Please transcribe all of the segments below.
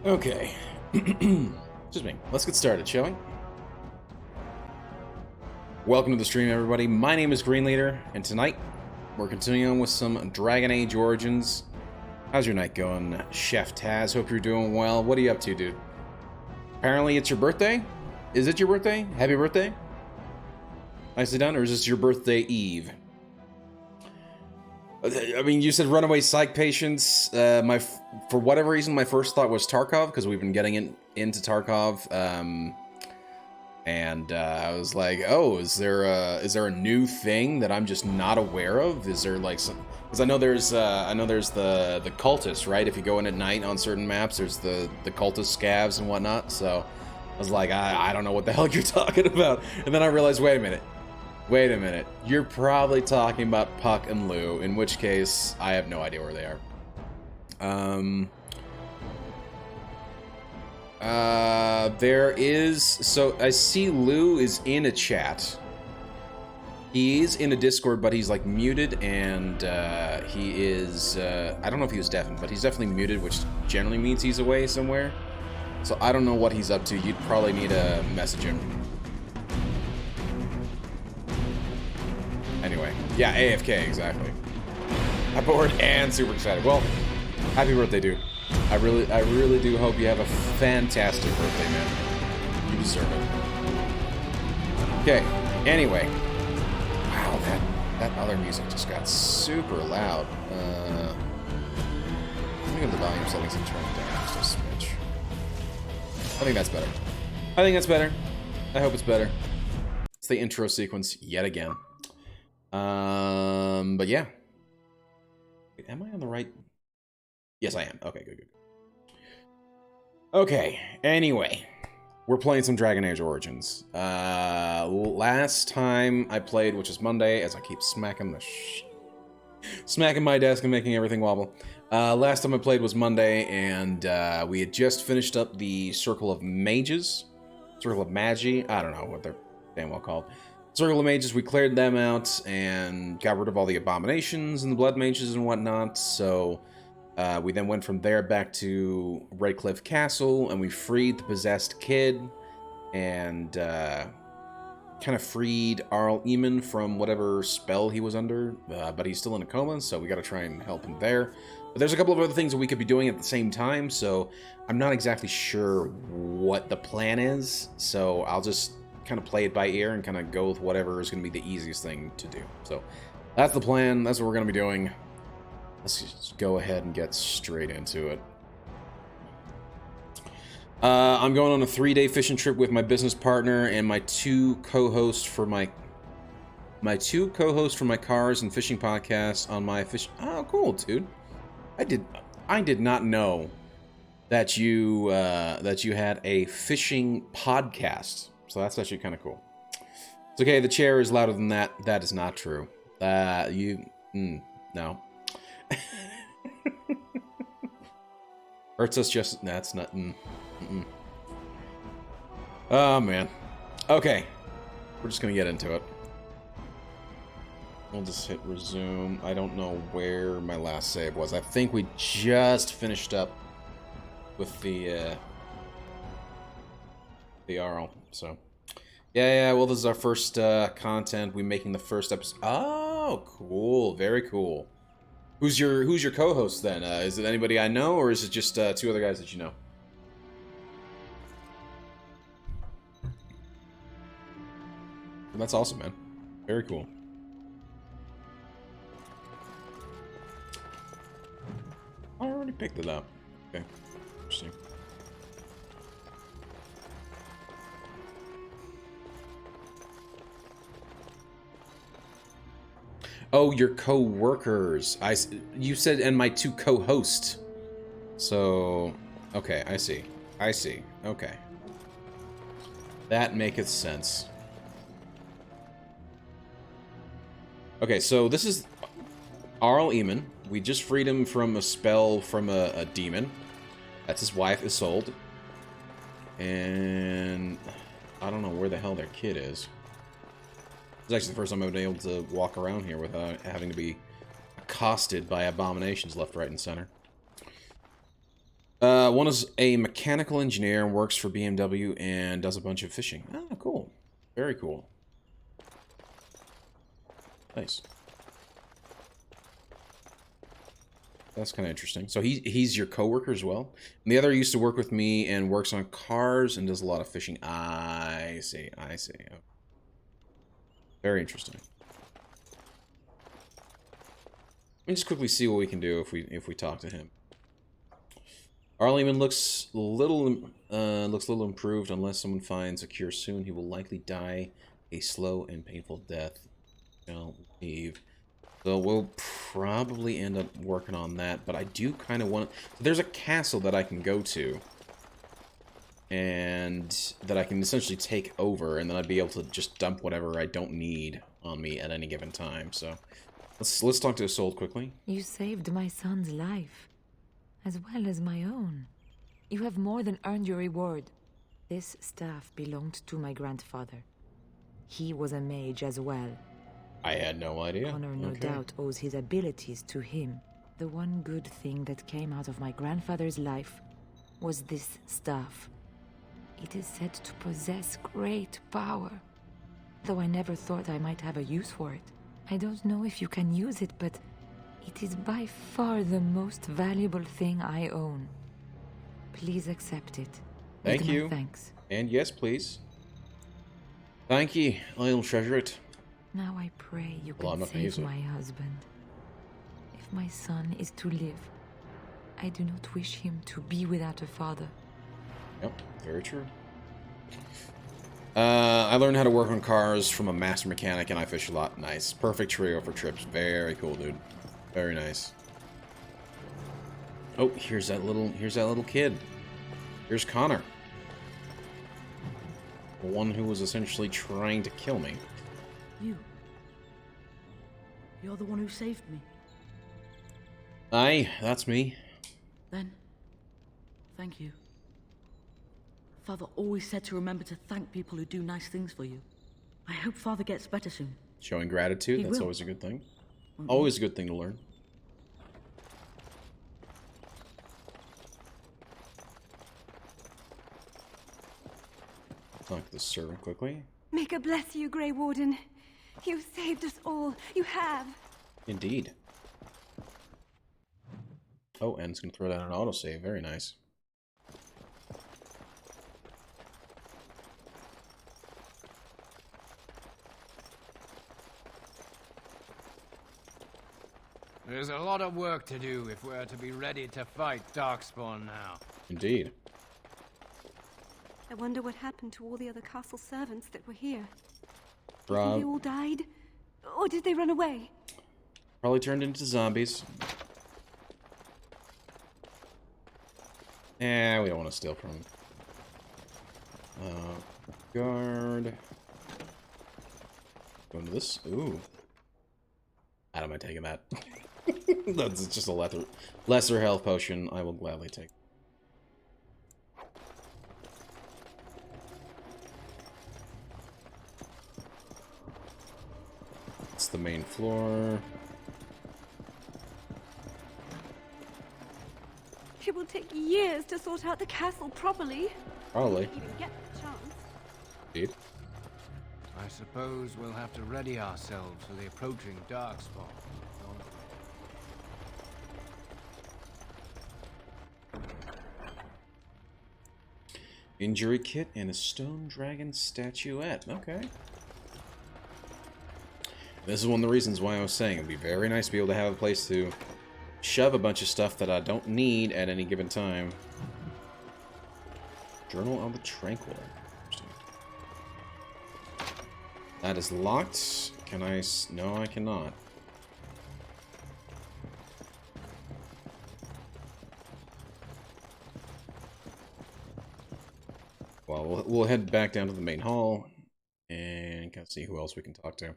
Okay. Excuse me. Let's get started, shall we? Welcome to the stream, everybody. My name is Green Leader, and tonight we're continuing on with some Dragon Age Origins. How's your night going, Chef Taz? Hope you're doing well. What are you up to, dude? Apparently it's your birthday? Is it your birthday? Happy birthday? Nicely done, or is this your birthday eve? I mean, you said runaway psych patients. For whatever reason, my first thought was Tarkov, because we've been getting into Tarkov. I was like, oh, is there a new thing that I'm just not aware of? Is there like some? Because I know there's the cultists, right? If you go in at night on certain maps, there's the cultist scavs and whatnot. So I was like, I don't know what the hell you're talking about. And then I realized, wait a minute. You're probably talking about Puck and Lou, in which case I have no idea where they are. There is, so I see Lou is in a chat. He is in a Discord, but he's like muted, and he is, I don't know if he was deafened, but he's definitely muted, which generally means he's away somewhere. So I don't know what he's up to. You'd probably need to message him. Anyway, yeah, AFK, exactly. I'm bored and super excited. Well, happy birthday, dude. I really do hope you have a fantastic birthday, man. You deserve it. Okay, anyway. Wow, that other music just got super loud. Let me go to the volume settings and turn it down just a smidge. I think that's better. I hope it's better. It's the intro sequence yet again. But yeah. Wait, am I on the right? Yes, I am. Okay, good. Okay, anyway. We're playing some Dragon Age Origins. Last time I played, which is Monday, as I keep smacking smacking my desk and making everything wobble. Last time I played was Monday, and we had just finished up the Circle of Mages. Circle of Magi? I don't know what they're damn well called. Circle of Mages, we cleared them out and got rid of all the abominations and the blood mages and whatnot, so we then went from there back to Redcliffe Castle, and we freed the possessed kid, and kind of freed Arl Eamon from whatever spell he was under, but he's still in a coma, so we gotta try and help him there. But there's a couple of other things that we could be doing at the same time, so I'm not exactly sure what the plan is, so I'll just kind of play it by ear and kind of go with whatever is going to be the easiest thing to do. So that's the plan. That's what we're going to be doing. Let's just go ahead and get straight into it. I'm going on a 3-day fishing trip with my business partner and my two co-hosts for my cars and fishing podcast on my fish. Oh, cool, dude. I did not know that you had a fishing podcast. So that's actually kind of cool. It's okay, the chair is louder than that. That is not true. No. Hurts us just... That's not... Oh, man. Okay. We're just gonna get into it. We'll just hit resume. I don't know where my last save was. I think we just finished up with the Arl, so yeah, well, this is our first content. We're making the first episode. Oh, cool, very cool. Who's your co-host then? Is it anybody I know, or is it just two other guys that you know? That's awesome, man. Very cool. I already picked it up. Okay, interesting. Oh, your co-workers. You said, and my two co-hosts. So, okay, I see. Okay. That maketh sense. Okay, so this is Arl Eamon. We just freed him from a spell from a demon. That's his wife, Isolde. And I don't know where the hell their kid is. It's actually the first time I've been able to walk around here without having to be accosted by abominations left, right, and center. One is a mechanical engineer and works for BMW and does a bunch of fishing. Oh, cool. Very cool. Nice. That's kind of interesting. So he's your coworker as well. And the other used to work with me and works on cars and does a lot of fishing. I see. I see. Okay. Very interesting. Let me just quickly see what we can do if we talk to him. Arleyman looks little improved. Unless someone finds a cure soon, he will likely die a slow and painful death. Don't leave. So we'll probably end up working on that, but I do kind of want... There's a castle that I can go to, and that I can essentially take over, and then I'd be able to just dump whatever I don't need on me at any given time. So let's talk to Isolde quickly. You saved my son's life, as well as my own. You have more than earned your reward. This staff belonged to my grandfather. He was a mage as well. I had no idea. Connor no doubt owes his abilities to him. The one good thing that came out of my grandfather's life was this staff. It is said to possess great power, though I never thought I might have a use for it. I don't know if you can use it, but it is by far the most valuable thing I own. Please accept it. Thank you. Thanks. And yes, please. Thank you. I'll treasure it. Now I pray you can save my husband. If my son is to live, I do not wish him to be without a father. Yep, very true. I learned how to work on cars from a master mechanic, and I fish a lot. Nice. Perfect trio for trips. Very cool, dude. Very nice. Oh, here's that little kid. Here's Connor. The one who was essentially trying to kill me. You're the one who saved me. Aye, that's me. Then, thank you. Father always said to remember to thank people who do nice things for you. I hope Father gets better soon. Showing gratitude, that's always a good thing. Always a good thing to learn. Talk to the servant quickly. May God bless you, Grey Warden. You saved us all. You have. Indeed. Oh, and it's going to throw down an autosave. Very nice. There's a lot of work to do if we're to be ready to fight Darkspawn now. Indeed. I wonder what happened to all the other castle servants that were here. Do you think they all died? Or did they run away? Probably turned into zombies. We don't want to steal from them. Guard. Going to this. Ooh. How am I taking that? That's just a lesser health potion. I will gladly take. It's the main floor. It will take years to sort out the castle properly. Probably. If you even get the chance. Indeed. I suppose we'll have to ready ourselves for the approaching Darkspawn. Injury kit and a stone dragon statuette. Okay. This is one of the reasons why I was saying it'd be very nice to be able to have a place to shove a bunch of stuff that I don't need at any given time. Journal of the Tranquil. That is locked. Can I? No, I cannot. Well, we'll head back down to the main hall and kind of see who else we can talk to.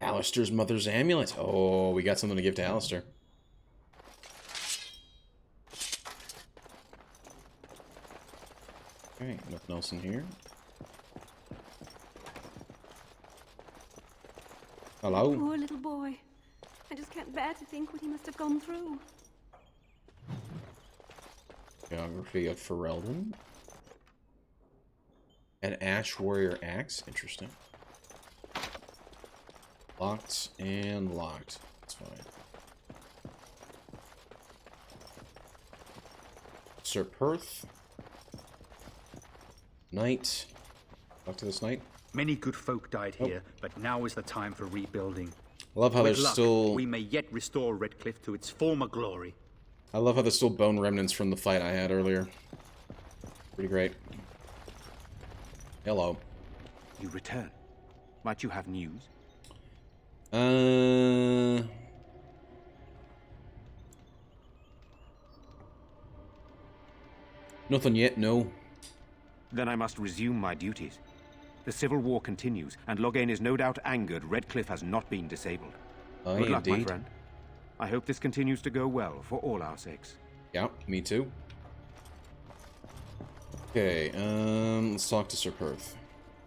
Alistair's mother's amulet. Oh, we got something to give to Alistair. Okay, nothing else in here. Hello? Poor little boy. I just can't bear to think what he must have gone through. Geography of Ferelden. An Ash Warrior Axe. Interesting. Locked and locked. That's fine. Sir Perth. Knight. Talk to this knight. Many good folk died here, but now is the time for rebuilding. I love how With there's luck, still... we may yet restore Redcliffe to its former glory. I love how there's still bone remnants from the fight I had earlier. Pretty great. Hello. You return. Might you have news? Nothing yet, no. Then I must resume my duties. The civil war continues, and Loghain is no doubt angered Redcliffe has not been disabled. Aye, Good luck, my indeed. friend. I hope this continues to go well for all our sakes. Yeah, me too. Okay, let's talk to Sir Perth.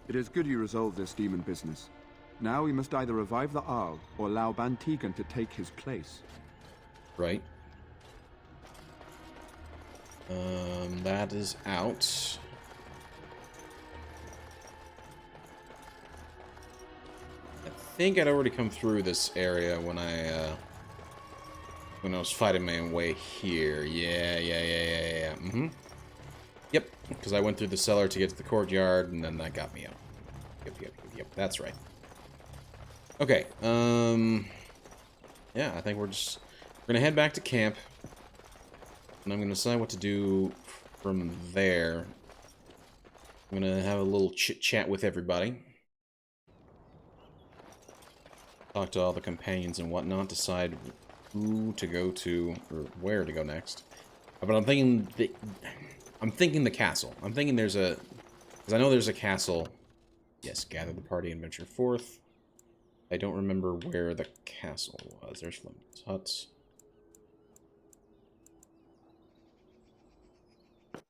It is good you resolved this demon business. Now we must either revive the Arl or allow Bantegan to take his place. Right. That is out. I think I'd already come through this area when I was fighting my way here. Yeah. Mm-hmm. Yep, because I went through the cellar to get to the courtyard, and then that got me out. Yep, that's right. Okay, yeah, I think we're gonna head back to camp, and I'm gonna decide what to do from there. I'm gonna have a little chit-chat with everybody. Talk to all the companions and whatnot, decide who to go to, or where to go next. But I'm thinking the castle. I'm thinking there's a... Because I know there's a castle. Yes, gather the party and venture forth. I don't remember where the castle was. There's Fleming's huts. I'm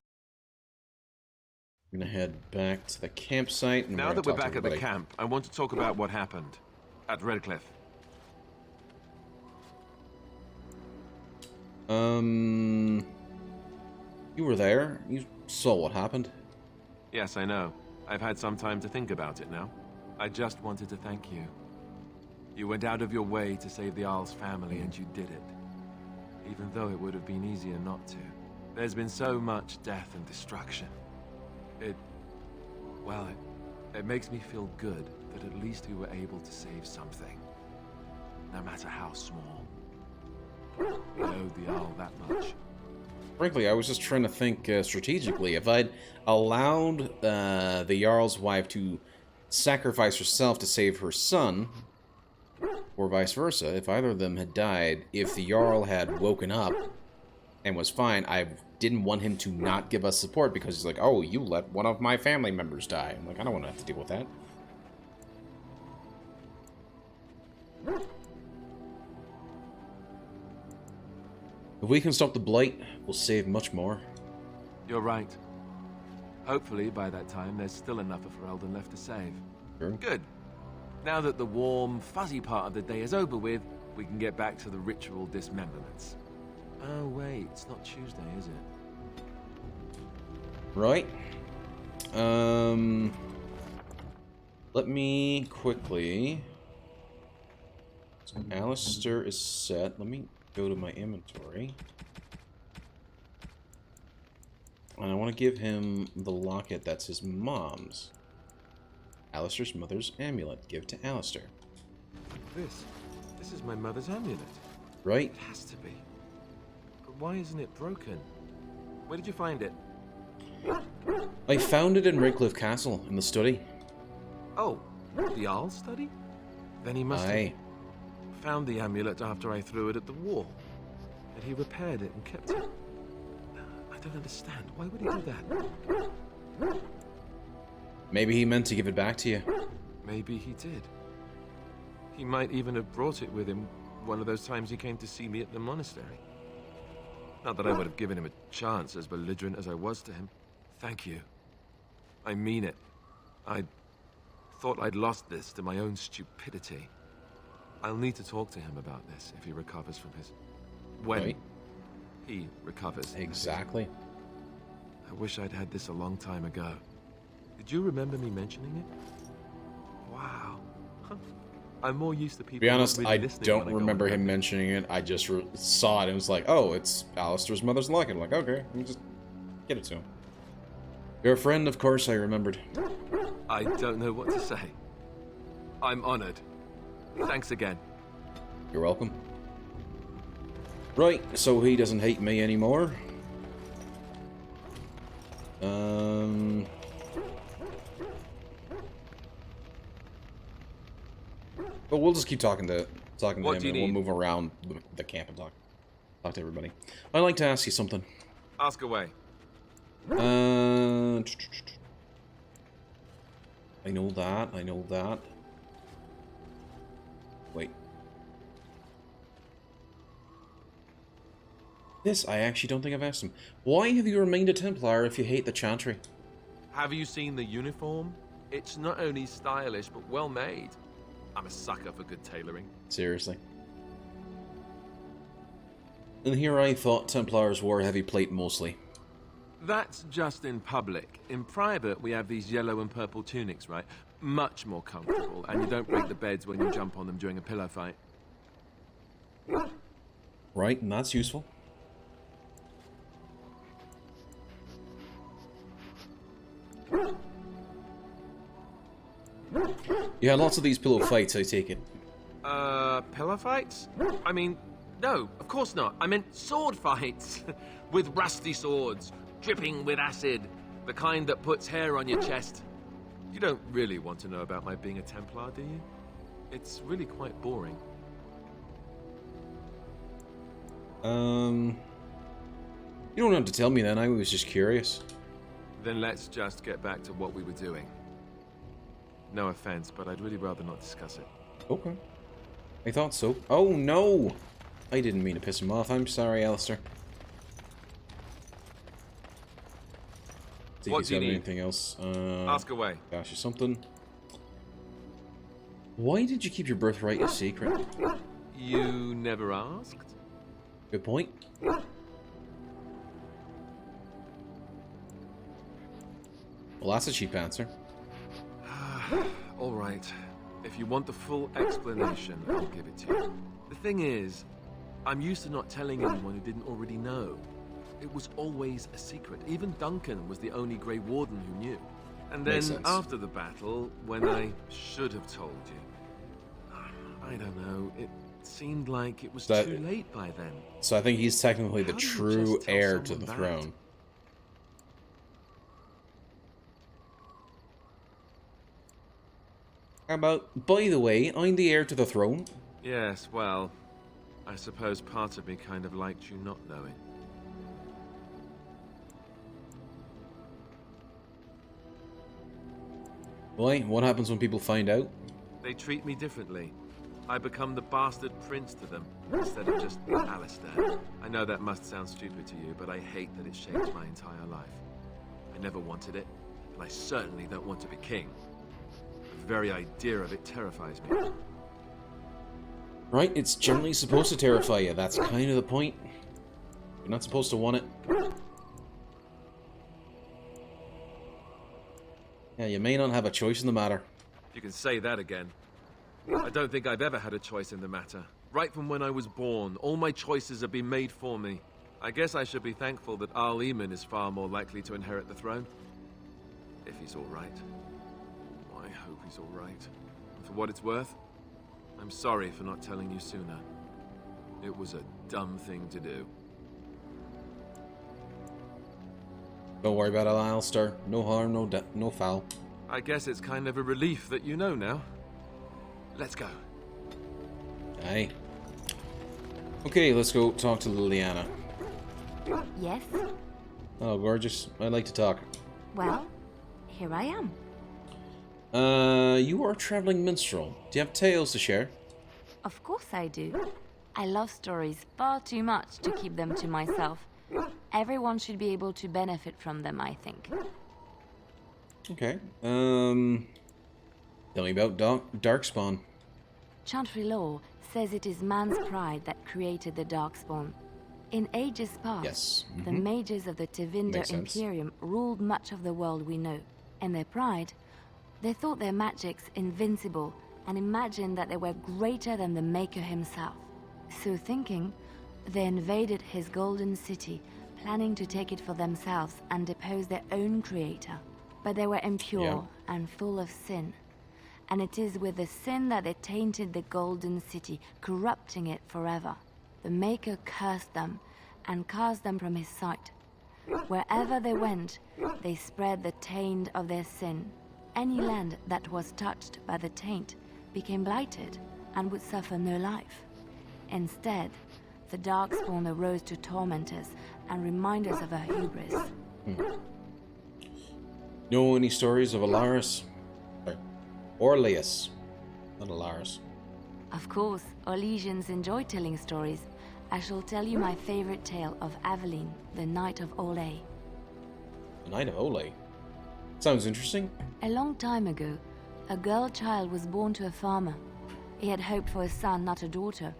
gonna head back to the campsite. And Now that we're back at the camp, I want to talk about what happened at Redcliffe. You were there. You saw what happened. Yes, I know. I've had some time to think about it now. I just wanted to thank you. You went out of your way to save the Arl's family, and you did it. Even though it would have been easier not to. There's been so much death and destruction. It makes me feel good that at least we were able to save something. No matter how small. We owed the Arl that much. Frankly, I was just trying to think strategically. If I'd allowed the Jarl's wife to sacrifice herself to save her son, or vice versa, if either of them had died, if the Jarl had woken up and was fine, I didn't want him to not give us support because he's like, oh, you let one of my family members die. I'm like, I don't want to have to deal with that. If we can stop the Blight, we'll save much more. You're right. Hopefully, by that time, there's still enough of Ferelden left to save. Sure. Good. Now that the warm, fuzzy part of the day is over with, we can get back to the ritual dismemberments. Oh, wait, it's not Tuesday, is it? Right. Let me quickly... So Alistair is set. Let me go to my inventory. And I want to give him the locket that's his mom's. Alistair's mother's amulet. Give to Alistair. This is my mother's amulet. Right? It has to be. But why isn't it broken? Where did you find it? I found it in Redcliffe Castle, in the study. Oh, the Arl's study? Then he must have found the amulet after I threw it at the wall. And he repaired it and kept it. I don't understand. Why would he do that? Maybe he meant to give it back to you. Maybe he did. He might even have brought it with him one of those times he came to see me at the monastery. Not that I would have given him a chance, as belligerent as I was to him. Thank you. I mean it. I thought I'd lost this to my own stupidity. I'll need to talk to him about this if he recovers from his... When Right. he recovers. Exactly. I wish I'd had this a long time ago. Did you remember me mentioning it? Wow. I'm more used to people... To be honest, not really I listening don't when I go remember on him about it. mentioning it. I just saw it and was like, oh, it's Alistair's mother's locket. I'm like, okay, let me just get it to him. You're a friend, of course, I remembered. I don't know what to say. I'm honored. Thanks again. You're welcome. Right, so he doesn't hate me anymore. But we'll just keep talking to him, What do you and we'll need? move around the camp and talk to everybody. I'd like to ask you something. Ask away. I know that. I know that. Wait. This, I actually don't think I've asked him. Why have you remained a Templar if you hate the Chantry? Have you seen the uniform? It's not only stylish, but well made. I'm a sucker for good tailoring. Seriously. And here I thought Templars wore heavy plate mostly. That's just in public. In private, we have these yellow and purple tunics, right? Much more comfortable, and you don't break the beds when you jump on them during a pillow fight. Right, and that's useful. You had lots of these pillow fights, I take it. Pillow fights? I mean, no, of course not. I meant sword fights. With rusty swords, dripping with acid. The kind that puts hair on your chest. You don't really want to know about my being a Templar, do you? It's really quite boring. You don't have to tell me then, I was just curious. Then let's just get back to what we were doing. No offense, but I'd really rather not discuss it. Okay. I thought so. Oh, no! I didn't mean to piss him off. I'm sorry, Alistair. See What if do you he's got need? anything else. Ask away. Gosh, or something. Why did you keep your birthright a secret? You never asked? Good point. Well, that's a cheap answer. All right. If you want the full explanation, I'll give it to you. The thing is, I'm used to not telling anyone who didn't already know. It was always a secret. Even Duncan was the only Grey Warden who knew. And then Makes sense. after the battle, when I should have told you, I don't know, it seemed like it was That- too late by then. So I think he's technically the How do you true just tell heir to someone the that? throne. How about, by the way, I'm the heir to the throne. Yes, well, I suppose part of me kind of liked you not knowing. Why? What happens when people find out? They treat me differently. I become the bastard prince to them, instead of just Alistair. I know that must sound stupid to you, but I hate that it shaped my entire life. I never wanted it, and I certainly don't want to be king. The very idea of it terrifies me. Right, it's generally supposed to terrify you. That's kind of the point. You're not supposed to want it. Yeah, you may not have a choice in the matter. You can say that again. I don't think I've ever had a choice in the matter. Right from when I was born, all my choices have been made for me. I guess I should be thankful that Arl Eamon is far more likely to inherit the throne. If he's alright. I hope he's alright. And for what it's worth, I'm sorry for not telling you sooner. It was a dumb thing to do. Don't worry about it, Alistair. No harm, no foul. I guess it's kind of a relief that you know now. Let's go. Aye. Okay, let's go talk to Liliana. Yes? Oh, gorgeous. I'd like to talk. Well, here I am. You are a traveling minstrel. Do you have tales to share? Of course I do. I love stories far too much to keep them to myself. Everyone should be able to benefit from them, I think. Okay. Tell me about Darkspawn. Chantry lore says it is man's pride that created the Darkspawn. In ages past, Yes. the mages of the Tevinter Makes sense. Imperium ruled much of the world we know. In their pride, they thought their magics invincible and imagined that they were greater than the Maker himself. So thinking, they invaded his golden city, planning to take it for themselves and depose their own creator. But they were impure and full of sin. And it is with the sin that they tainted the golden city, corrupting it forever. The Maker cursed them and cast them from his sight. Wherever they went, they spread the taint of their sin. Any land that was touched by the taint became blighted and would suffer no life. Instead, the Darkspawn arose to torment us and remind us of our hubris. Know any stories of Alaris? Orleus. Not Alaris. Of course, Orlesians enjoy telling stories. I shall tell you my favorite tale of Aveline, the Knight of Olay. The Knight of Olay. Sounds interesting. A long time ago, a girl child was born to a farmer. He had hoped for a son, not a daughter,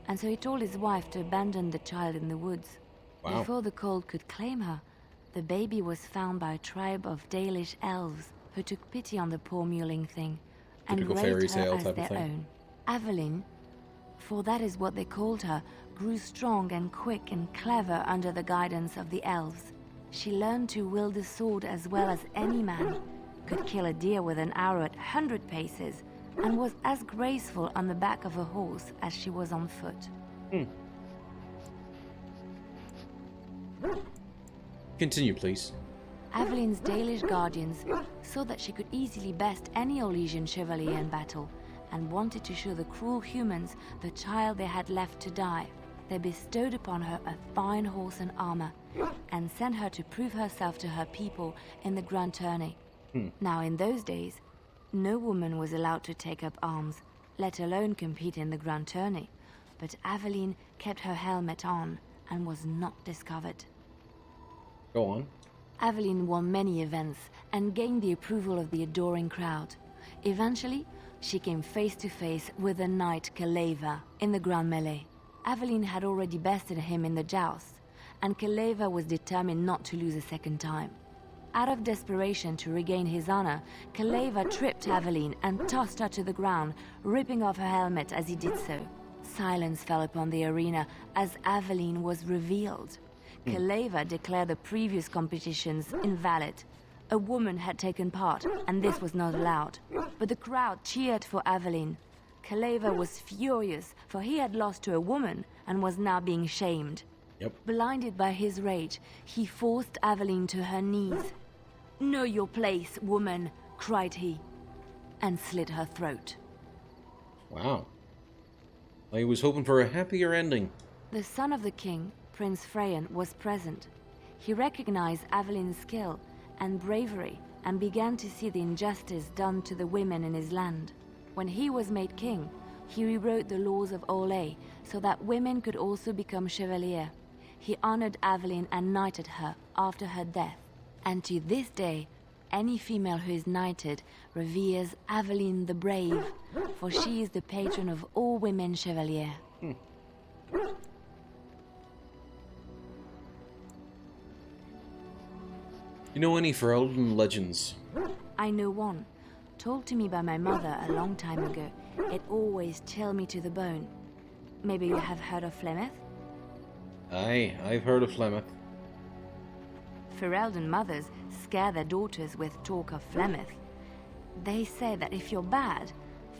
and so he told his wife to abandon the child in the woods. Wow. Before the cold could claim her, the baby was found by a tribe of Dalish elves who took pity on the poor mewling thing and Typical fairy raised her tale as type of their thing. own. Aveline, for that is what they called her, grew strong and quick and clever under the guidance of the elves. She learned to wield the sword as well as any man, could kill a deer with an arrow at 100 paces, and was as graceful on the back of a horse as she was on foot. Continue, please. Aveline's Dalish guardians saw that she could easily best any Orlesian chevalier in battle, and wanted to show the cruel humans the child they had left to die. They bestowed upon her a fine horse and armor, and sent her to prove herself to her people in the Grand Tourney. Now in those days, no woman was allowed to take up arms, let alone compete in the Grand Tourney, but Aveline kept her helmet on and was not discovered. Go on. Aveline won many events and gained the approval of the adoring crowd. Eventually, she came face to face with the knight Kaleva in the Grand Melee. Aveline had already bested him in the joust, and Kaleva was determined not to lose a second time. Out of desperation to regain his honor, Kaleva tripped Aveline and tossed her to the ground, ripping off her helmet as he did so. Silence fell upon the arena as Aveline was revealed. Kaleva declared the previous competitions invalid. A woman had taken part, and this was not allowed. But the crowd cheered for Aveline. Kaleva was furious, for he had lost to a woman and was now being shamed. Blinded by his rage, he forced Aveline to her knees. "Know your place, woman," cried he, and slit her throat. Wow. I was hoping for a happier ending. The son of the king, Prince Freyan, was present. He recognized Aveline's skill and bravery and began to see the injustice done to the women in his land. When he was made king, he rewrote the laws of Olay so that women could also become chevalier. He honored Aveline and knighted her after her death. And to this day, any female who is knighted reveres Aveline the Brave, for she is the patron of all women chevalier. You know any Ferelden legends? I know one, told to me by my mother a long time ago. It always chilled me to the bone. Maybe you have heard of Flemeth? Aye, I've heard of Flemeth. Ferelden mothers scare their daughters with talk of Flemeth. They say that if you're bad,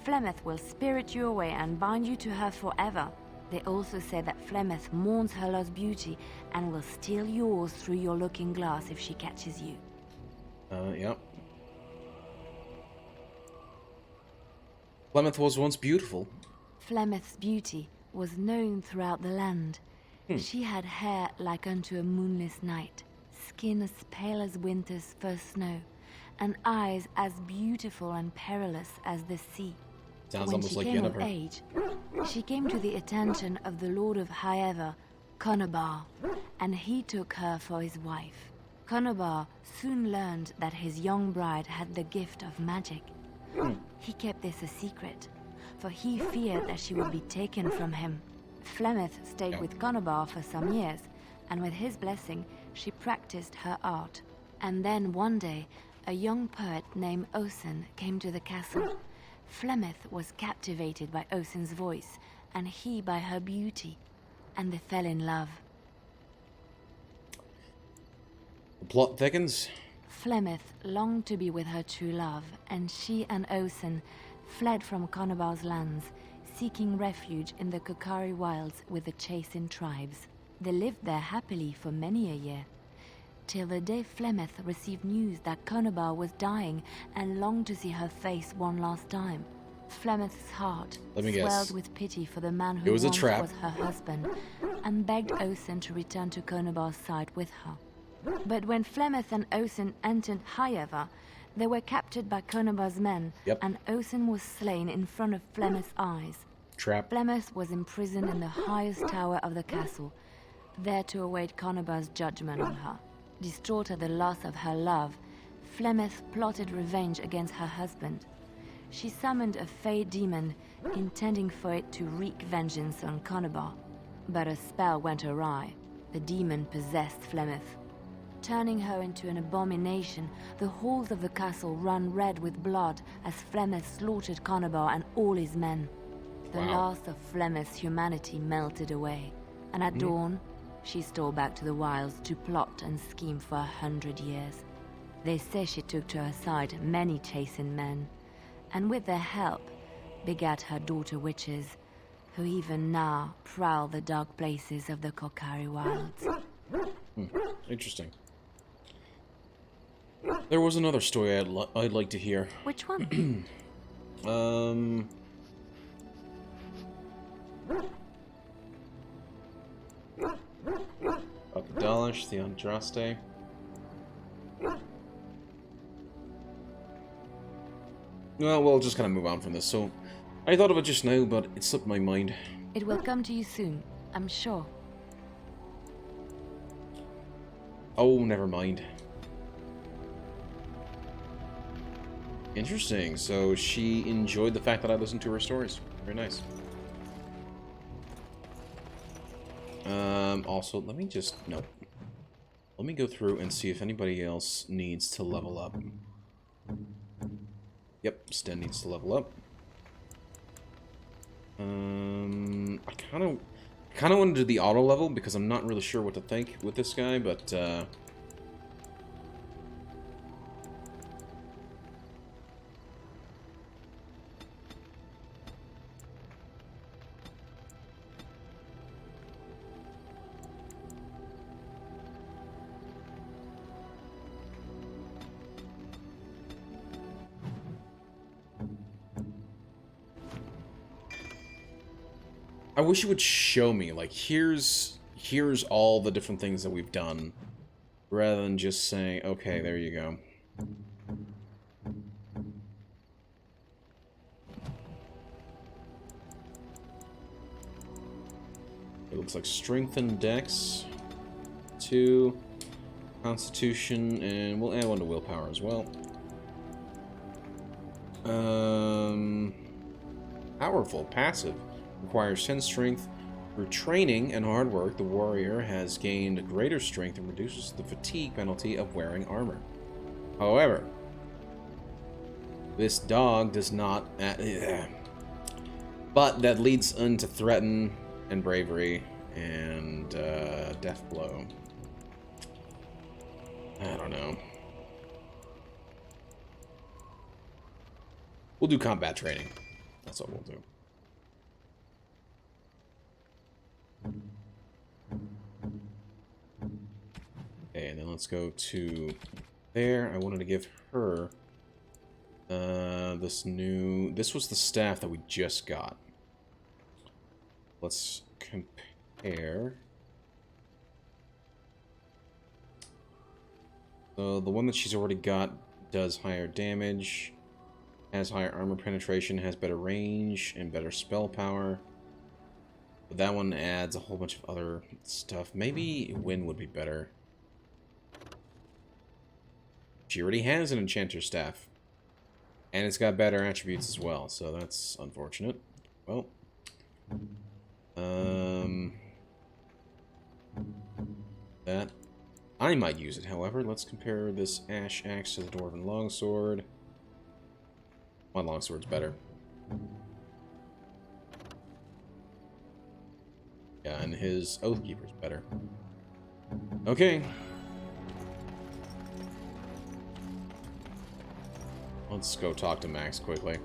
Flemeth will spirit you away and bind you to her forever. They also say that Flemeth mourns her lost beauty and will steal yours through your looking glass if she catches you. Yep. Flemeth was once beautiful. Flemeth's beauty was known throughout the land. She had hair like unto a moonless night, skin as pale as winter's first snow, and eyes as beautiful and perilous as the sea. Sounds When almost she like came of Yennefer. age, she came to the attention of the Lord of Highever, Conobar, and he took her for his wife. Conobar soon learned that his young bride had the gift of magic. He kept this a secret, for he feared that she would be taken from him. Flemeth stayed with Conobar for some years, and with his blessing, she practiced her art. And then one day, a young poet named Osen came to the castle. Flemeth was captivated by Osen's voice, and he by her beauty, and they fell in love. The plot thickens. Flemeth longed to be with her true love, and she and Osen fled from Conobar's lands, seeking refuge in the Kokari wilds with the Chasing tribes. They lived there happily for many a year, till the day Flemeth received news that Conobar was dying and longed to see her face one last time. Flemeth's heart swelled with pity for the man who once was her husband, and begged Osen to return to Conobar's side with her. But when Flemeth and Osen entered Highever, they were captured by Conobar's men, and Osen was slain in front of Flemeth's eyes. Flemeth was imprisoned in the highest tower of the castle, there to await Conobar's judgment on her. Distraught at the loss of her love, Flemeth plotted revenge against her husband. She summoned a fey demon, intending for it to wreak vengeance on Conobar. But a spell went awry. The demon possessed Flemeth. Turning her into an abomination, the halls of the castle ran red with blood as Flemeth slaughtered Conobar and all his men. The last of Flemeth's humanity melted away, and at dawn, she stole back to the wilds to plot and scheme for 100 years. They say she took to her side many Chasing men, and with their help, begat her daughter witches, who even now prowl the dark places of the Kokari wilds. Interesting. There was another story I'd like to hear. Which one? Dalish, the Andraste. Well, we'll just kind of move on from this. So, I thought of it just now, but it slipped my mind. It will come to you soon, I'm sure. Oh, never mind. Interesting. So she enjoyed the fact that I listened to her stories. Very nice. Also, let me just... Nope. Let me go through and see if anybody else needs to level up. Yep, Sten needs to level up. I kind of want to do the auto level because I'm not really sure what to think with this guy, but I wish you would show me, like, here's all the different things that we've done, rather than just saying, okay, there you go. It looks like strength and dex, 2, constitution, and we'll add 1 to willpower as well. Powerful, passive. Requires 10 strength. Through training and hard work, the warrior has gained greater strength and reduces the fatigue penalty of wearing armor. However, this dog does not... but that leads into threaten and bravery and death blow. I don't know. We'll do combat training. That's what we'll do. Okay, and then let's go to there. I wanted to give her this was the staff that we just got. Let's compare. So the one that she's already got does higher damage, has higher armor penetration, has better range, and better spell power. But that one adds a whole bunch of other stuff. Maybe Wind would be better. She already has an enchanter staff. And it's got better attributes as well, so that's unfortunate. Well, that I might use it. However, let's compare this ash axe to the dwarven longsword. My longsword's better. Yeah, and his Oathkeeper's better. Okay. Let's go talk to Max quickly.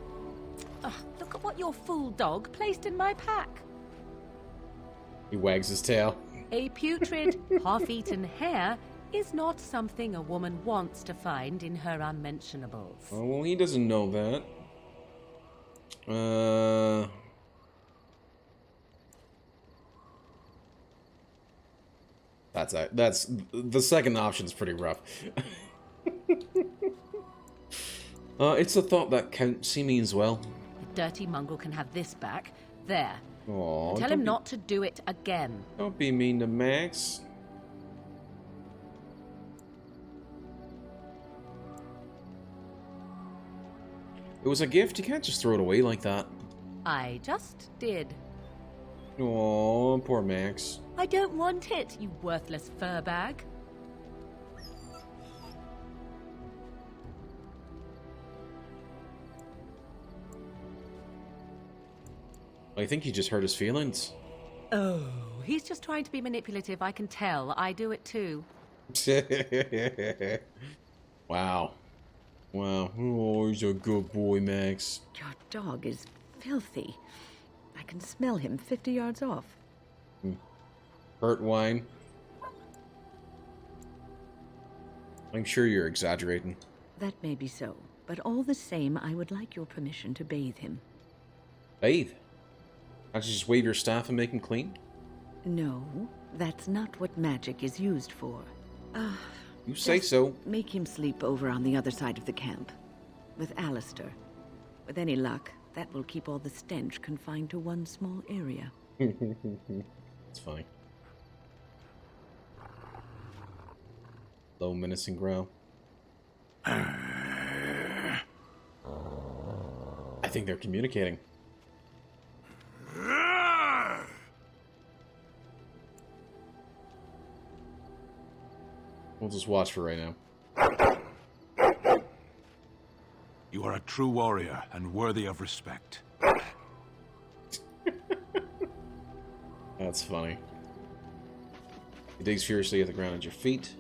Oh, look at what your fool dog placed in my pack. He wags his tail. A putrid, half-eaten hare is not something a woman wants to find in her unmentionables. Oh, well, he doesn't know that. That's the second option's pretty rough. It's a thought that counts. He means well. The dirty mongrel can have this back. There. Aww, Tell him not to do it again. Don't be mean to Max. It was a gift. You can't just throw it away like that. I just did. Oh, poor Max. I don't want it, you worthless fur bag. I think you just hurt his feelings. Oh, he's just trying to be manipulative, I can tell. I do it too. Wow. Wow. Oh, he's a good boy, Max. Your dog is filthy. I can smell him 50 yards off. Hurt wine. I'm sure you're exaggerating. That may be so, but all the same, I would like your permission to bathe him. Bathe? Can't you just wave your staff and make him clean? No, that's not what magic is used for. You say so. Make him sleep over on the other side of the camp. With Alistair. With any luck, that will keep all the stench confined to one small area. It's fine. Low menacing growl. I think they're communicating. We'll just watch for right now. You are a true warrior and worthy of respect. That's funny. He digs furiously at the ground at your feet.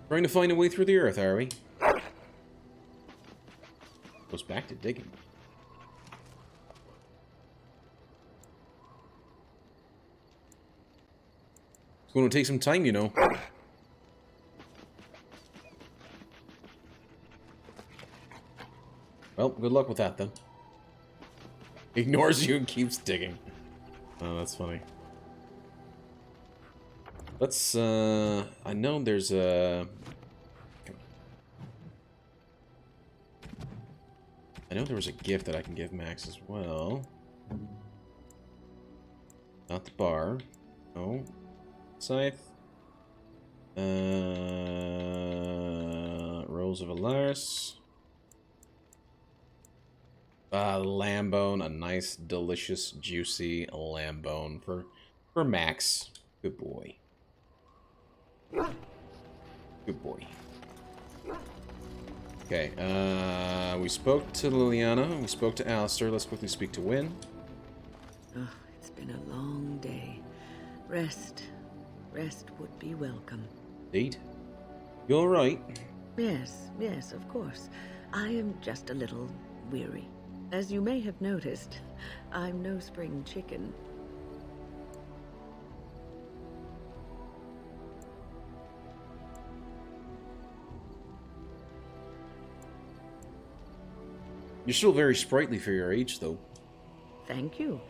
Trying to find a way through the earth, are we? Goes back to digging. It's going to take some time, you know. Well, good luck with that, then. Ignores you and keeps digging. Oh, that's funny. Let's, I know there's a... I know there was a gift that I can give Max as well. Not the bar. No. Scythe. Rose of Alaris. Lamb bone. A nice, delicious, juicy lamb bone for Max. Good boy. Good boy. Okay, we spoke to Liliana, we spoke to Alistair, let's quickly speak to Wynne. Oh, it's been a long day. Rest would be welcome. Indeed. You alright? Yes, of course. I am just a little weary. As you may have noticed, I'm no spring chicken. You're still very sprightly for your age, though. Thank you.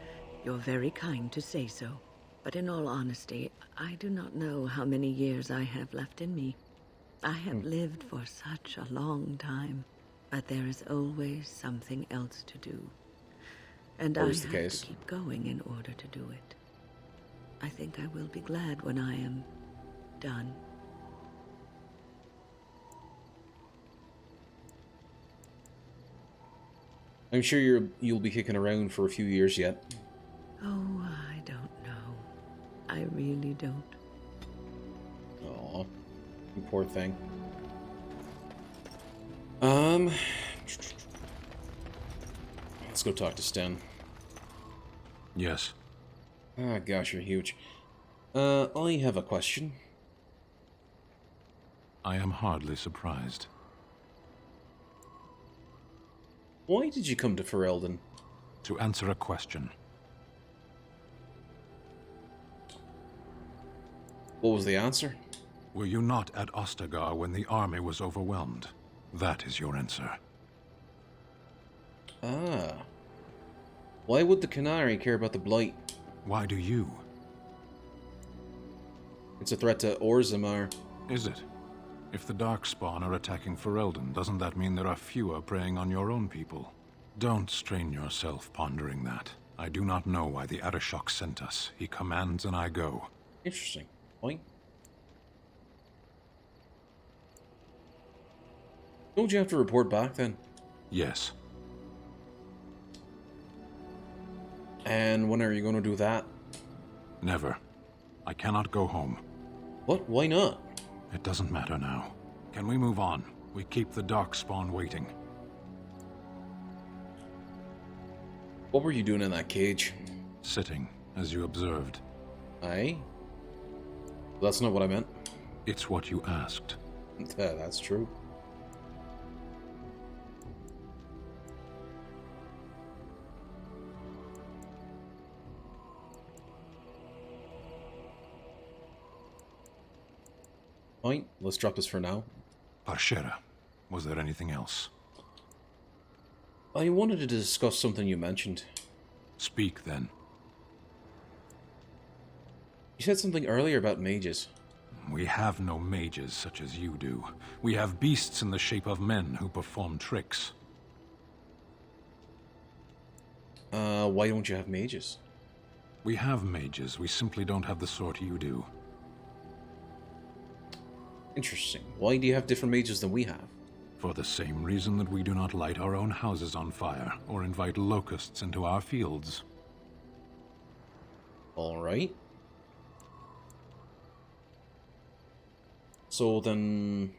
You're very kind to say so. But in all honesty, I do not know how many years I have left in me. I have lived for such a long time, but there is always something else to do. And I have to keep going in order to do it. I think I will be glad when I am done. I'm sure you'll be kicking around for a few years yet. Oh, I don't know. I really don't. Aw, you poor thing. Let's go talk to Sten. Yes. Ah, gosh, you're huge. I have a question. I am hardly surprised. Why did you come to Ferelden? To answer a question. What was the answer? Were you not at Ostagar when the army was overwhelmed? That is your answer. Ah. Why would the Canary care about the Blight? Why do you? It's a threat to Orzammar. Is it? If the Darkspawn are attacking Ferelden, doesn't that mean there are fewer preying on your own people? Don't strain yourself pondering that. I do not know why the Arishok sent us. He commands and I go. Interesting. Why? Don't you have to report back then? Yes. And when are you going to do that? Never. I cannot go home. What? Why not? It doesn't matter now. Can we move on? We keep the Darkspawn waiting. What were you doing in that cage? Sitting, as you observed. Aye? That's not what I meant. It's what you asked. That's true. Fine, let's drop this for now. Parshera, was there anything else? I wanted to discuss something you mentioned. Speak, then. You said something earlier about mages. We have no mages such as you do. We have beasts in the shape of men who perform tricks. Why don't you have mages? We have mages, we simply don't have the sort you do. Interesting. Why do you have different mages than we have? For the same reason that we do not light our own houses on fire, or invite locusts into our fields. Alright. So then...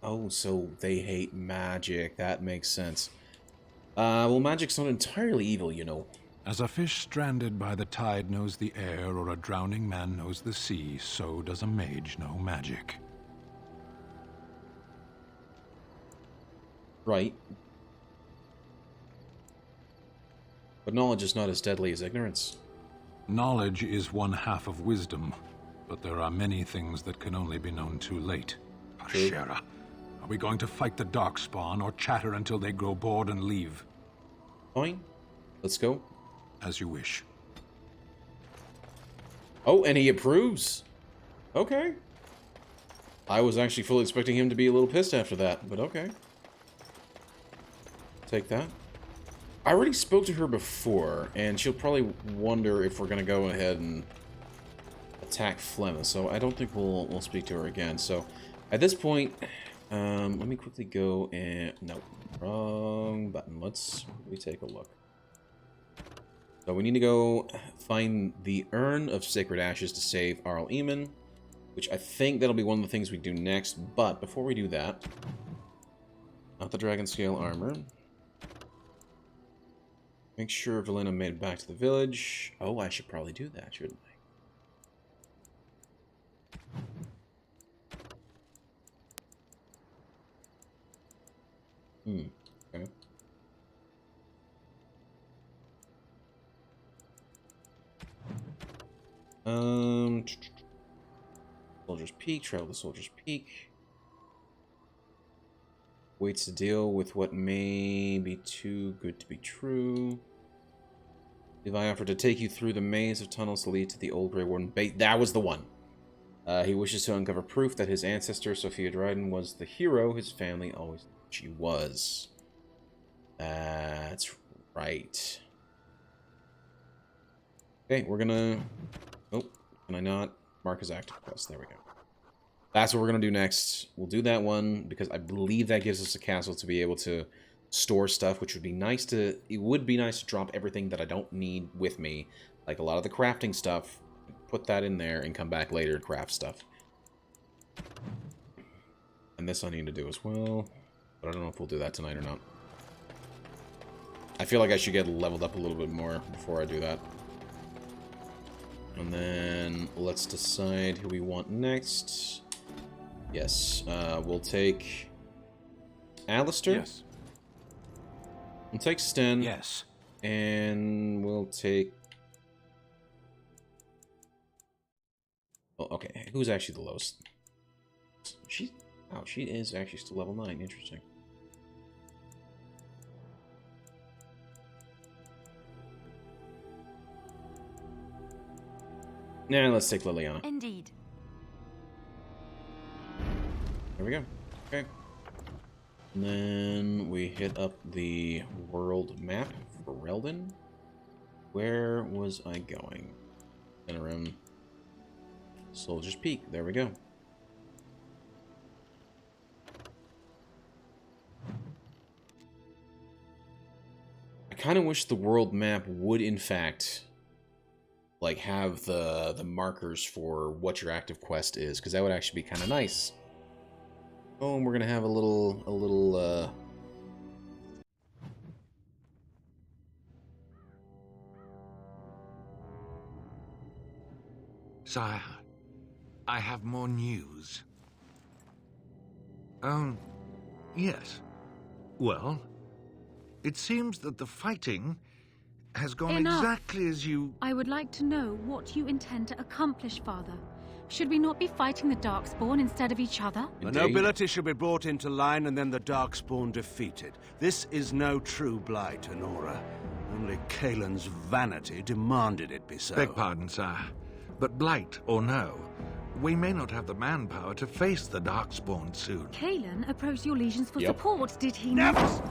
Oh, so they hate magic. That makes sense. Well, magic's not entirely evil, you know. As a fish stranded by the tide knows the air, or a drowning man knows the sea, so does a mage know magic. Right. But knowledge is not as deadly as ignorance. Knowledge is one half of wisdom, but there are many things that can only be known too late. Parshera, are we going to fight the Darkspawn, or chatter until they grow bored and leave? Fine. Let's go. As you wish. Oh, and he approves. Okay. I was actually fully expecting him to be a little pissed after that, but okay. Take that. I already spoke to her before, and she'll probably wonder if we're going to go ahead and attack Flemma, so I don't think we'll speak to her again. So, at this point, let me quickly go and... No, wrong button. Let's take a look. So we need to go find the Urn of Sacred Ashes to save Arl Eamon, which I think that'll be one of the things we do next. But before we do that, not the Dragon Scale Armor. Make sure Valena made it back to the village. Oh, I should probably do that, shouldn't I? Okay. Soldier's Peak, travel to Soldier's Peak. Waits to deal with what may be too good to be true. Levi offered to take you through the maze of tunnels to lead to the old Grey Warden base. That was the one. He wishes to uncover proof that his ancestor, Sophia Dryden, was the hero his family always thought she was. That's right. Okay, we're gonna... Oh, can I not? Mark as active quest. There we go. That's what we're gonna do next. We'll do that one, because I believe that gives us a castle to be able to store stuff, which would be nice to... It would be nice to drop everything that I don't need with me. Like a lot of the crafting stuff. Put that in there and come back later and craft stuff. And this I need to do as well. But I don't know if we'll do that tonight or not. I feel like I should get leveled up a little bit more before I do that. And then let's decide who we want next. Yes, we'll take Alistair. Yes. We'll take Sten. Yes. And we'll take... Oh, okay, who's actually the lowest? Oh, she is actually still level 9. Interesting. Nah, let's take Liliana. Indeed. There we go. Okay. And then we hit up the world map for Relden. Where was I going? Interim. Soldier's Peak. There we go. I kind of wish the world map would, in fact, like have the markers for what your active quest is, because that would actually be kind of nice. Oh, and we're gonna have a little Sire, I have more news. Oh, yes. Well, it seems that the fighting has gone exactly as you... I would like to know what you intend to accomplish, Father. Should we not be fighting the Darkspawn instead of each other? The nobility should be brought into line and then the Darkspawn defeated. This is no true blight, Honora. Only Kaelin's vanity demanded it be so. Beg pardon, sire. But blight or no, we may not have the manpower to face the Darkspawn soon. Kaelin approached your legions for support, did he not? Never!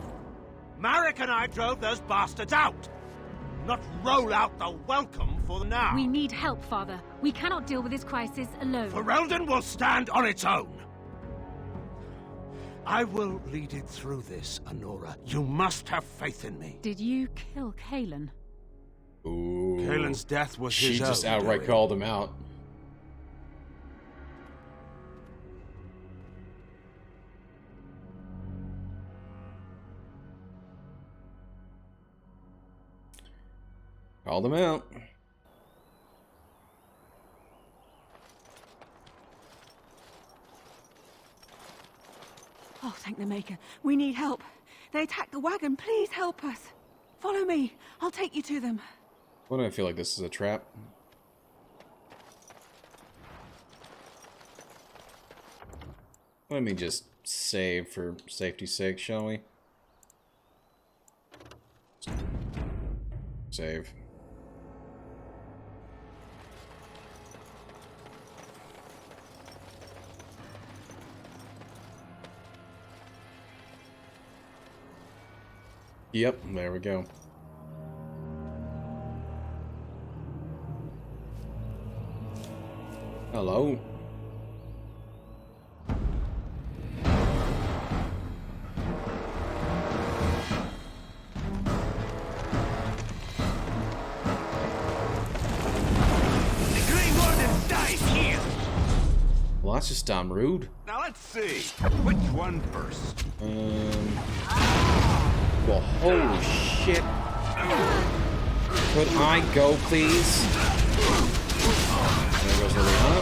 Marek and I drove those bastards out! Not roll out the welcome for the now. We need help, Father. We cannot deal with this crisis alone. Ferelden will stand on its own. I will lead it through this, Honora. You must have faith in me. Did you kill Kaelin? Ooh. Kaelin's death was his own. She just outright called him out. Called him out. Oh, thank the Maker. We need help. They attacked the wagon. Please help us. Follow me. I'll take you to them. Why do I feel like this is a trap? Let me just save for safety's sake, shall we? Save. Yep, there we go. Hello. Well, that's just damn rude. Now let's see. Which one first? Well, holy shit. Could I go, please? There goes Liliana.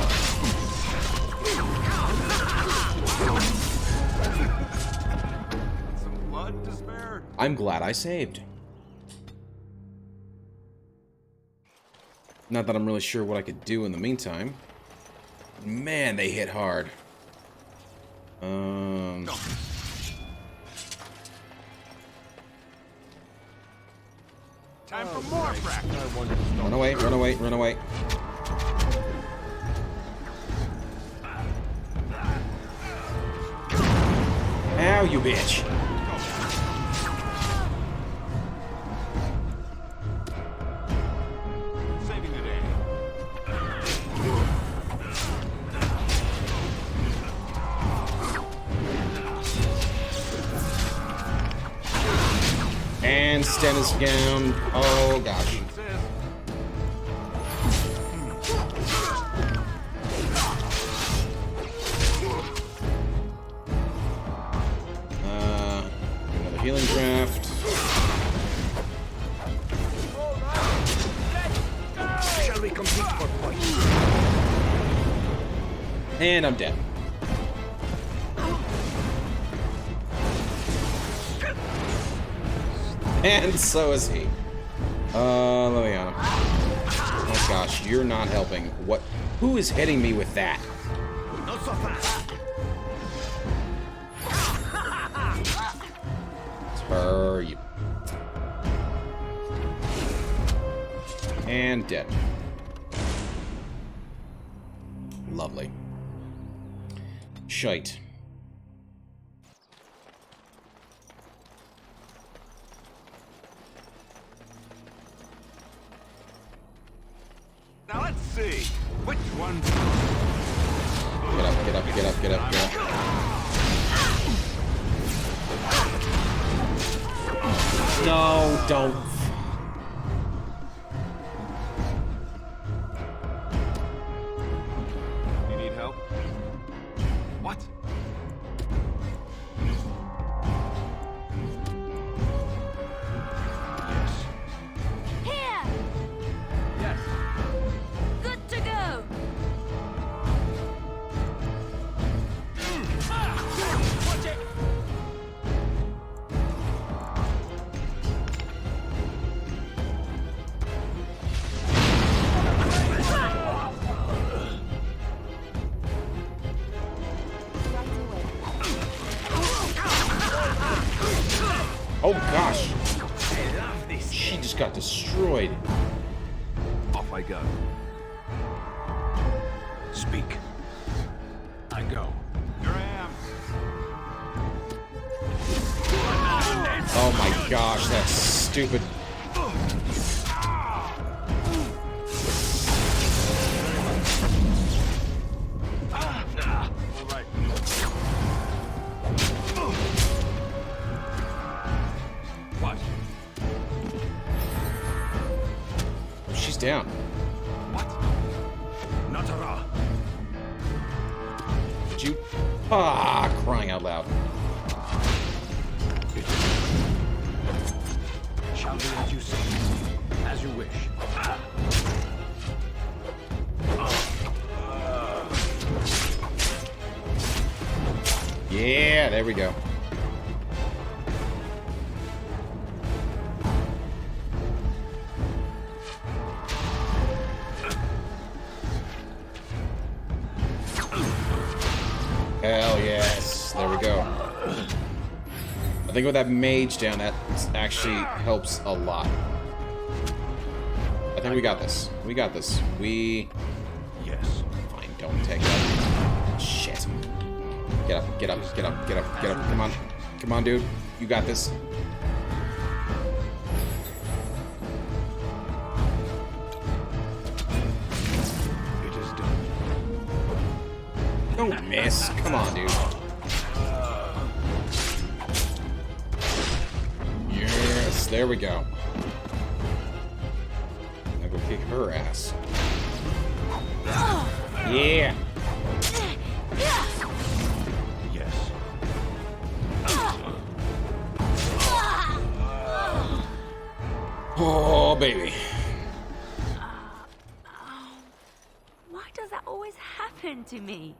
Some blood to spare. I'm glad I saved. Not that I'm really sure what I could do in the meantime. Man, they hit hard. Time for more practice. Run away, run away, run away. Ow, you bitch. Saving the day. Dennis down. Oh, gosh. Another healing draft. Shall we compete for points? And I'm dead. And so is he. Liliana. Oh gosh, you're not helping. What? Who is hitting me with that? Not so fast. It's her, you. And dead. Lovely. Shite. Now let's see. Which one's... Get up, get up, get up, get up, get up. No, don't. You need help? What? Here! Yes. Good to go! Watch it! Oh gosh. I love this. She just got destroyed. Off I go. Speak. I go. Here I am. Oh my gosh, that's stupid. All right. What? Oh, she's down. What? Natara. Did you? Ah, crying out loud. Shall we as you say? As you wish. Yeah, there we go. Hell yes. There we go. I think with that mage down, that actually helps a lot. I think we got this. We got this. Yes. Fine, don't take that. Shit. Get up, get up, get up, get up, get up. Come on. Come on, dude. You got this. It is done. Don't miss. Come on, dude. Yes, there we go. Now go kick her ass. Yeah. Yes. Oh, baby. Why does that always happen to me?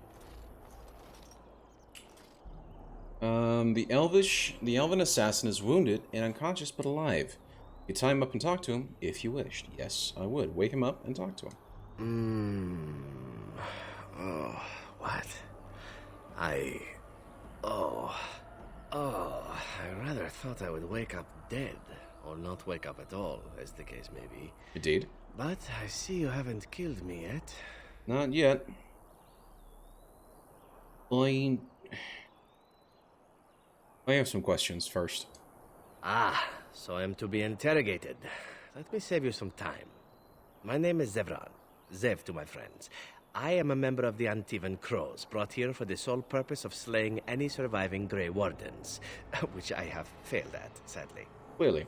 The elven assassin is wounded and unconscious but alive. You tie him up and talk to him if you wished. Yes, I would. Wake him up and talk to him. Oh, what? I rather thought I would wake up dead, or not wake up at all, as the case may be. Indeed. But I see you haven't killed me yet. Not yet. I have some questions first. Ah, so I am to be interrogated. Let me save you some time. My name is Zevran. Zev to my friends. I am a member of the Antivan Crows, brought here for the sole purpose of slaying any surviving Grey Wardens, which I have failed at, sadly. Clearly.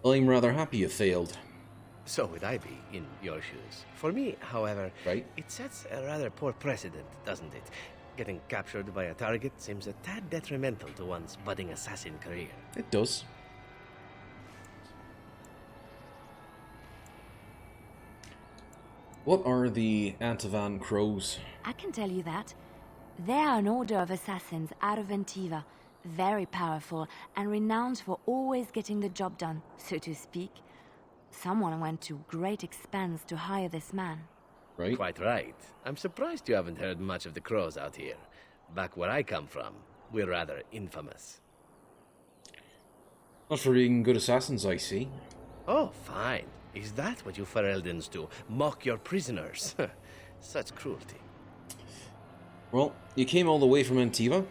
I'm rather happy you failed. So would I be, in your shoes. For me, however, it sets a rather poor precedent, doesn't it? Getting captured by a target seems a tad detrimental to one's budding assassin career. It does. What are the Antivan Crows? I can tell you that. They are an order of assassins out of Antiva, very powerful and renowned for always getting the job done, so to speak. Someone went to great expense to hire this man. Right? Quite right. I'm surprised you haven't heard much of the Crows out here. Back where I come from, we're rather infamous. Not for being good assassins, I see. Oh, fine. Is that what you Fereldans do? Mock your prisoners? Such cruelty. Well, you came all the way from Antiva?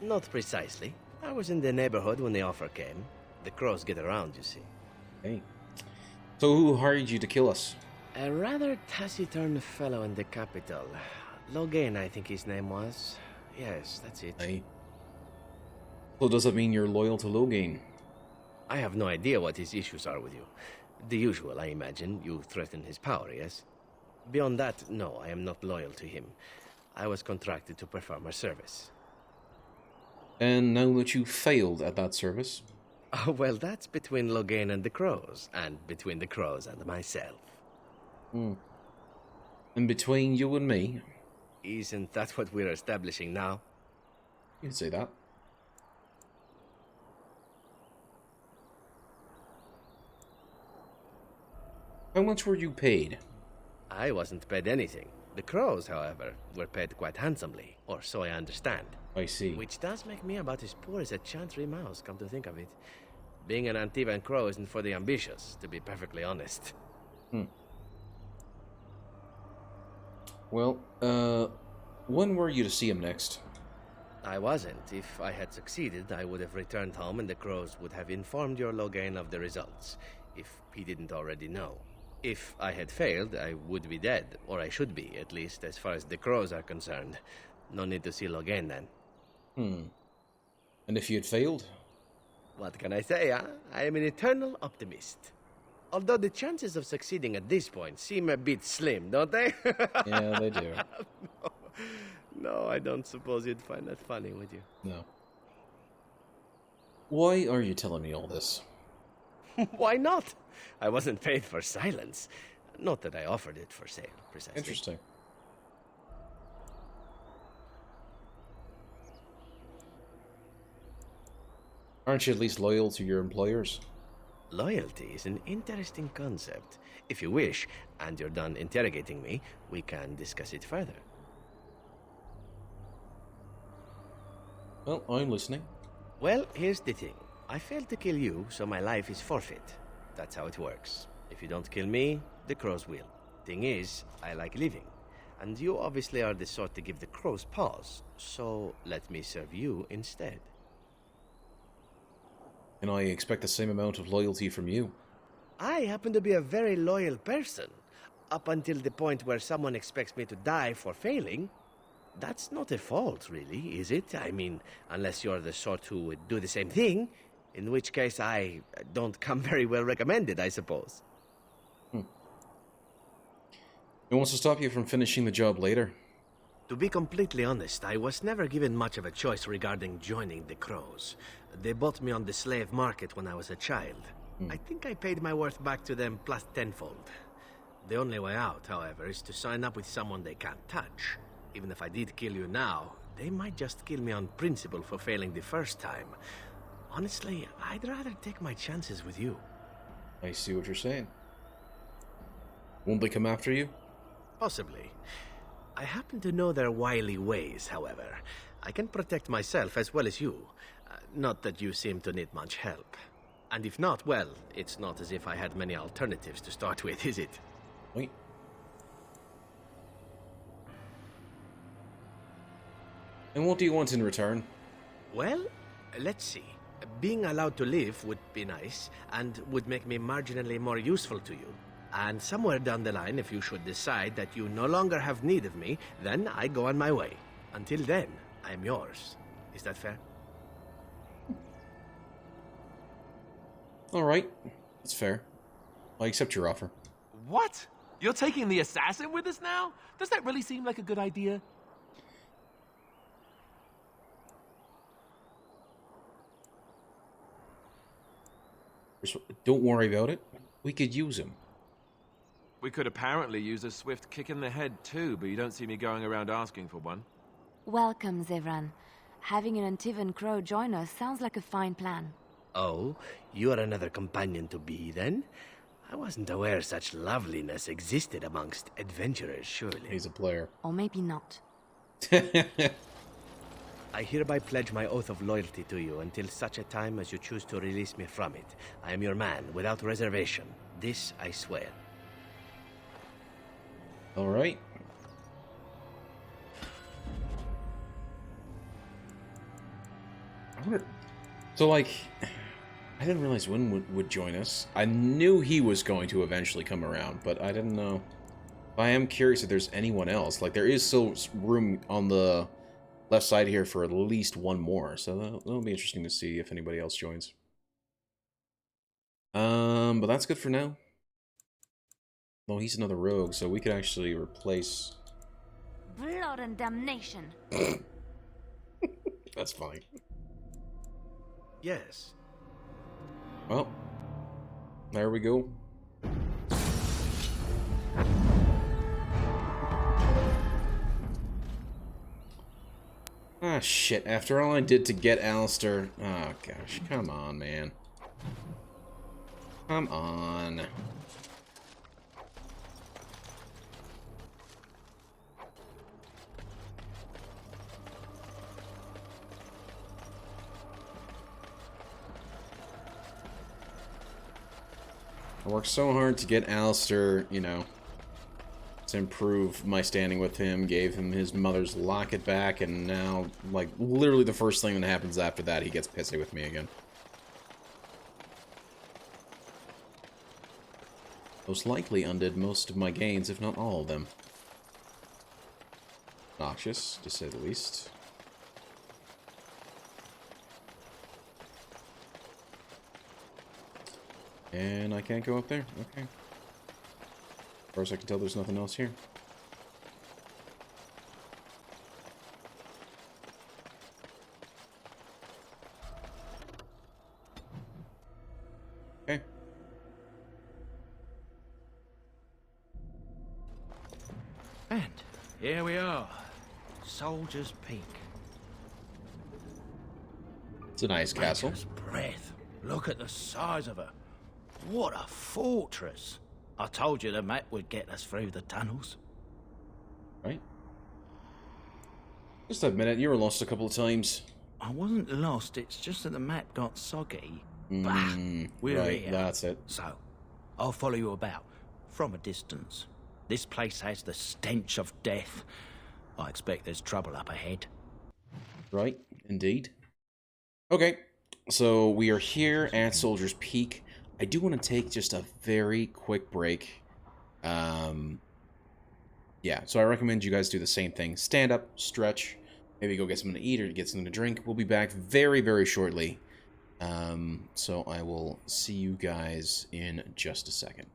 Not precisely. I was in the neighborhood when the offer came. The Crows get around, you see. Hey. So who hired you to kill us? A rather taciturn fellow in the capital. Logain, I think his name was. Yes, that's it. Hey. So does that mean you're loyal to Logain? I have no idea what his issues are with you. The usual, I imagine. You threaten his power, yes? Beyond that, no, I am not loyal to him. I was contracted to perform a service. And now that you failed at that service? Oh, well, that's between Logain and the Crows, and between the Crows and myself. Hmm. And between you and me? Isn't that what we're establishing now? You can say that. How much were you paid? I wasn't paid anything. The Crows, however, were paid quite handsomely, or so I understand. I see. Which does make me about as poor as a chantry mouse, come to think of it. Being an Antivan Crow isn't for the ambitious, to be perfectly honest. Well, when were you to see him next? I wasn't. If I had succeeded, I would have returned home and the Crows would have informed your Logain of the results, if he didn't already know. If I had failed, I would be dead, or I should be, at least as far as the Crows are concerned. No need to see Logain then. And if you had failed? What can I say, huh? I am an eternal optimist. Although the chances of succeeding at this point seem a bit slim, don't they? Yeah, they do. No, I don't suppose you'd find that funny, would you? No. Why are you telling me all this? Why not? I wasn't paid for silence. Not that I offered it for sale, precisely. Interesting. Aren't you at least loyal to your employers? Loyalty is an interesting concept. If you wish, and you're done interrogating me, we can discuss it further. Well, I'm listening. Well, here's the thing. I failed to kill you, so my life is forfeit. That's how it works. If you don't kill me, the Crows will. Thing is, I like living. And you obviously are the sort to give the Crows pause, so let me serve you instead. Can I expect the same amount of loyalty from you? I happen to be a very loyal person. Up until the point where someone expects me to die for failing. That's not a fault, really, is it? I mean, unless you're the sort who would do the same thing, in which case I don't come very well recommended, I suppose. Who wants to stop you from finishing the job later? To be completely honest, I was never given much of a choice regarding joining the Crows. They bought me on the slave market when I was a child. I think I paid my worth back to them plus tenfold. The only way out, however, is to sign up with someone they can't touch. Even if I did kill you now, they might just kill me on principle for failing the first time. Honestly, I'd rather take my chances with you. I see what you're saying. Won't they come after you? Possibly. I happen to know their wily ways, however. I can protect myself as well as you. Not that you seem to need much help. And if not, well, it's not as if I had many alternatives to start with, is it? Wait. And what do you want in return? Well, let's see. Being allowed to live would be nice, and would make me marginally more useful to you. And somewhere down the line, if you should decide that you no longer have need of me, then I go on my way. Until then, I'm yours. Is that fair? Alright. That's fair. I accept your offer. What? You're taking the assassin with us now? Does that really seem like a good idea? Don't worry about it. We could use him. We could apparently use a swift kick in the head too, but you don't see me going around asking for one. Welcome, Zevran. Having an Antivan Crow join us sounds like a fine plan. Oh, you are another companion to be, then? I wasn't aware such loveliness existed amongst adventurers, surely. He's a player. Or maybe not. I hereby pledge my oath of loyalty to you until such a time as you choose to release me from it. I am your man, without reservation. This I swear. Alright. So, like, I didn't realize Wynn would join us. I knew he was going to eventually come around, but I didn't know. I am curious if there's anyone else. Like, there is still room on the left side here for at least one more, so that'll be interesting to see if anybody else joins. But that's good for now. Well, he's another rogue, so we could actually replace... Blood and damnation. That's funny. Yes. Well, there we go. Ah, shit. After all I did to get Alistair... Oh, gosh. Come on, man. Come on. I worked so hard to get Alistair, you know, to improve my standing with him, gave him his mother's locket back, and now, like, literally the first thing that happens after that, he gets pissy with me again. Most likely undid most of my gains, if not all of them. Noxious, to say the least. And I can't go up there. Okay. As far as I can tell, there's nothing else here. Okay. And here we are. Soldier's Peak. It's a nice castle. Maker's breath. Look at the size of her. What a fortress! I told you the map would get us through the tunnels. Right. Just admit it, you were lost a couple of times. I wasn't lost, it's just that the map got soggy. We're right, here. that's it. So, I'll follow you about, from a distance. This place has the stench of death. I expect there's trouble up ahead. Right, indeed. Okay, so we are here at Soldier's Peak. I do want to take just a very quick break. Yeah, so I recommend you guys do the same thing. Stand up, stretch, maybe go get something to eat or get something to drink. We'll be back very, very shortly. So I will see you guys in just a second.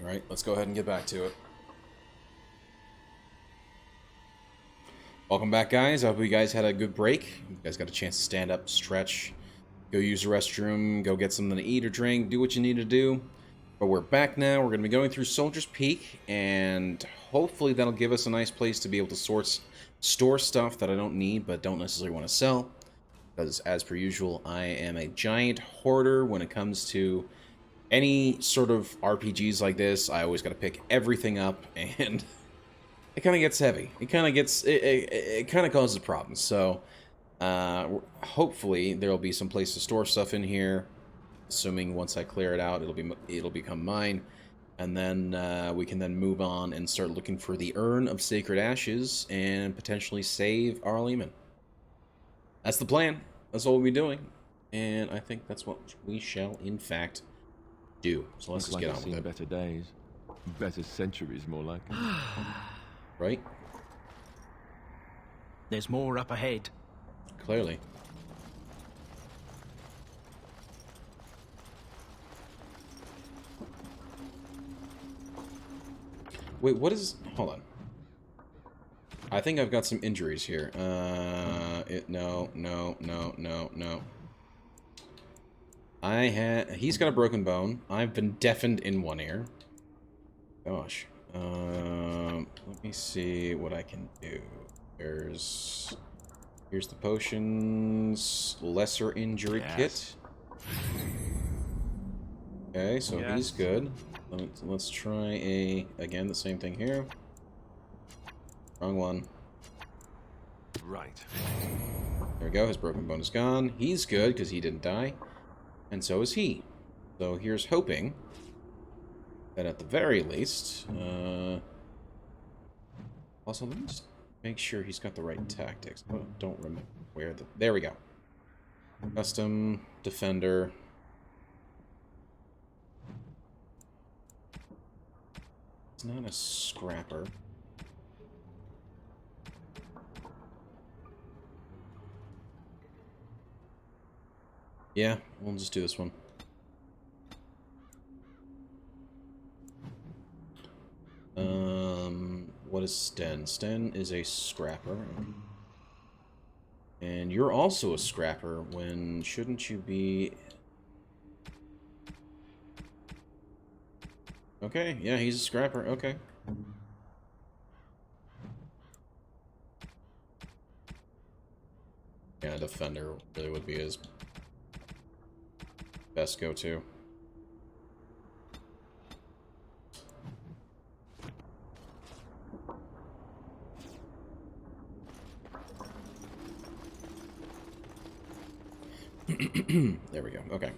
Alright, let's go ahead and get back to it. Welcome back, guys. I hope you guys had a good break. You guys got a chance to stand up, stretch, go use the restroom, go get something to eat or drink, do what you need to do. But we're back now. We're going to be going through Soldier's Peak, and hopefully that'll give us a nice place to be able to store stuff that I don't need but don't necessarily want to sell. Because, as per usual, I am a giant hoarder when it comes to any sort of RPGs like this. I always got to pick everything up, and it kind of gets heavy. It kind of causes problems. So, hopefully there'll be some place to store stuff in here. Assuming once I clear it out, it'll become mine, and then we can then move on and start looking for the Urn of Sacred Ashes and potentially save Arleman. That's the plan. That's what we'll be doing, and I think that's what we shall in fact do. So let's just get on with it. Better days, better centuries, more like it. Right? There's more up ahead. Clearly. Wait, what is... Hold on. I think I've got some injuries here. No. He's got a broken bone. I've been deafened in one ear. Gosh. Let me see what I can do. Here's the potions. Lesser injury kit. Okay, so he's good. Let's try again, the same thing here. Wrong one. Right. There we go, his broken bone is gone. He's good, because he didn't die. And so is he. So here's hoping that at the very least... Also, let me just make sure he's got the right tactics. I don't remember where the... There we go. Custom, Defender... Not a scrapper. Yeah, we'll just do this one. What is Sten? Sten is a scrapper. And you're also a scrapper when shouldn't you be... Okay, yeah, he's a scrapper, okay. Yeah, Defender really would be his best go-to. There we go, okay.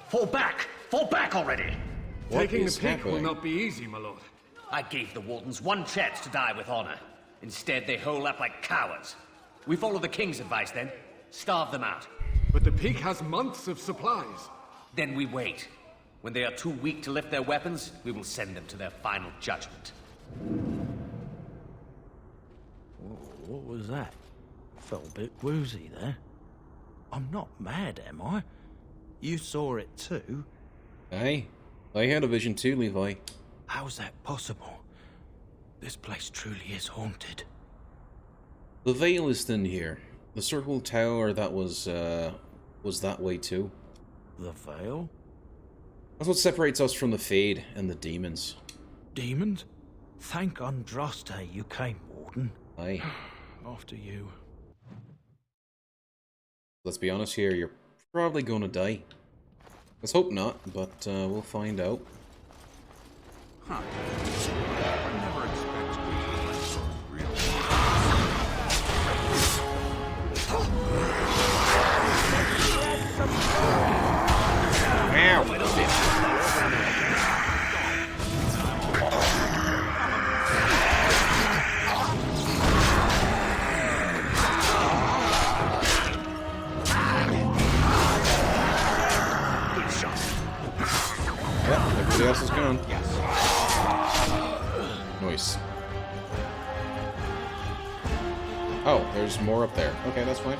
Fall back! Fall back already! Taking the peak will not be easy, my lord. I gave the Wardens one chance to die with honor. Instead, they hole up like cowards. We follow the King's advice, then. Starve them out. But the peak has months of supplies. Then we wait. When they are too weak to lift their weapons, we will send them to their final judgment. What was that? Felt a bit woozy there. I'm not mad, am I? You saw it too? Hey, I had a vision too, Levi. How's that possible? This place truly is haunted. The veil is thin here. The circle tower that was that way too. The veil? That's what separates us from the Fade and the demons. Demons? Thank Andraste you came, Warden. Aye. After you. Let's be honest here, you're probably gonna die. Let's hope not, but we'll find out. Huh. I never expected you Everybody else is gone. Nice. Oh, there's more up there. Okay, that's fine.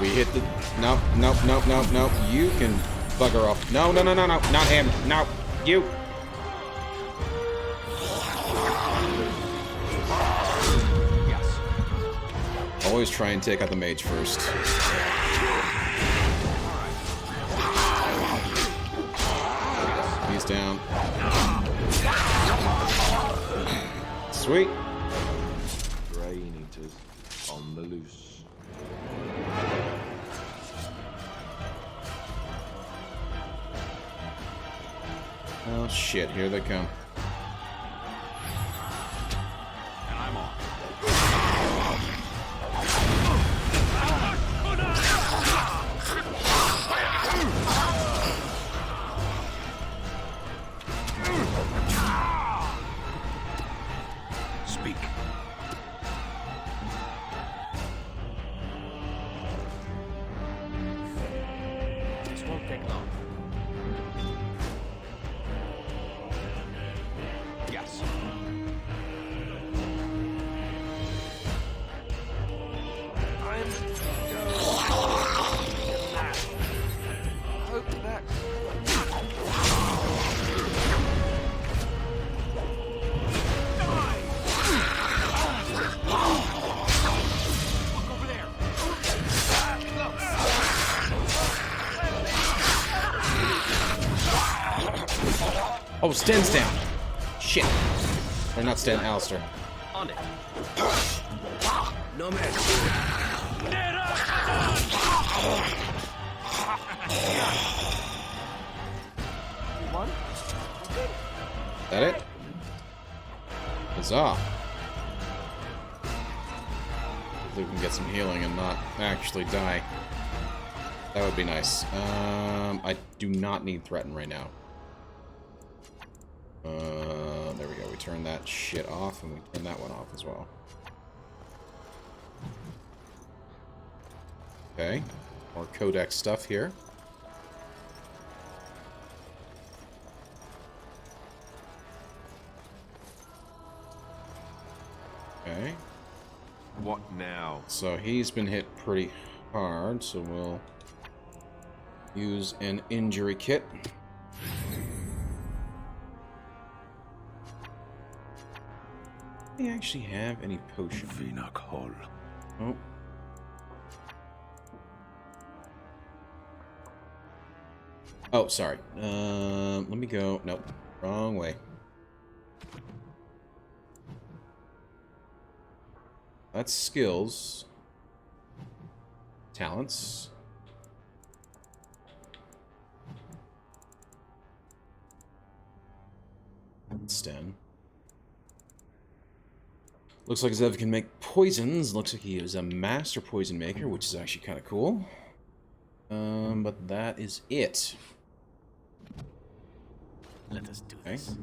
We hit the... No. You can bugger off. No. Not him. No. You. Yes. Always try and take out the mage first. He's down. Sweet. Brain eaters on the loose. Oh shit, here they come. And I'm on. Speak. This won't take long. Yes. I'm hope that. Over there. Oh, Sten's down. Shit. Or not Sten, Alistair. On it. No match. One. Is that it? Huzzah. Hopefully we can get some healing and not actually die. That would be nice. I do not need Threaten right now. There we go. We turn that shit off, and we turn that one off as well. Okay. More codex stuff here. Okay. What now? So he's been hit pretty hard, so we'll use an injury kit. Do we actually have any potion? Vinak Hall. Oh. Oh, sorry. Let me go. Nope. Wrong way. That's skills. Talents. Sten. Looks like Zev can make poisons. Looks like he is a master poison maker, which is actually kind of cool. But that is it. Let us do this.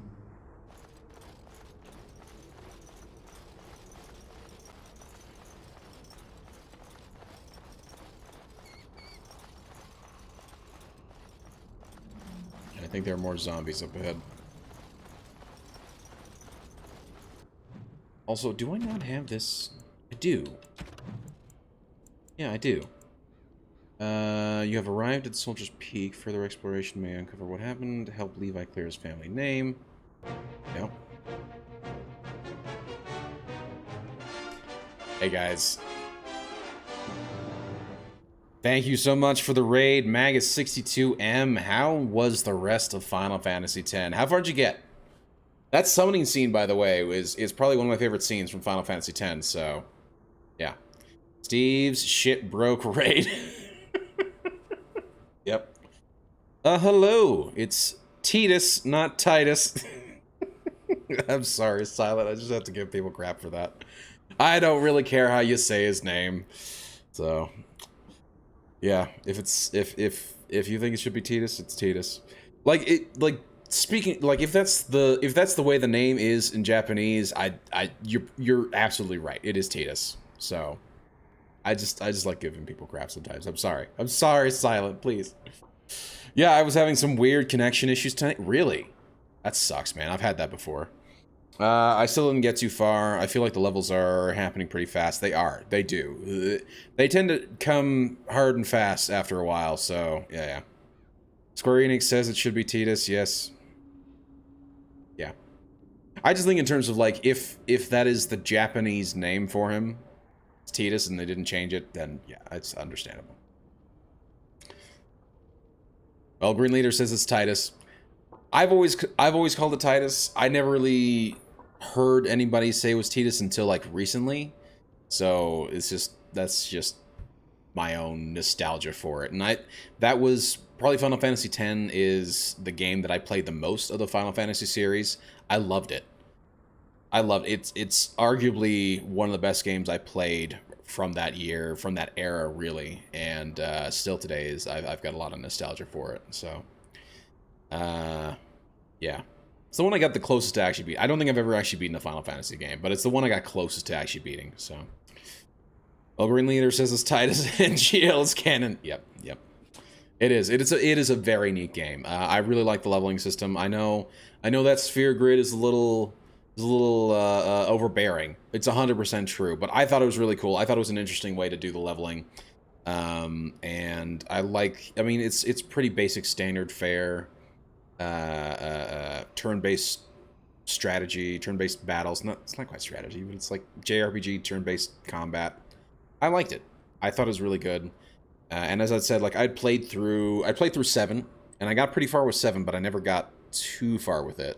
I think there are more zombies up ahead. Also, do I not have this? I do. Yeah, I do. You have arrived at Soldier's Peak. Further exploration may uncover what happened. Help Levi clear his family name. No. Hey, guys. Thank you so much for the raid, Magus62M. How was the rest of Final Fantasy X? How far did you get? That summoning scene, by the way, is probably one of my favorite scenes from Final Fantasy X, so... yeah. Steve's shit broke raid. Yep. Hello. It's Titus, not Titus. I'm sorry, Silent. I just have to give people crap for that. I don't really care how you say his name. So... yeah, if you think it should be Titus, it's Titus. Speaking, if that's the way the name is in Japanese, you're absolutely right. It is Titus. So I just like giving people crap sometimes. I'm sorry, Silent, please. Yeah, I was having some weird connection issues tonight. Really? That sucks, man. I've had that before. I still didn't get too far. I feel like the levels are happening pretty fast. They are. They do. They tend to come hard and fast after a while, so yeah. Square Enix says it should be Tidus, yes. Yeah. I just think in terms of, like, if that is the Japanese name for him, it's Tidus, and they didn't change it, then yeah, it's understandable. Well, Green Leader says it's Titus. I've always called it Titus. I never really heard anybody say it was Tidus until like recently, so that's just my own nostalgia for it. And that was probably Final Fantasy X is the game that I played the most of the Final Fantasy series. I loved it. It's arguably one of the best games I played from that year, from that era, really. And still today I've got a lot of nostalgia for it. So, yeah. It's the one I got the closest to actually beat. I don't think I've ever actually beaten a Final Fantasy game, but it's the one I got closest to actually beating, so. Well, Green Leader says it's Titus and GL is canon. Yep. It is. It is a very neat game. I really like the leveling system. I know that sphere grid is a little overbearing. It's 100% true, but I thought it was really cool. I thought it was an interesting way to do the leveling. And I mean, it's pretty basic standard fare. Turn-based strategy, turn-based battles. It's not quite strategy, but it's like JRPG turn-based combat. I liked it. I thought it was really good. And as I said, like I played through 7, and I got pretty far with 7, but I never got too far with it.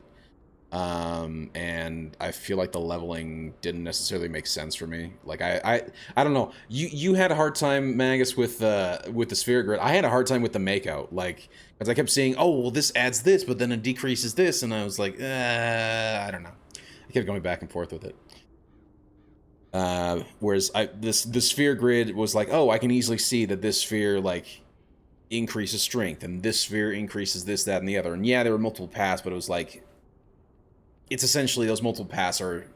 And I feel like the leveling didn't necessarily make sense for me. Like I don't know. You had a hard time, Magus, with the sphere grid. I had a hard time with the makeout. Like, because I kept seeing, oh well, this adds this, but then it decreases this, and I was like, I don't know. I kept going back and forth with it. Whereas the sphere grid was like, oh, I can easily see that this sphere like increases strength, and this sphere increases this, that, and the other. And yeah, there were multiple paths, but it was like, it's essentially those multiple paths are,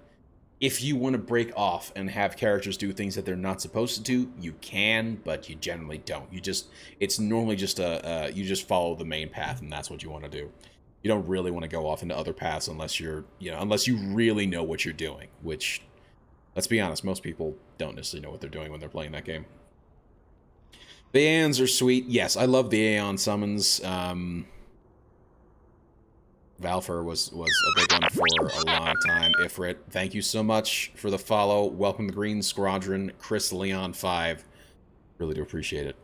if you want to break off and have characters do things that they're not supposed to do, you can, but you generally don't. It's normally just you just follow the main path, and that's what you want to do. You don't really want to go off into other paths unless unless you really know what you're doing, which, let's be honest, most people don't necessarily know what they're doing when they're playing that game. The Aeons are sweet. Yes, I love the Aeon summons. Valfer was a big one for a long time. Ifrit, thank you so much for the follow. Welcome to Green Squadron, Chris Leon 5. Really do appreciate it.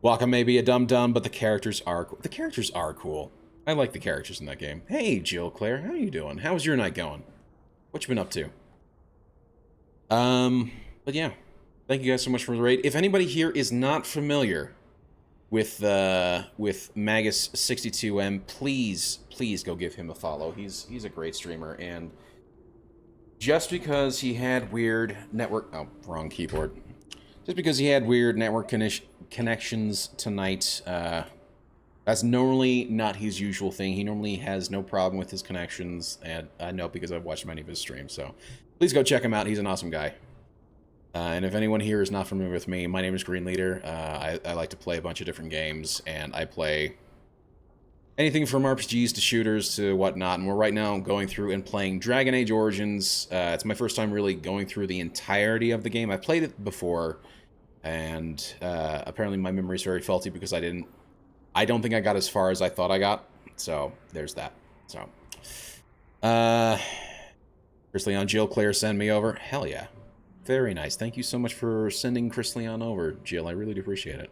Waka may be a dum-dum, but the characters are cool. The characters are cool. I like the characters in that game. Hey, Jill Claire, how you doing? How's your night going? What you been up to? But yeah, thank you guys so much for the raid. If anybody here is not familiar with Magus62M, please go give him a follow. He's a great streamer, and just because he had weird network wrong keyboard. Just because he had weird network connections tonight, that's normally not his usual thing. He normally has no problem with his connections, and I know because I've watched many of his streams, so please go check him out. He's an awesome guy. And if anyone here is not familiar with me, my name is Green Leader. I like to play a bunch of different games, and I play anything from RPGs to shooters to whatnot. And we're right now going through and playing Dragon Age Origins. It's my first time really going through the entirety of the game. I've played it before, and apparently my memory is very faulty because I don't think I got as far as I thought I got. So there's that. So, Chris Leon, Jill Claire, send me over. Hell yeah. Very nice. Thank you so much for sending Chris Leon over, Jill. I really do appreciate it.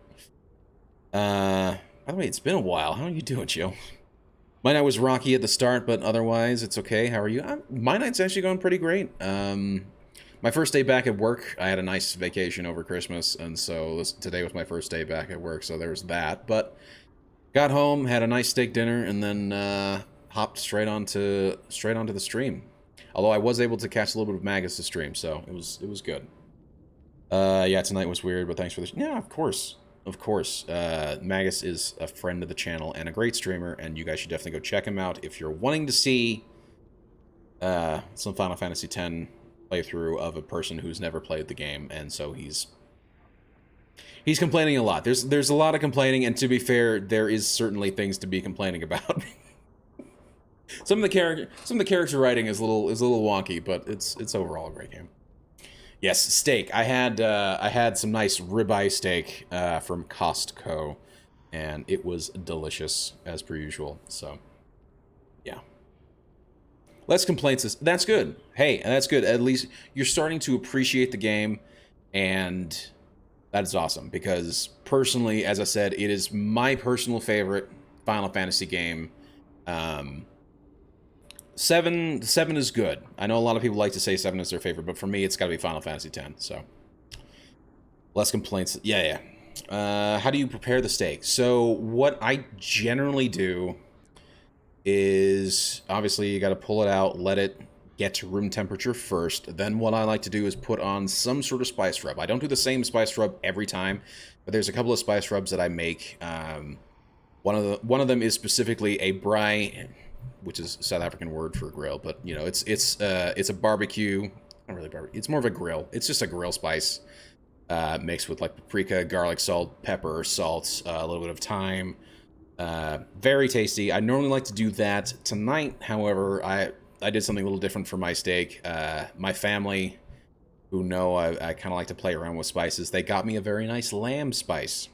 By the way, it's been a while. How are you doing, Jill? My night was rocky at the start, but otherwise, it's okay. How are you? My night's actually going pretty great. My first day back at work, I had a nice vacation over Christmas, and so today was my first day back at work, so there was that. But got home, had a nice steak dinner, and then hopped straight onto the stream. Although I was able to catch a little bit of Magus to stream, so it was good. Yeah, tonight was weird, but thanks for the... Yeah, of course. Of course. Magus is a friend of the channel and a great streamer, and you guys should definitely go check him out if you're wanting to see some Final Fantasy X playthrough of a person who's never played the game, and so he's complaining a lot. There's a lot of complaining, and to be fair, there is certainly things to be complaining about. Some of the character writing is a little wonky, but it's overall a great game. Yes, steak. I had some nice ribeye steak from Costco, and it was delicious as per usual. So, yeah. Less complaints. That's good. Hey, that's good. At least you're starting to appreciate the game, and that is awesome. Because personally, as I said, it is my personal favorite Final Fantasy game. 7 is good. I know a lot of people like to say 7 is their favorite, but for me, it's got to be Final Fantasy X. So, less complaints. Yeah. How do you prepare the steak? So, what I generally do is, obviously, you got to pull it out, let it get to room temperature first. Then what I like to do is put on some sort of spice rub. I don't do the same spice rub every time, but there's a couple of spice rubs that I make. One of them is specifically a braai, which is a South African word for grill, but you know, it's a barbecue, not really barbecue. It's more of a grill. It's just a grill spice mixed with like paprika, garlic, salt, pepper, salt, a little bit of thyme. Very tasty. I normally like to do that. Tonight, however, I did something a little different for my steak. My family, who know I kind of like to play around with spices, they got me a very nice lamb spice.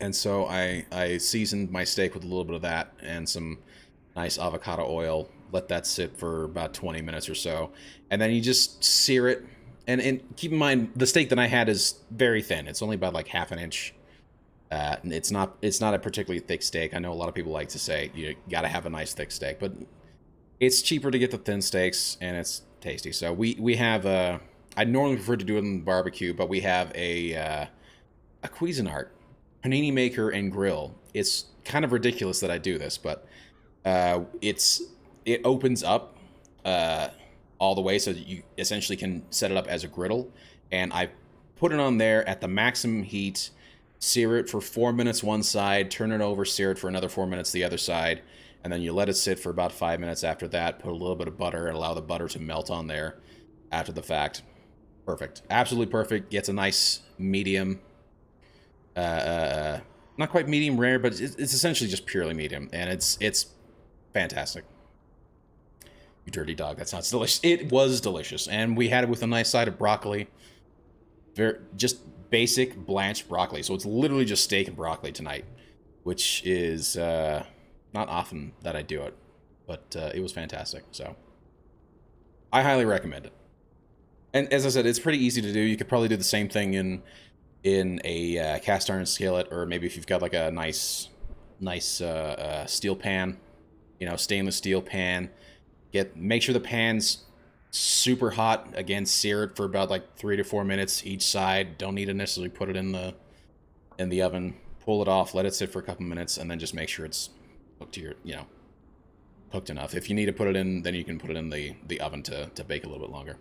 And so I seasoned my steak with a little bit of that and some nice avocado oil. Let that sit for about 20 minutes or so. And then you just sear it. And keep in mind, the steak that I had is very thin. It's only about like half an inch. It's not a particularly thick steak. I know a lot of people like to say you gotta have a nice thick steak, but it's cheaper to get the thin steaks and it's tasty. So we have I normally prefer to do it in the barbecue, but we have a Cuisinart panini maker and grill. It's kind of ridiculous that I do this, but it opens up all the way, so that you essentially can set it up as a griddle. And I put it on there at the maximum heat, sear it for 4 minutes one side, turn it over, sear it for another 4 minutes the other side, and then you let it sit for about 5 minutes after that. Put a little bit of butter and allow the butter to melt on there after the fact. Perfect. Absolutely perfect. Gets a nice medium. Not quite medium rare, but it's essentially just purely medium, and it's fantastic. You dirty dog. That sounds delicious. It was delicious, and we had it with a nice side of broccoli. Just basic blanched broccoli. So it's literally just steak and broccoli tonight, which is not often that I do it, but it was fantastic. So I highly recommend it. And as I said, it's pretty easy to do. You could probably do the same thing in a cast iron skillet, or maybe if you've got like a nice steel pan, you know, stainless steel pan. Make sure the pan's super hot. Again, sear it for about like 3 to 4 minutes each side. Don't need to necessarily put it in the oven. Pull it off, let it sit for a couple minutes, and then just make sure it's cooked to your, cooked enough. If you need to put it in, then you can put it in the oven to bake a little bit longer.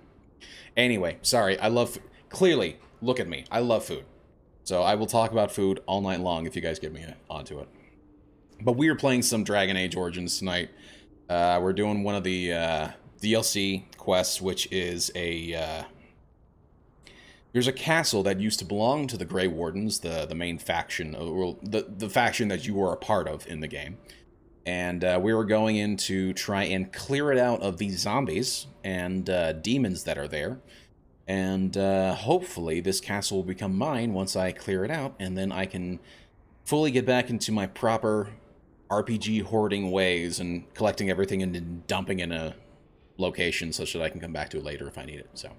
Anyway, sorry, I love clearly, look at me. I love food. So I will talk about food all night long if you guys get me onto it. But we are playing some Dragon Age Origins tonight. We're doing one of the DLC quests, which is there's a castle that used to belong to the Grey Wardens, the main faction, or the faction that you were a part of in the game. And we were going in to try and clear it out of these zombies and demons that are there. And hopefully this castle will become mine once I clear it out, and then I can fully get back into my proper RPG hoarding ways and collecting everything and then dumping in a location such that I can come back to it later if I need it. So,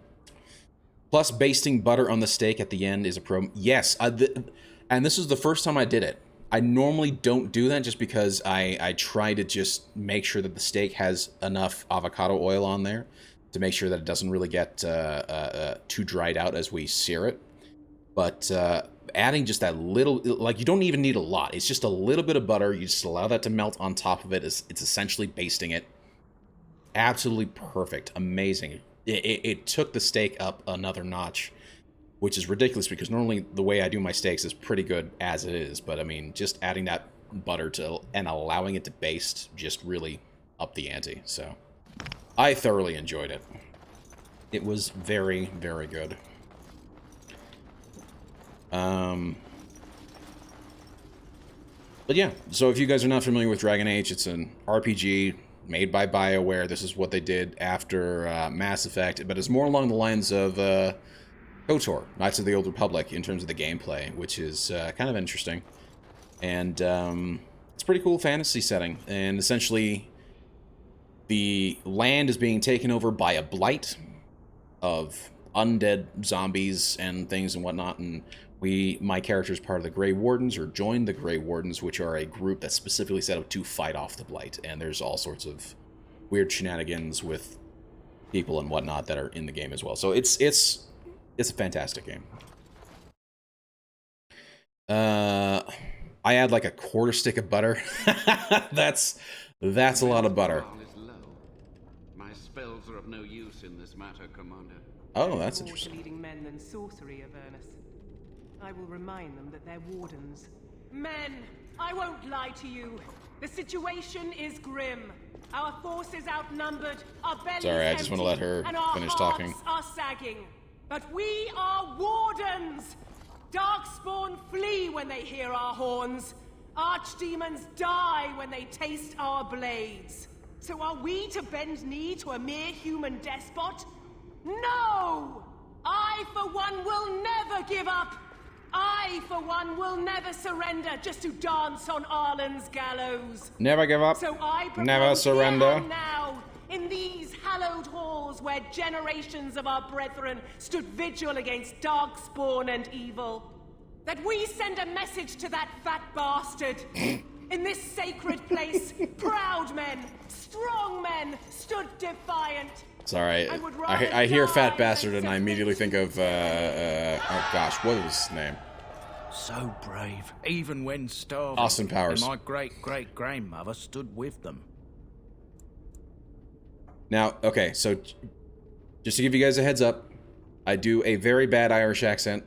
plus basting butter on the steak at the end is a pro. Yes, and this is the first time I did it. I normally don't do that just because I try to just make sure that the steak has enough avocado oil on there to make sure that it doesn't really get too dried out as we sear it. But adding just that little, like, you don't even need a lot. It's just a little bit of butter. You just allow that to melt on top of it. It's essentially basting it. Absolutely perfect. Amazing. It took the steak up another notch, which is ridiculous because normally the way I do my steaks is pretty good as it is. But, I mean, just adding that butter to and allowing it to baste just really upped the ante. So I thoroughly enjoyed it. It was very, very good. But yeah, so if you guys are not familiar with Dragon Age, it's an RPG made by BioWare. This is what they did after Mass Effect, but it's more along the lines of KOTOR, Knights of the Old Republic, in terms of the gameplay, which is kind of interesting. And it's a pretty cool fantasy setting. And essentially, the land is being taken over by a blight of undead zombies and things and whatnot, and my character is part of the Grey Wardens, or joined the Grey Wardens, which are a group that's specifically set up to fight off the blight. And there's all sorts of weird shenanigans with people and whatnot that are in the game as well. So it's a fantastic game. I add like a quarter stick of butter. that's a lot of butter. My spells are of no use in this matter, Commander. Oh, that's interesting. Leading men than sorcery, Avernus. I will remind them that they're wardens. Men, I won't lie to you. The situation is grim. Our forces outnumbered, our bellies Sorry, I just want to let her and our finish hearts talking. are sagging. But we are wardens. Darkspawn flee when they hear our horns. Archdemons die when they taste our blades. So are we to bend knee to a mere human despot? No! I, for one, will never give up. I, for one, will never surrender just to dance on Arlen's gallows. Never give up. So I Never surrender. now, in these hallowed halls where generations of our brethren stood vigil against darkspawn and evil, that we send a message to that fat bastard. In this sacred place, proud men, strong men stood defiant. Sorry, I hear fat bastard and I immediately think of, oh gosh, what was his name? So brave, even when starving. Austin Powers. And my great-great-grandmother stood with them. Now, okay, so just to give you guys a heads up, I do a very bad Irish accent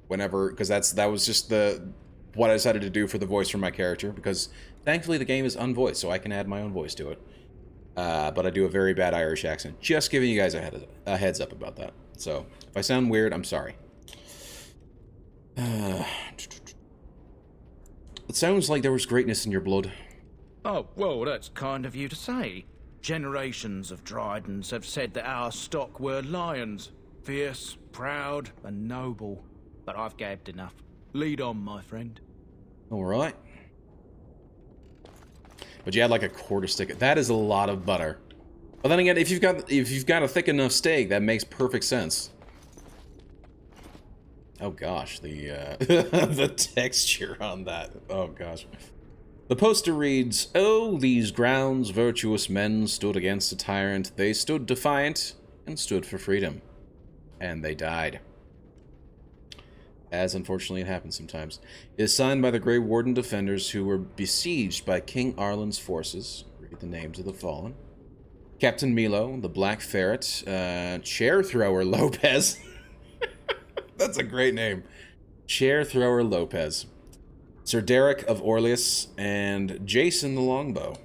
whenever, because that was just what I decided to do for the voice for my character, because thankfully the game is unvoiced, so I can add my own voice to it. But I do a very bad Irish accent. Just giving you guys a heads up about that. So, if I sound weird, I'm sorry. It sounds like there was greatness in your blood. Oh, well, that's kind of you to say. Generations of Drydens have said that our stock were lions. Fierce, proud, and noble. But I've gabbed enough. Lead on, my friend. Alright. But you add like a quarter stick. That is a lot of butter. But then again, if you've got a thick enough steak, that makes perfect sense. Oh gosh, the the texture on that. Oh gosh. The poster reads, "Oh, these grounds virtuous men stood against a tyrant. They stood defiant and stood for freedom. And they died." As unfortunately it happens sometimes. It is signed by the Grey Warden defenders who were besieged by King Arlen's forces. Read the names of the fallen. Captain Milo, the Black Ferret, Chair Thrower Lopez. That's a great name. Chair Thrower Lopez. Sir Derek of Orleus, and Jason the Longbow.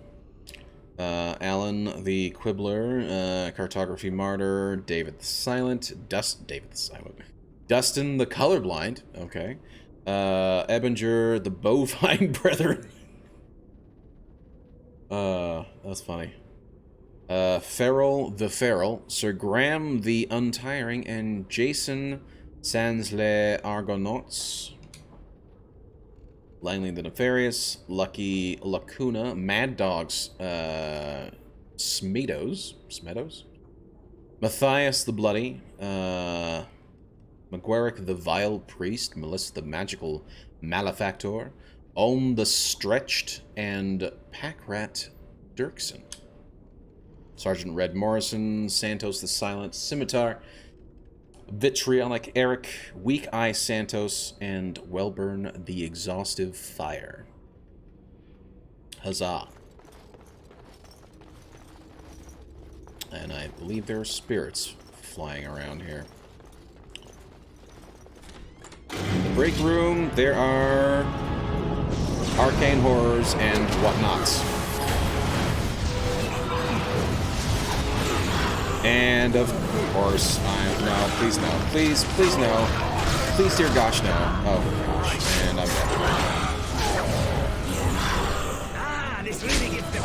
Alan the Quibbler, Cartography Martyr, David the Silent, Dustin the Colorblind, okay. Ebinger the Bovine Brethren. That's funny. Ferrell the Feral, Sir Graham the Untiring, and Jason sans les Argonauts. Langley the Nefarious, Lucky Lacuna, Mad Dogs, Smedos, Matthias the Bloody, McGuerick the Vile Priest, Melissa the Magical Malefactor, Ohm the Stretched, and Packrat Dirksen. Sergeant Red Morrison, Santos the Silent Scimitar, Vitriolic Eric, Weak Eye Santos, and Wellburn the Exhaustive Fire. Huzzah. And I believe there are spirits flying around here. In the break room, there are arcane horrors and whatnots. And of course, no, please no. Please no. Please, dear gosh, no. Oh gosh, and I'm dead. This really gets the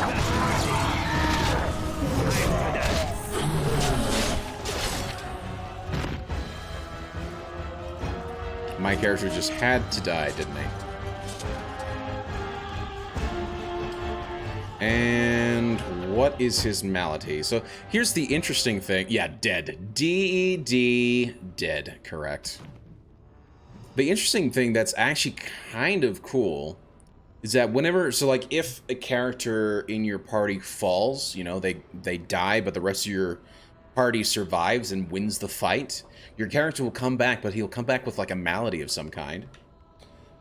character just had to die, didn't he? And what is his malady? So here's the interesting thing. Yeah, dead. D-E-D, dead, correct. The interesting thing that's actually kind of cool is that whenever, so like if a character in your party falls, you know, they die, but the rest of your party survives and wins the fight, your character will come back, but he'll come back with like a malady of some kind.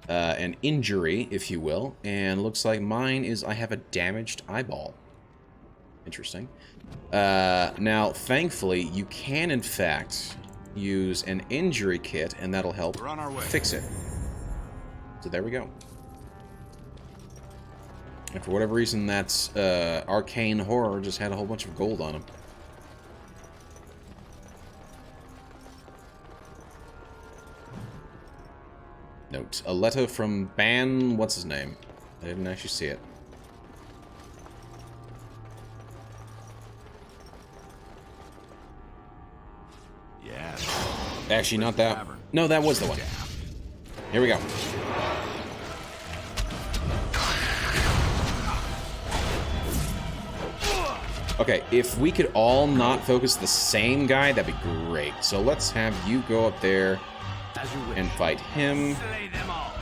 An injury, if you will, and looks like mine is I have a damaged eyeball. Interesting. Now, thankfully, you can in fact use an injury kit, and that'll help fix it. So there we go. And for whatever reason, that's Arcane Horror just had a whole bunch of gold on him. Note, a letter from Ban, what's his name? I didn't actually see it. Yeah. Actually, not that. No, that was the one. Here we go. Okay, if we could all not focus the same guy, that'd be great. So let's have you go up there and fight him.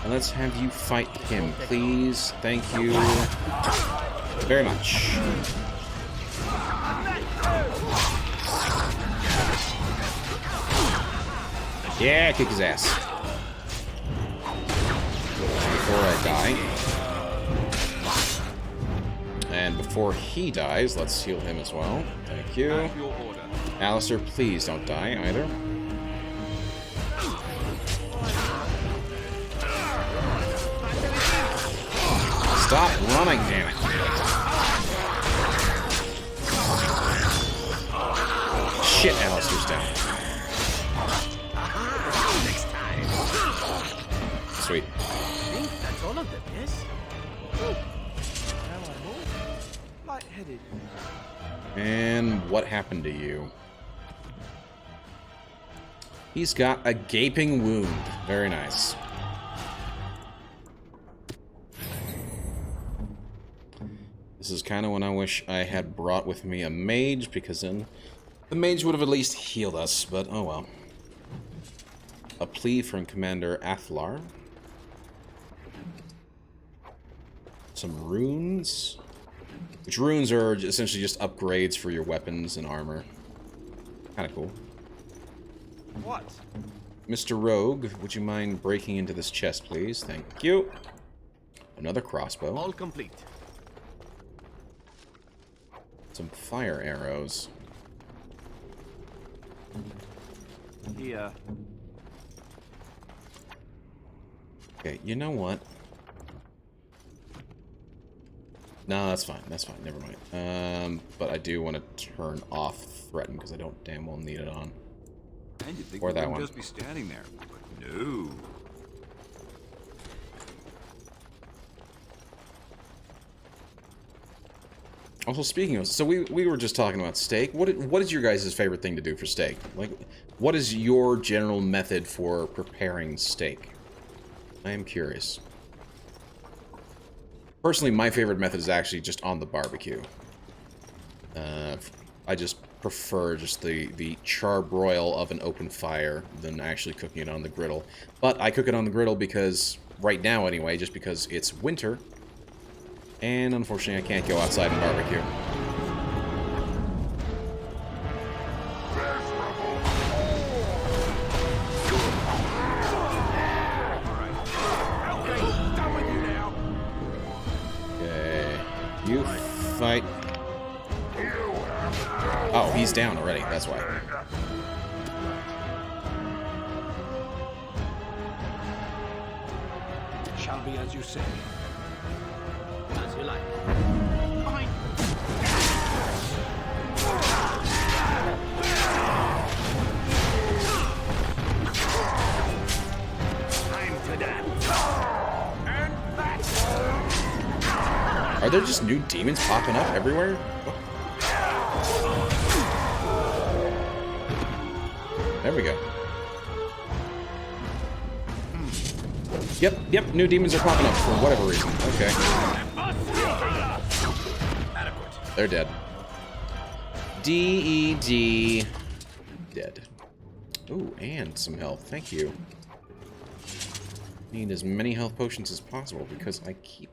And let's have you fight him, please. Thank you very much. Yeah, kick his ass. Before I die. And before he dies, let's heal him as well. Thank you. Alistair, please don't die either. Stop running, damn it. Shit, Alistair's down. Sweet. I think that's all of them, yes? Lightheaded. And what happened to you? He's got a gaping wound. Very nice. This is kind of when I wish I had brought with me a mage, because then the mage would have at least healed us, but oh well. A plea from Commander Athlar. Some runes. Which runes are essentially just upgrades for your weapons and armor. Kind of cool. What? Mr. Rogue, would you mind breaking into this chest, please? Thank you. Another crossbow. All complete. Some fire arrows. Yeah. Okay, you know what? No, that's fine. That's fine. Never mind. But I do want to turn off Threaten because I don't damn well need it on. And you'd think Or we that wouldn't one. just be standing there, but no. Also, speaking of, so we were just talking about steak. What is your guys' favorite thing to do for steak? Like, what is your general method for preparing steak? I am curious. Personally, my favorite method is actually just on the barbecue. I just prefer just the charbroil of an open fire than actually cooking it on the griddle. But I cook it on the griddle because, right now anyway, just because it's winter. And unfortunately, I can't go outside and barbecue. Okay. You fight. Oh, he's down already. That's why. Shall be as you say. As you like. Time to dance. And that's Are there just new demons popping up everywhere? There we go. Yep, new demons are popping up for whatever reason. Okay. They're dead. D-E-D. Dead. Ooh, and some health. Thank you. Need as many health potions as possible because I keep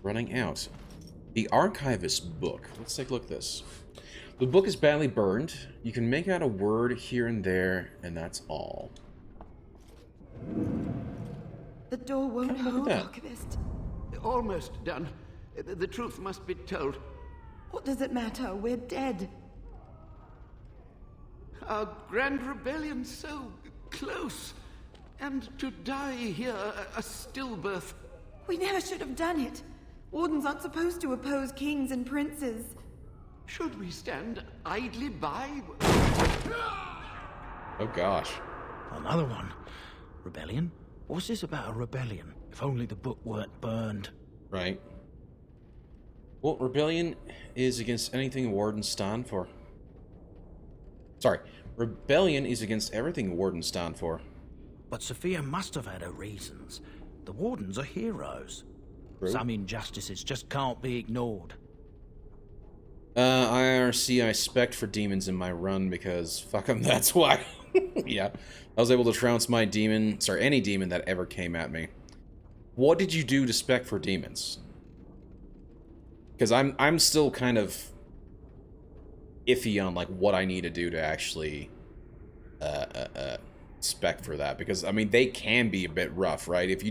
running out. The Archivist book. Let's take a look at this. The book is badly burned. You can make out a word here and there, and that's all. The door won't hold, Archivist. Almost done. The truth must be told. What does it matter? We're dead. Our grand rebellion so close. And to die here, a stillbirth. We never should have done it. Wardens aren't supposed to oppose kings and princes. Should we stand idly by? Oh gosh. Another one. Rebellion? What's this about a rebellion? If only the book weren't burned. Right. Well, rebellion is against anything wardens stand for. Sorry. Rebellion is against everything wardens stand for. But Sophia must have had her reasons. The wardens are heroes. True. Some injustices just can't be ignored. IRC, I spec'd for demons in my run because fuck them, that's why. Yeah. I was able to trounce my demon, sorry, any demon that ever came at me. What did you do to spec for demons? Because I'm still kind of iffy on like what I need to do to actually spec for that, because I mean they can be a bit rough, right? If you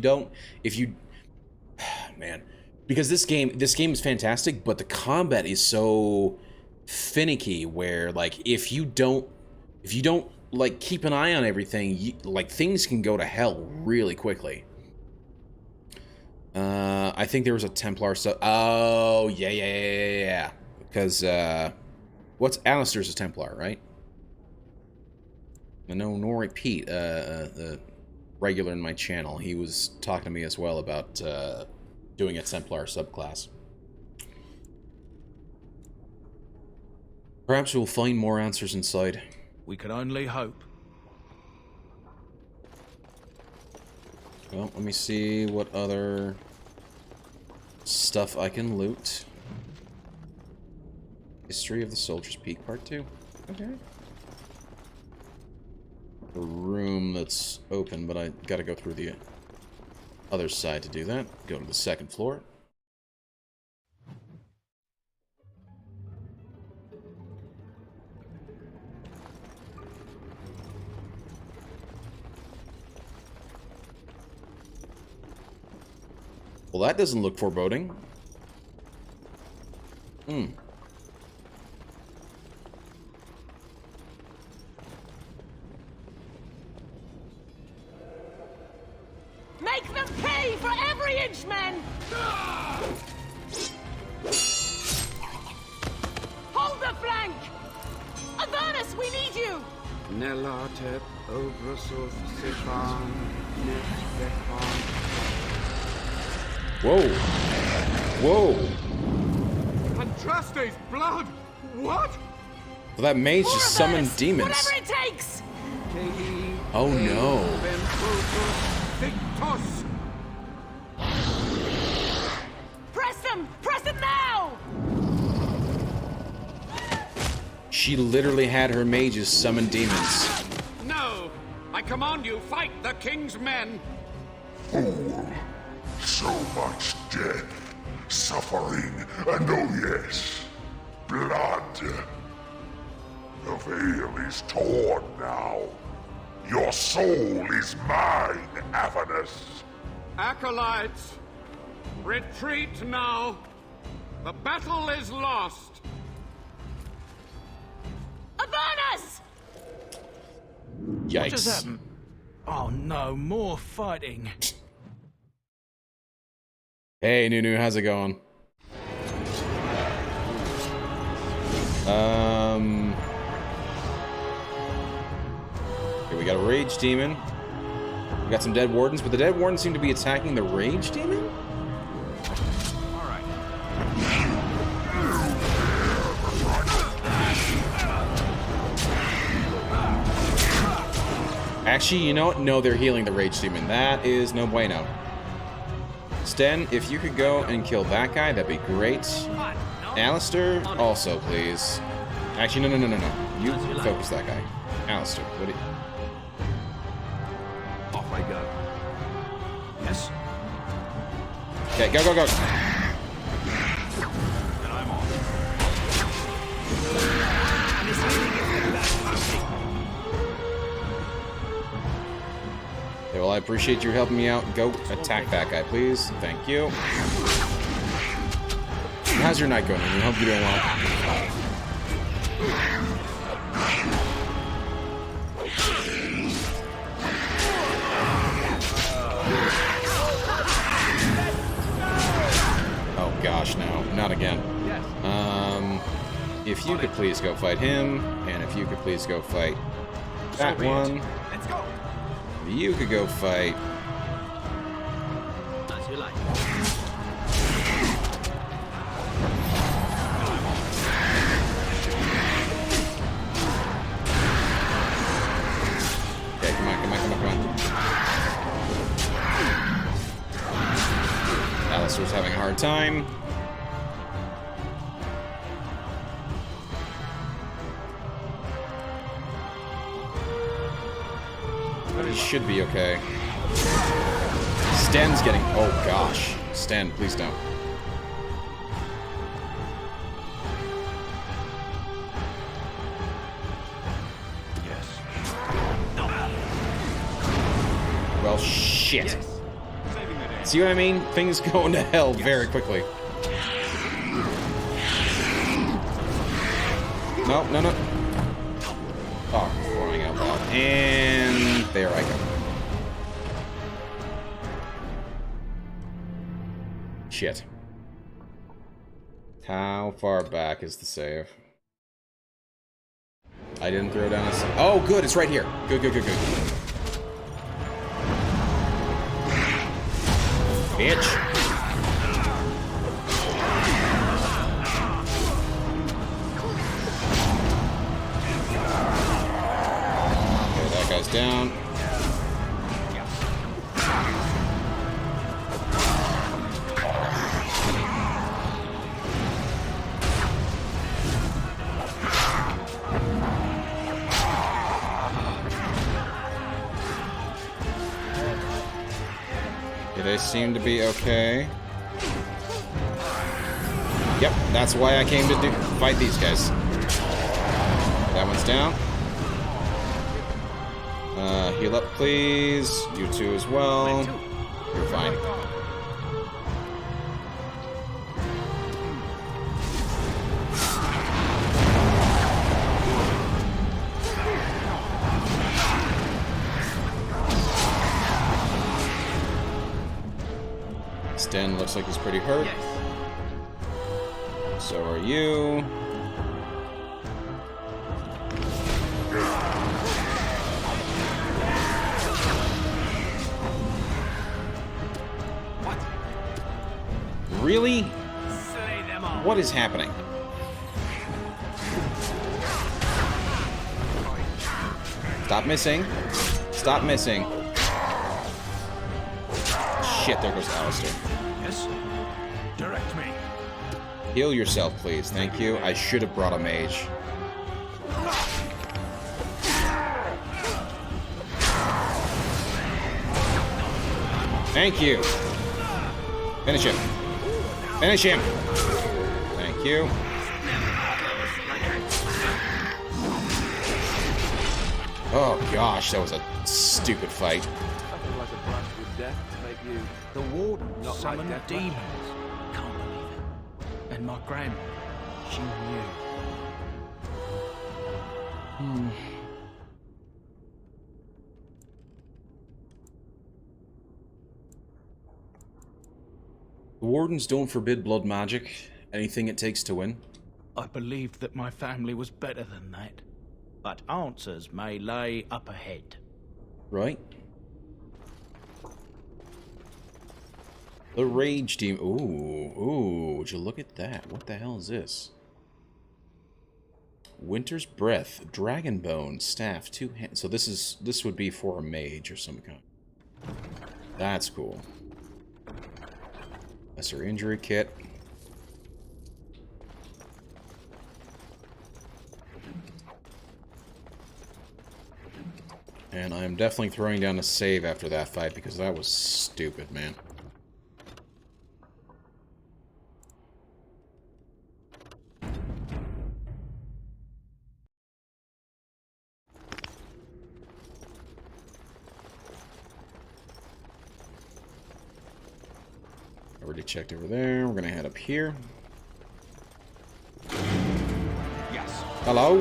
man, because this game is fantastic, but the combat is so finicky where like if you don't like keep an eye on everything, like things can go to hell really quickly. I think there was a Templar stuff. Oh yeah. Because what's Alistair's a Templar, right? I know Nori Pete, the regular in my channel, he was talking to me as well about doing a Templar subclass. Perhaps we'll find more answers inside. We can only hope. Well, let me see what other stuff I can loot. History of the Soldier's Peak Part 2. Okay. A room that's open, but I gotta go through the other side to do that. Go to the second floor. Well, that doesn't look foreboding. Make them pay for every inch, men! Hold the flank! Avernus, we need you! Nelatep, Obrasov, Zevran, Zevran. Whoa. Whoa. Andraste's blood! What? Well, that mage just summoned demons. Whatever it takes! Oh no. Press them! Press them now! She literally had her mages summon demons. No! I command you, fight the king's men! Fool! So much death, suffering, and oh yes, blood. The veil is torn now. Your soul is mine, Avernus. Acolytes, retreat now. The battle is lost. Avernus! Yikes. What just happened? Oh no, more fighting. Hey, Nunu, how's it going? Okay, we got a rage demon. We got some dead wardens, but the dead wardens seem to be attacking the rage demon? Actually, you know what? No, they're healing the Rage Demon. That is no bueno. Sten, if you could go and kill that guy, that'd be great. Alistair, also, please. Actually, no. You focus that guy. Alistair, what do you... Off I go. Yes. Okay, go. And I'm off. Okay, well, I appreciate you helping me out. Go attack that guy, please. Thank you. How's your night going? I hope you're doing well. Oh gosh, no. Not again. If you could please go fight him, and if you could please go fight that one. Let's go. You could go fight. As you like. Okay, come on. Alistair's having a hard time. He should be okay. Sten's getting... Oh, gosh. Sten, please don't. Yes. Well, shit. See what I mean? Things go into hell very quickly. No. Oh, throwing out loud. And there I go. Shit. How far back is the save? I didn't throw down a... Oh, good, it's right here. Good. Bitch. Okay, that guy's down. They seem to be okay. Yep, that's why I came to fight these guys. That one's down. Heal up, please. You two as well. You're fine. Sten looks like he's pretty hurt. So are you. What? Really? What is happening? Stop missing. Stop missing. Shit, there goes Alistair. Yes. Direct me. Heal yourself, please. Thank you. I should have brought a mage. Thank you. Finish him. Finish him. Thank you. Oh gosh, that was a stupid fight. Nothing like a brush with death to make you... The warden Not summoned like demons. Can't believe it. And my grandma, she knew. The wardens don't forbid blood magic. Anything it takes to win. I believed that my family was better than that. But answers may lay up ahead. Right? The Rage Demon. Ooh, would you look at that? What the hell is this? Winter's Breath, Dragon Bone, Staff, 2 hands. So this would be for a mage or some kind. That's cool. Lesser injury kit. And I'm definitely throwing down a save after that fight because that was stupid, man. Already checked over there. We're gonna head up here. Yes. Hello.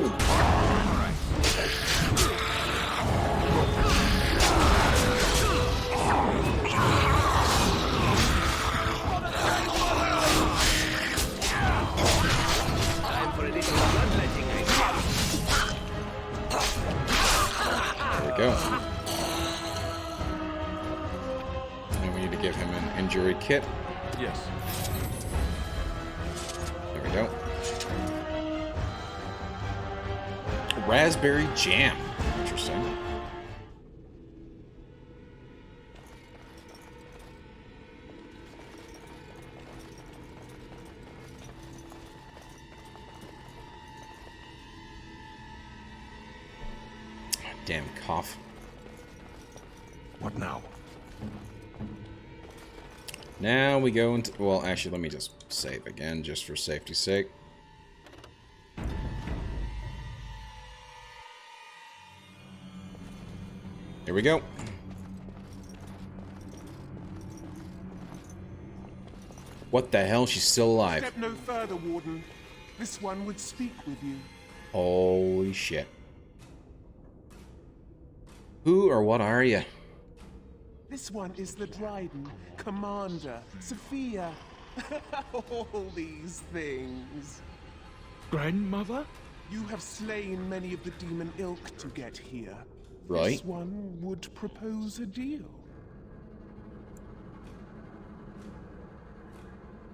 There we go. And we need to give him an injury kit. Yes. There we go. Raspberry jam. Interesting. Damn cough. What now? Now we go into... Well, actually, let me just save again, just for safety's sake. Here we go. What the hell? She's still alive. Step no further, Warden. This one would speak with you. Holy shit. Who or what are you? This one is the Dryden, Commander, Sophia. All these things. Grandmother? You have slain many of the demon ilk to get here. Right. This one would propose a deal.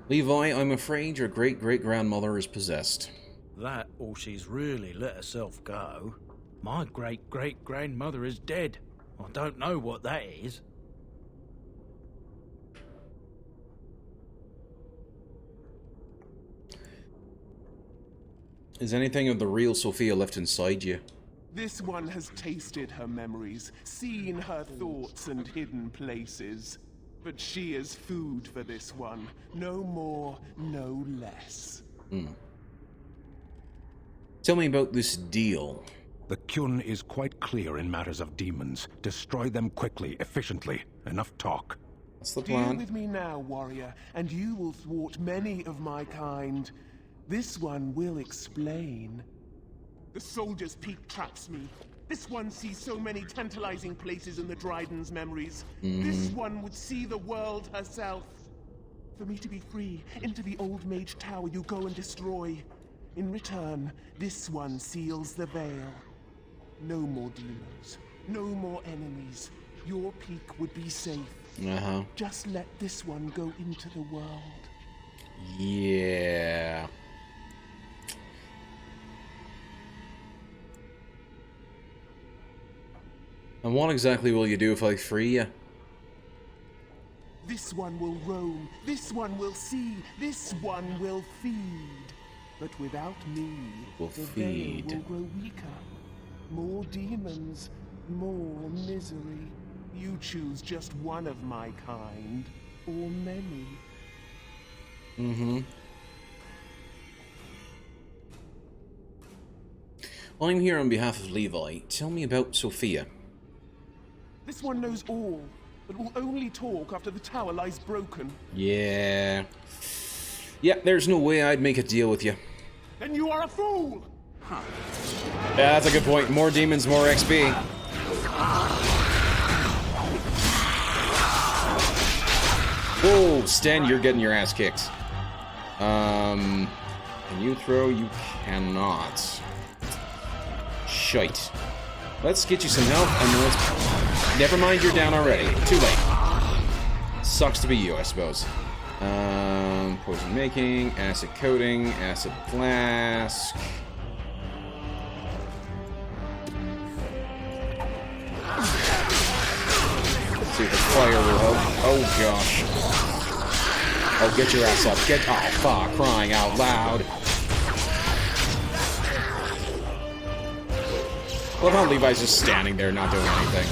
Levi, I'm afraid your great-great-grandmother is possessed. That or she's really let herself go. My great-great-grandmother is dead. I don't know what that is. Is anything of the real Sophia left inside you? This one has tasted her memories, seen her thoughts and hidden places. But she is food for this one. No more, no less. Tell me about this deal. The Kyun is quite clear in matters of demons. Destroy them quickly, efficiently. Enough talk. That's the Deal plan. with me now, warrior, and you will thwart many of my kind. This one will explain. The soldier's peak traps me. This one sees so many tantalizing places in the Dryden's memories. This one would see the world herself. For me to be free, into the old mage tower you go and destroy. In return, this one seals the veil. No more demons. No more enemies. Your peak would be safe. Just let this one go into the world. Yeah. And what exactly will you do if I free you? This one will roam. This one will see. This one will feed. But without me, the veil will grow weaker. More demons, more misery. You choose just one of my kind, or many. I'm here on behalf of Levi. Tell me about Sophia. This one knows all, but will only talk after the tower lies broken. Yeah. Yeah, there's no way I'd make a deal with you. Then you are a fool! Yeah, that's a good point. More demons, more XP. Whoa, Sten, you're getting your ass kicked. Can you throw? You cannot. Shite. Let's get you some health, and then let's... Never mind, you're down already. Too late. Sucks to be you, I suppose. Poison making, acid coating, acid flask. See if the fire will help. Oh gosh. Oh, get your ass up. Get. Oh, fuck. Crying out loud. Love how Levi's just standing there, not doing anything.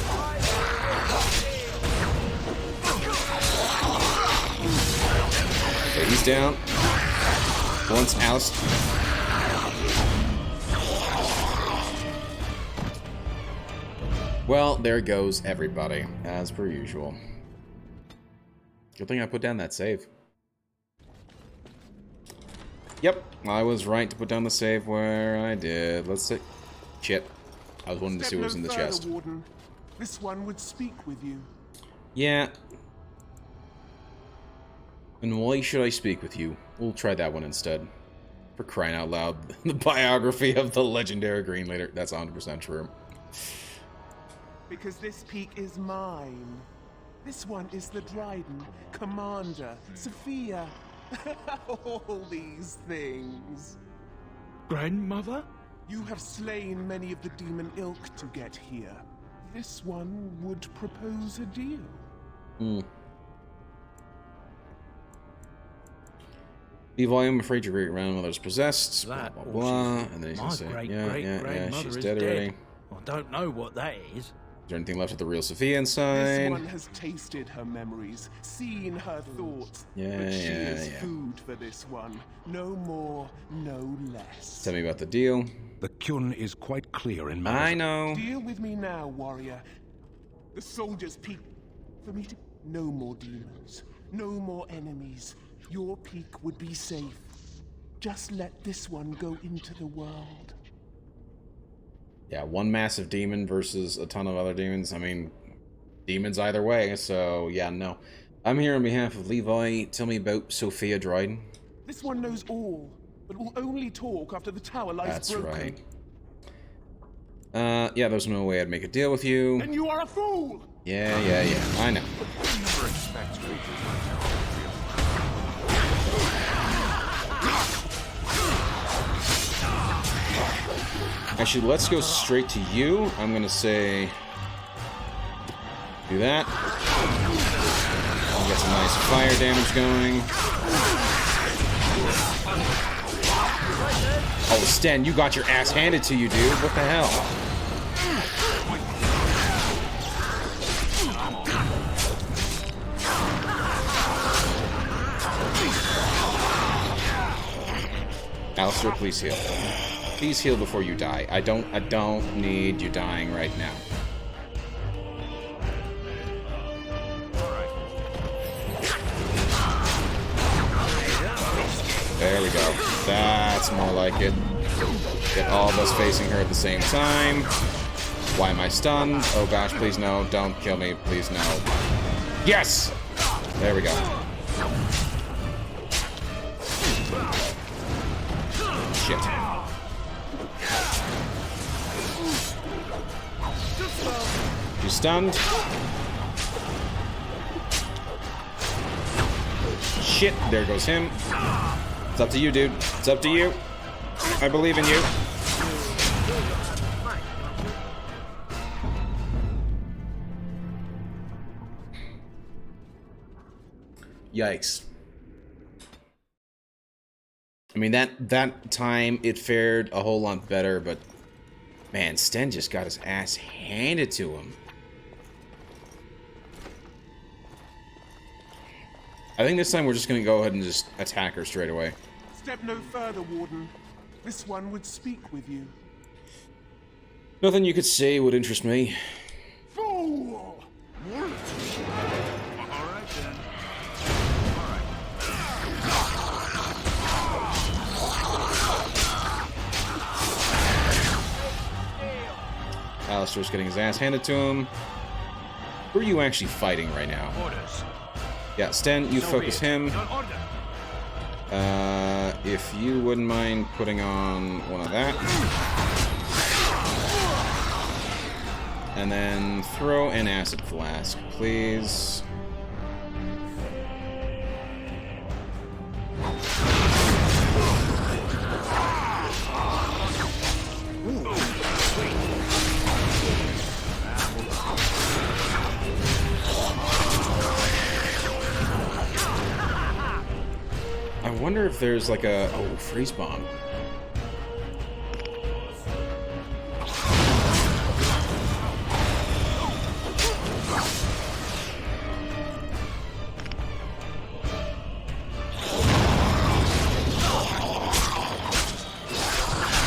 Okay, he's down. Once Alice. Well, there goes everybody, as per usual. Good thing I put down that save. Yep, I was right to put down the save where I did. Let's see. Shit. I was wanting to see what was in the chest. Warden. This one would speak with you. Yeah. And why should I speak with you? We'll try that one instead. For crying out loud. The biography of the legendary Green Leader. That's 100% true. Because this peak is mine. This one is the Dryden, Commander, Sophia. All these things. Grandmother? You have slain many of the demon ilk to get here. This one would propose a deal. Levi, I'm afraid your great grandmother's possessed. Blah blah blah. And then he's gonna say, yeah, she's dead already. I don't know what that is. Is there anything left of the real Sophia inside? This one has tasted her memories, seen her thoughts. Yeah, but she is food for this one. No more, no less. Tell me about the deal. The Kyun is quite clear in matters. I know. Deal with me now, warrior. The soldiers' peak. For me to. No more demons. No more enemies. Your peak would be safe. Just let this one go into the world. Yeah, one massive demon versus a ton of other demons. I mean, demons either way, so yeah, no. I'm here on behalf of Levi. Tell me about Sophia Dryden. This one knows all, but will only talk after the tower lies broken. That's right. Yeah, there's no way I'd make a deal with you. Then you are a fool! Yeah, I know. Never expect creatures like that. Actually, let's go straight to you. I'm gonna say... do that. I'll get some nice fire damage going. Oh, Sten, you got your ass handed to you, dude. What the hell? Alistair, please heal. Please heal before you die. I don't need you dying right now. There we go. That's more like it. Get all of us facing her at the same time. Why am I stunned? Oh gosh, please no. Don't kill me. Please no. Yes! There we go. Shit. She's stunned. Shit, there goes him. It's up to you, dude. It's up to you. I believe in you. Yikes. I mean, that time it fared a whole lot better, but man, Sten just got his ass handed to him. I think this time we're just gonna go ahead and just attack her straight away. Step no further, Warden. This one would speak with you. Nothing you could say would interest me. Fool! Alright then. Alistair's getting his ass handed to him. Who are you actually fighting right now? Orders. Yeah, Sten, you focus him. If you wouldn't mind putting on one of that. And then throw an acid flask, please. I wonder if there's like a... Oh, freeze bomb.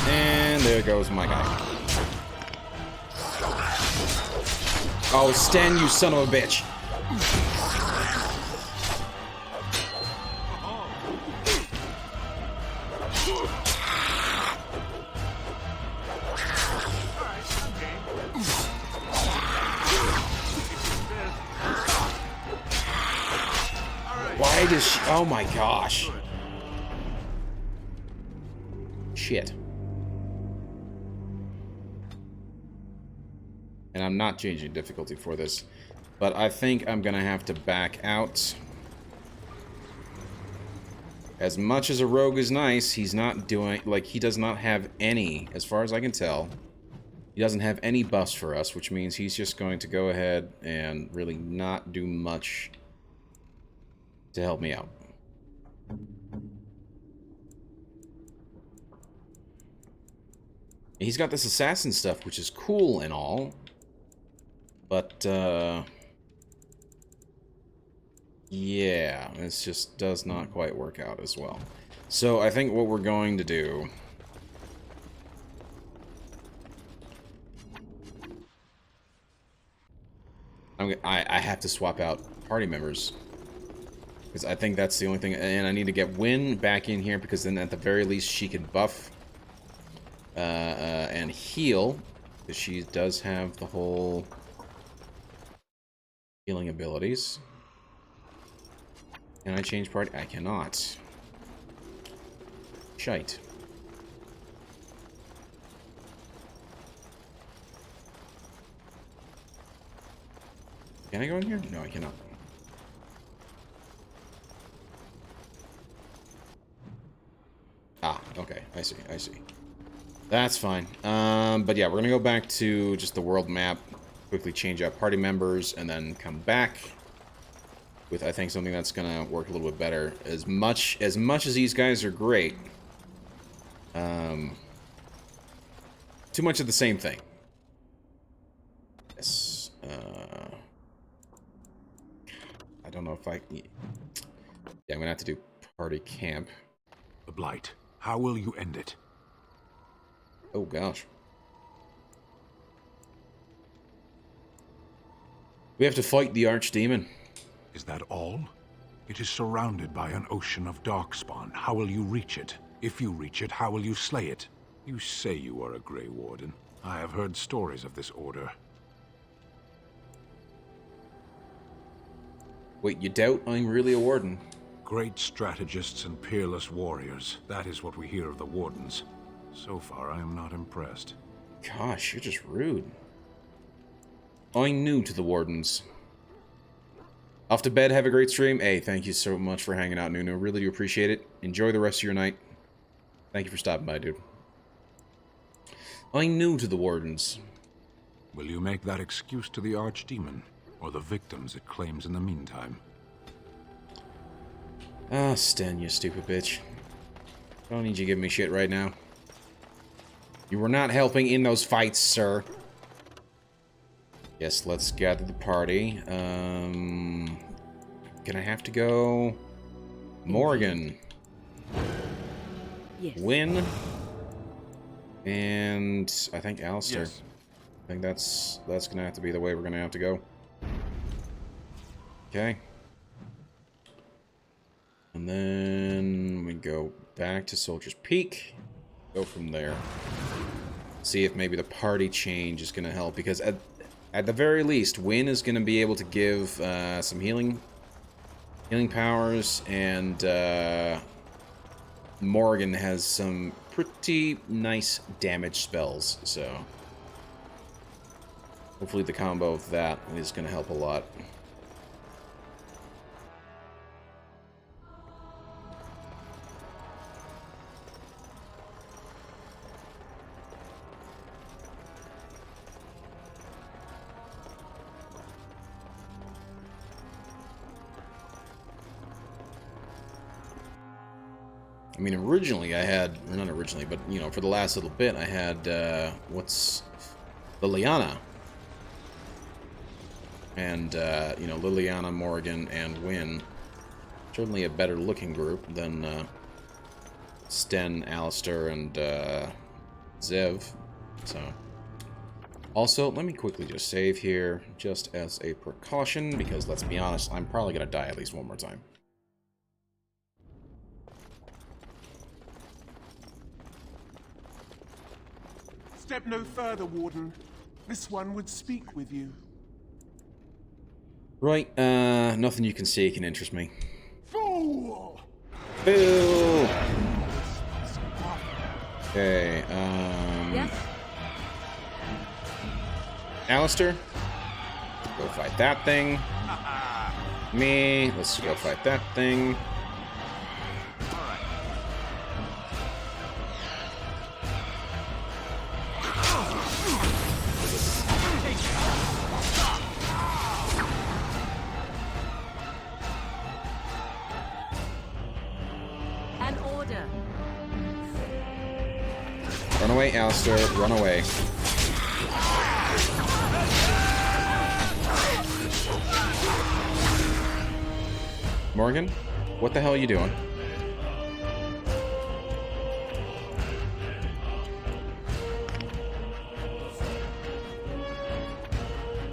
And there goes my guy. Oh, Sten, you son of a bitch. Why does she... Oh my gosh. Shit. And I'm not changing difficulty for this, but I think I'm gonna have to back out. As much as a rogue is nice, he's not doing... Like, he does not have any, as far as I can tell, he doesn't have any buffs for us, which means he's just going to go ahead and really not do much to help me out. He's got this assassin stuff, which is cool and all, but, yeah, this just does not quite work out as well. So I think what we're going to do... I have to swap out party members. Because I think that's the only thing, and I need to get Wynn back in here, because then at the very least she can buff and heal, because she does have the whole healing abilities. Can I change party? I cannot. Shite. Can I go in here? No, I cannot. Ah, okay. I see. I see. That's fine. But yeah, we're gonna go back to just the world map, quickly change out party members, and then come back with, I think, something that's gonna work a little bit better. As much as these guys are great, too much of the same thing. Yes. I don't know if I... Yeah, I'm gonna have to do party camp. The Blight. How will you end it? Oh, gosh. We have to fight the Archdemon. Is that all? It is surrounded by an ocean of darkspawn. How will you reach it? If you reach it, how will you slay it? You say you are a Grey Warden. I have heard stories of this order. Wait, you doubt I'm really a Warden? Great strategists and peerless warriors. That is what we hear of the Wardens. So far, I am not impressed. Gosh, you're just rude. I'm new to the Wardens. Off to bed, have a great stream. Hey, thank you so much for hanging out, Nuno. Really do appreciate it. Enjoy the rest of your night. Thank you for stopping by, dude. I'm new to the Wardens. Will you make that excuse to the Archdemon, or the victims it claims in the meantime? Ah, Sten, you stupid bitch. Don't need you to give me shit right now. You were not helping in those fights, sir. Yes, let's gather the party. Gonna have to go... Morgan. Yes. Wynn. And I think Alistair. Yes. I think that's gonna have to be the way we're gonna have to go. Okay. And then we go back to Soldier's Peak. Go from there. See if maybe the party change is gonna help, because at the very least, Wynn is gonna be able to give some healing powers, and Morgan has some pretty nice damage spells, so hopefully the combo of that is gonna help a lot. I mean, originally I had, or not originally, but, you know, for the last little bit, I had, what's Liliana. And, you know, Liliana, Morgan, and Wynn. Certainly a better looking group than, Sten, Alistair, and, Zev. So. Also, let me quickly just save here, just as a precaution, because let's be honest, I'm probably gonna die at least one more time. Step no further, Warden. This one would speak with you. Right, nothing you can say can interest me. Fool! Boo! Okay, Yes? Alistair, go fight that thing. Me, let's go fight that thing. An order. Run away, Alistair, run away. Morgan, what the hell are you doing?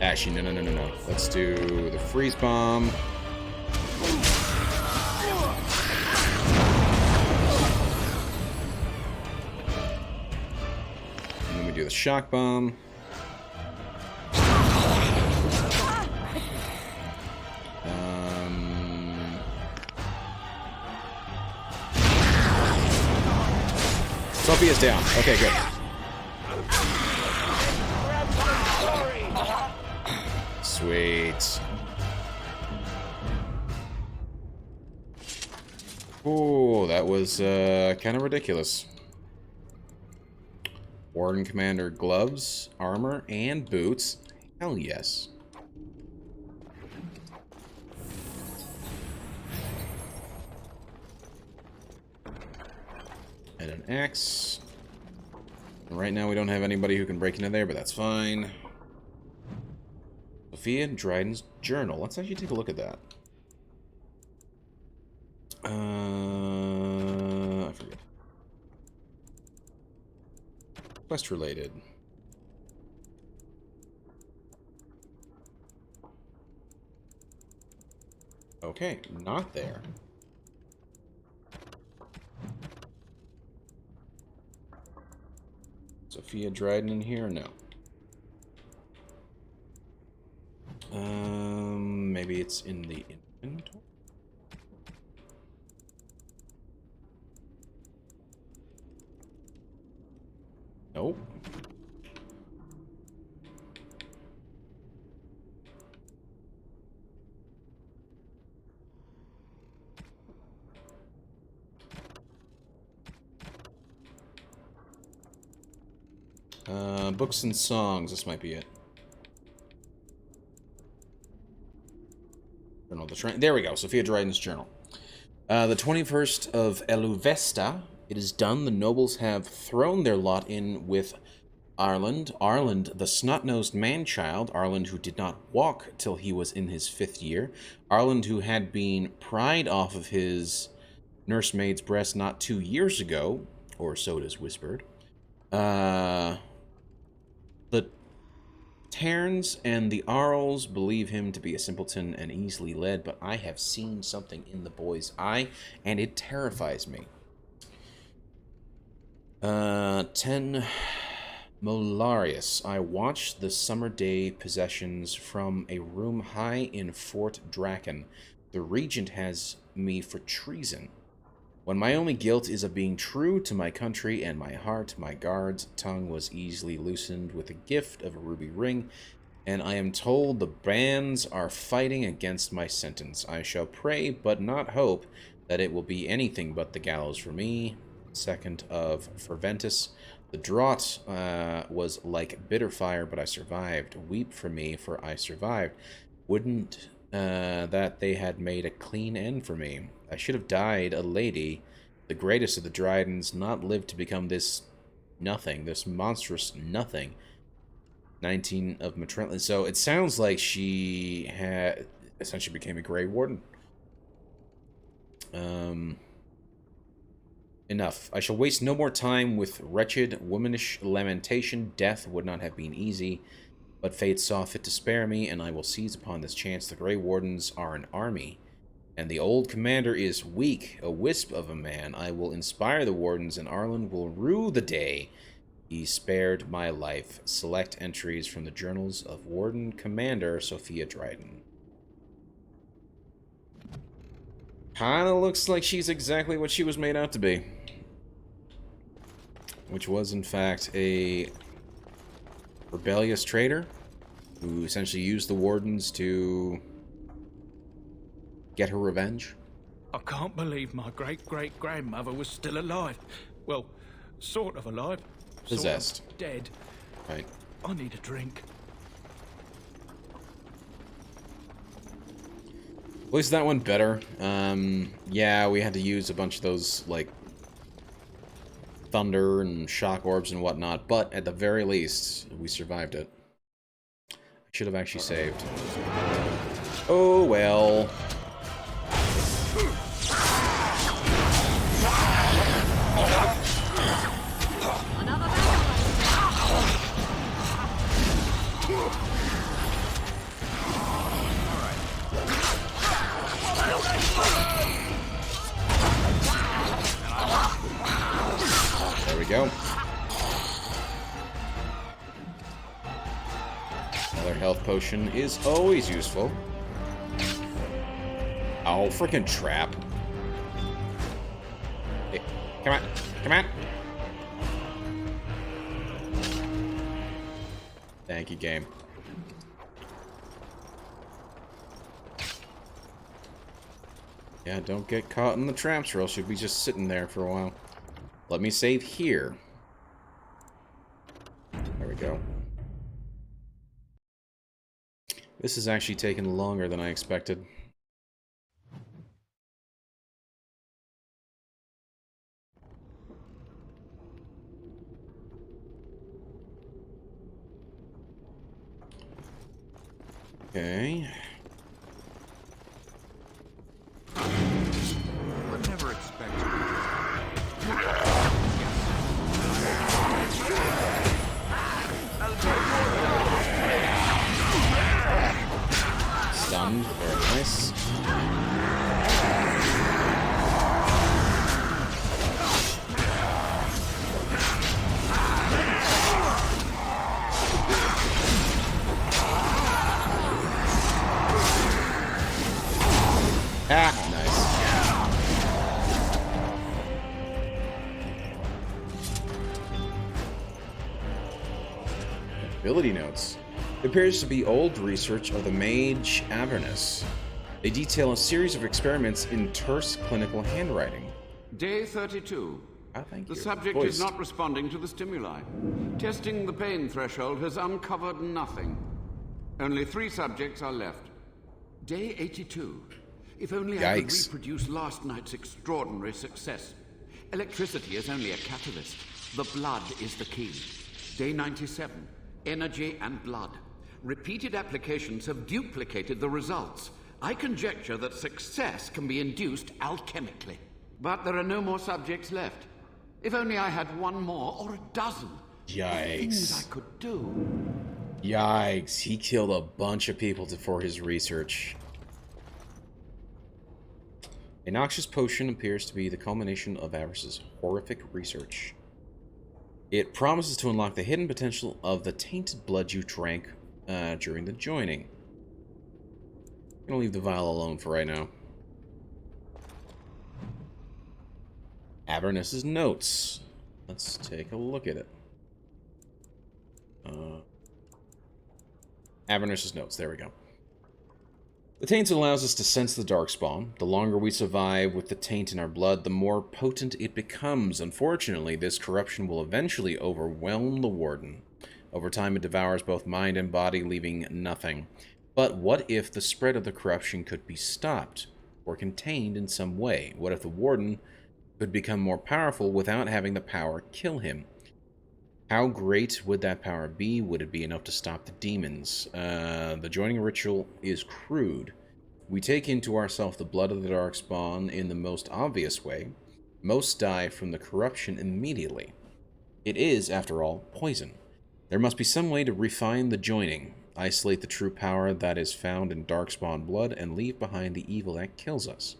Actually, no. Let's do the freeze bomb. And then we do the shock bomb. Sophia's down. Okay, good. Sweet. Oh, that was kind of ridiculous. Warden Commander gloves, armor, and boots. Hell yes. And an axe. And right now we don't have anybody who can break into there, but that's fine. Sophia and Dryden's journal. Let's actually take a look at that. I forget. Quest related. Okay, not there. Sophia Dryden in here? No. Maybe it's in the inventory? Nope. Books and songs. This might be it. Journal the there we go. Sophia Dryden's journal. The 21st of Eluvesta. It is done. The nobles have thrown their lot in with Ireland. Ireland, the snot-nosed man-child. Ireland, who did not walk till he was in his 5th year. Ireland, who had been pried off of his nursemaid's breast not 2 years ago, or so it is whispered. The Terns and the Arls believe him to be a simpleton and easily led, but I have seen something in the boy's eye, and it terrifies me. 10 Molarius. I watched the summer day possessions from a room high in Fort Draken. The regent has me for treason. When my only guilt is of being true to my country and my heart, my guard's tongue was easily loosened with the gift of a ruby ring, and I am told the bands are fighting against my sentence. I shall pray, but not hope, that it will be anything but the gallows for me. 2nd of Ferventus. The draught was like bitter fire, but I survived. Weep for me, for I survived. Wouldn't that they had made a clean end for me. I should have died a lady, the greatest of the Drydens not live to become this nothing, this monstrous nothing. 19 of maternity. So it sounds like she had essentially became a Grey Warden. Enough. I shall waste no more time with wretched, womanish lamentation. Death would not have been easy, but fate saw fit to spare me, and I will seize upon this chance. The Grey Wardens are an army, and the old commander is weak, a wisp of a man. I will inspire the Wardens, and Arlen will rue the day he spared my life. Select entries from the journals of Warden Commander Sophia Dryden. Kinda looks like she's exactly what she was made out to be. Which was, in fact, a rebellious traitor who essentially used the Wardens to get her revenge. I can't believe my great-great-grandmother was still alive. Well, sort of alive. Possessed. Sort of dead. Right. I need a drink. At least that one better. Yeah, we had to use a bunch of those, like, thunder and shock orbs and whatnot, but at the very least, we survived it. I should have actually saved. Oh, well. There we go. Another health potion is always useful. Oh, freaking trap. Hey, come on. Come on. Thank you, game. Yeah, don't get caught in the traps or else you'll be just sitting there for a while. Let me save here. There we go. This is actually taking longer than I expected. Okay. Would never expect you. Stunned, very nice. Ah, nice. Ability notes. It appears to be old research of the mage Avernus. They detail a series of experiments in terse clinical handwriting. Day 32. Thank The you. subject Voiced. is not responding to the stimuli. Testing the pain threshold has uncovered nothing. Only 3 subjects are left. Day 82. If only I could Yikes. reproduce last night's extraordinary success. Electricity is only a catalyst. The blood is the key. Day 97. Energy and blood. Repeated applications have duplicated the results. I conjecture that success can be induced alchemically. But there are no more subjects left. If only I had 1 more or a dozen. Yikes. Things I could do. Yikes. He killed a bunch of people for his research. A noxious potion appears to be the culmination of Avernus's horrific research. It promises to unlock the hidden potential of the tainted blood you drank during the joining. I'm gonna leave the vial alone for right now. Avernus's notes. Let's take a look at it. Avernus's notes. There we go. The taint allows us to sense the darkspawn. The longer we survive with the taint in our blood, the more potent it becomes. Unfortunately, this corruption will eventually overwhelm the Warden. Over time, it devours both mind and body, leaving nothing. But what if the spread of the corruption could be stopped or contained in some way? What if the Warden could become more powerful without having the power kill him. How great would that power be? Would it be enough to stop the demons? The joining ritual is crude. We take into ourselves the blood of the Darkspawn in the most obvious way. Most die from the corruption immediately. It is, after all, poison. There must be some way to refine the joining, isolate the true power that is found in Darkspawn blood, and leave behind the evil that kills us.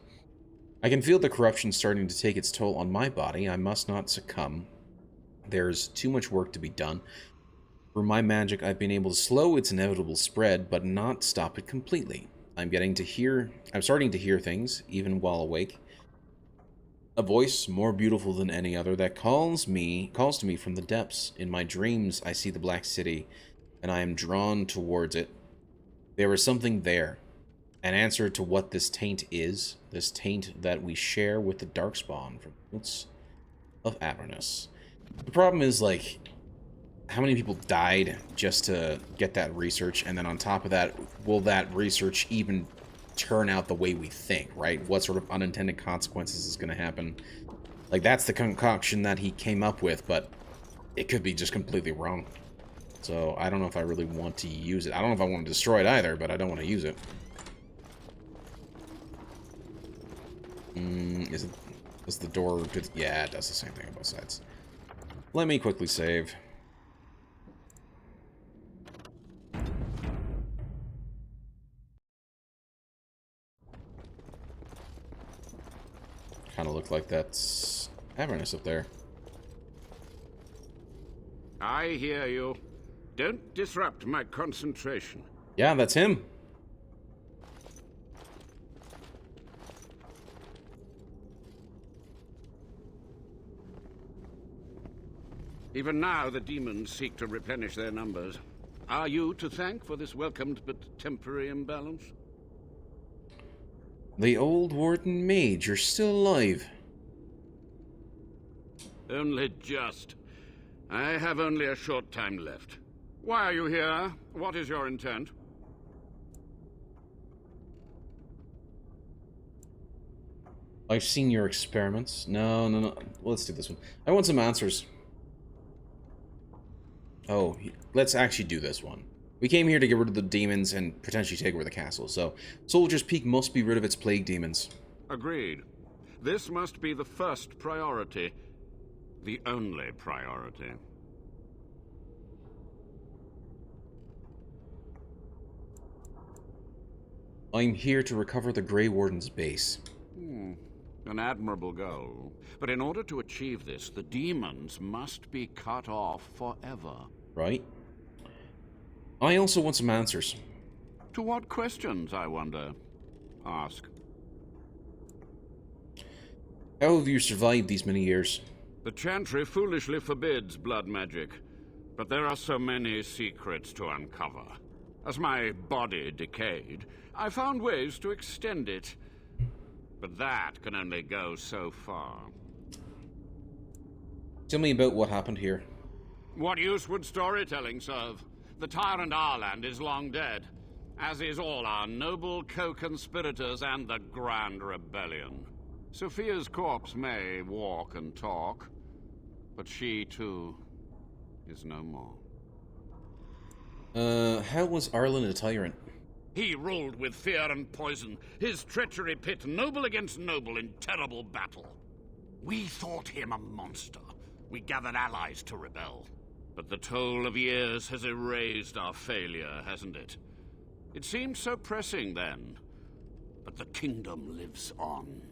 I can feel the corruption starting to take its toll on my body. I must not succumb. There's too much work to be done. For my magic, I've been able to slow its inevitable spread, but not stop it completely. I'm starting to hear things, even while awake. A voice more beautiful than any other that calls to me from the depths. In my dreams, I see the Black City, and I am drawn towards it. There is something there. An answer to what this taint is. This taint that we share with the Darkspawn from the roots of Avernus. The problem is, like, how many people died just to get that research, and then on top of that, will that research even turn out the way we think, right? What sort of unintended consequences is going to happen? Like, that's the concoction that he came up with, but it could be just completely wrong. So, I don't know if I really want to use it. I don't know if I want to destroy it either, but I don't want to use it. Does the door... Yeah, it does the same thing on both sides. Let me quickly save. Kind of look like that's Avernus up there. I hear you. Don't disrupt my concentration. Yeah, that's him. Even now, the demons seek to replenish their numbers. Are you to thank for this welcomed but temporary imbalance? The old Warden Mage, you're still alive. Only just. I have only a short time left. Why are you here? What is your intent? I've seen your experiments. No. Let's do this one. I want some answers. Oh, let's actually do this one. We came here to get rid of the demons and potentially take over the castle, so Soldier's Peak must be rid of its plague demons. Agreed. This must be the first priority. The only priority. I'm here to recover the Grey Warden's base. An admirable goal. But in order to achieve this, the demons must be cut off forever. Right? I also want some answers. To what questions, I wonder? Ask. How have you survived these many years? The Chantry foolishly forbids blood magic, but there are so many secrets to uncover. As my body decayed, I found ways to extend it. But that can only go so far. Tell me about what happened here. What use would storytelling serve? The tyrant Arland is long dead, as is all our noble co-conspirators and the Grand Rebellion. Sophia's corpse may walk and talk, but she, too, is no more. How was Arland a tyrant? He ruled with fear and poison, his treachery pit noble against noble in terrible battle. We thought him a monster. We gathered allies to rebel. But the toll of years has erased our failure, hasn't it? It seemed so pressing then, but the kingdom lives on.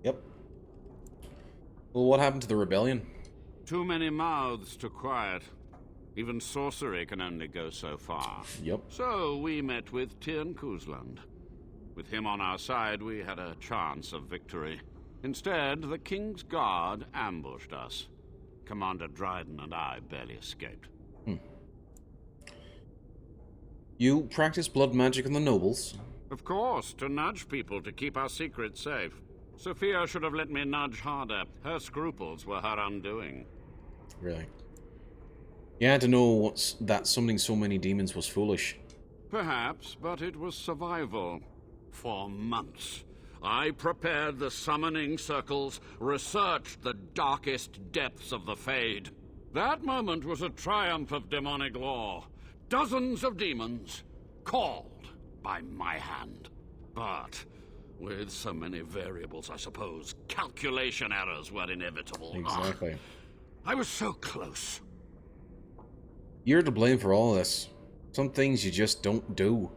Yep. Well, what happened to the rebellion? Too many mouths to quiet. Even sorcery can only go so far. Yep. So we met with Tyrn Kuzland. With him on our side, we had a chance of victory. Instead, the King's Guard ambushed us. Commander Dryden and I barely escaped. You practice blood magic on the nobles? Of course, to nudge people to keep our secrets safe. Sophia should have let me nudge harder. Her scruples were her undoing. Really? You had to know that summoning so many demons was foolish. Perhaps, but it was survival. For months. I prepared the summoning circles, researched the darkest depths of the Fade. That moment was a triumph of demonic law. Dozens of demons, called by my hand. But with so many variables, I suppose, calculation errors were inevitable. Exactly. I was so close. You're to blame for all this. Some things you just don't do.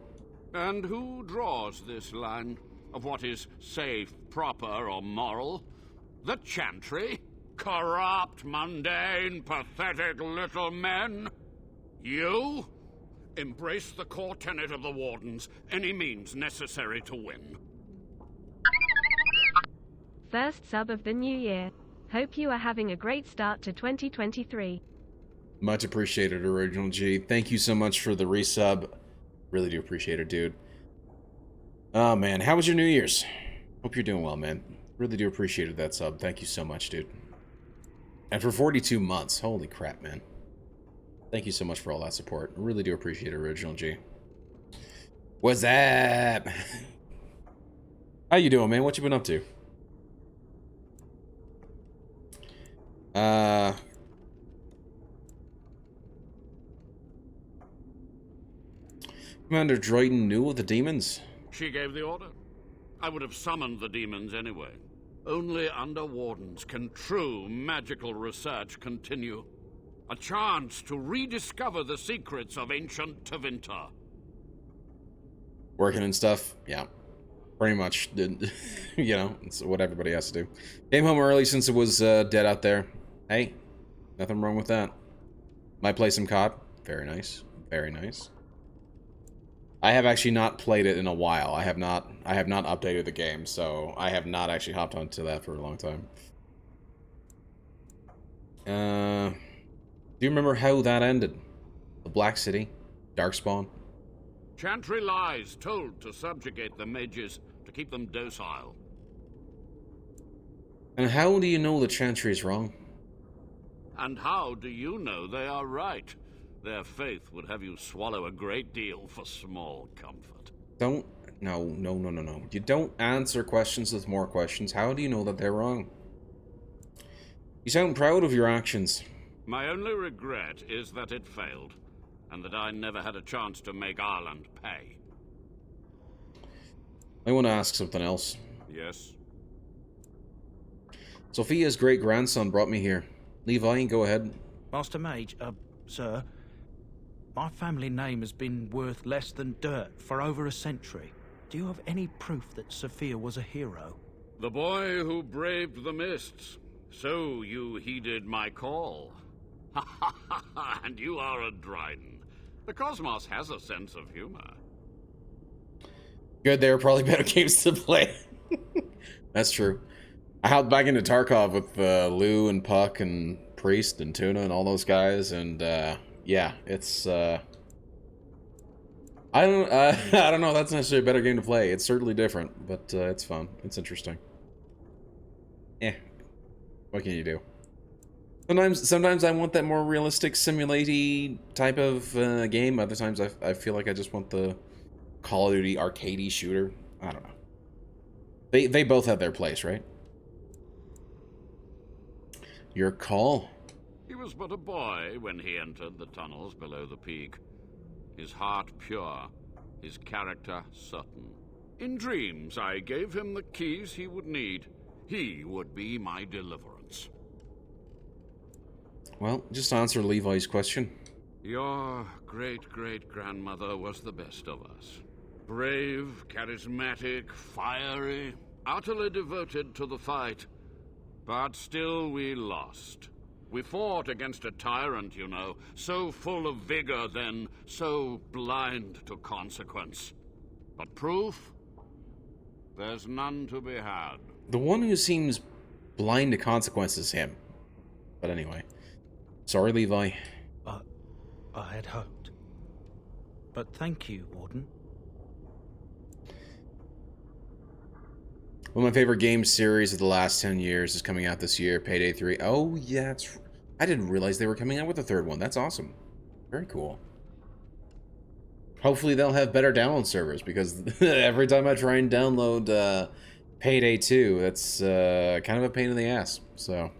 And who draws this line of what is safe, proper, or moral? The Chantry? Corrupt, mundane, pathetic little men? You? Embrace the core tenet of the Wardens, any means necessary to win. First sub of the new year. Hope you are having a great start to 2023. Much appreciated, Original G. Thank you so much for the resub. Really do appreciate it, dude. Oh, man. How was your New Year's? Hope you're doing well, man. Really do appreciate that sub. Thank you so much, dude. And for 42 months. Holy crap, man. Thank you so much for all that support. I really do appreciate it, Original G. What's up? How you doing, man? What you been up to? Commander Dryden knew of the demons? She gave the order. I would have summoned the demons anyway. Only under Wardens can true magical research continue. A chance to rediscover the secrets of ancient Tevinter. Working and stuff? Yeah. Pretty much, you know, it's what everybody has to do. Came home early since it was dead out there. Hey, nothing wrong with that. Might play some COD. Very nice. Very nice. I have actually not played it in a while. I have not updated the game, so I have not actually hopped onto that for a long time. Do you remember how that ended? The Black City? Darkspawn? Chantry lies told to subjugate the mages, to keep them docile. And how do you know the Chantry is wrong? And how do you know they are right? Their faith would have you swallow a great deal for small comfort. No. You don't answer questions with more questions. How do you know that they're wrong? You sound proud of your actions. My only regret is that it failed, and that I never had a chance to make Ireland pay. I want to ask something else. Yes? Sophia's great-grandson brought me here. Levi, go ahead. Master Mage, sir, my family name has been worth less than dirt for over a century. Do you have any proof that Sophia was a hero? The boy who braved the mists. So you heeded my call. Ha ha ha ha, and you are a Dryden. The cosmos has a sense of humor. Good, there are probably better games to play. That's true. I hopped back into Tarkov with Lou and Puck and Priest and Tuna and all those guys, and yeah, it's I don't know. That's necessarily a better game to play. It's certainly different, but it's fun. It's interesting. What can you do? Sometimes I want that more realistic, simulate-y type of game. Other times I feel like I just want the Call of Duty arcadey shooter. I don't know. They both have their place, right? Your call. He was but a boy when he entered the tunnels below the peak. His heart pure, his character certain. In dreams, I gave him the keys he would need. He would be my deliverance. Well, just answer Levi's question. Your great-great-grandmother was the best of us. Brave, charismatic, fiery, utterly devoted to the fight. But still we lost. We fought against a tyrant, you know, so full of vigor then, so blind to consequence. But proof? There's none to be had. The one who seems blind to consequences is him. But anyway. Sorry, Levi. I had hoped. But thank you, Warden. One of my favorite game series of the last 10 years is coming out this year, Payday 3. Oh, yeah, I didn't realize they were coming out with a third one. That's awesome. Very cool. Hopefully they'll have better download servers, because every time I try and download Payday 2. That's kind of a pain in the ass. So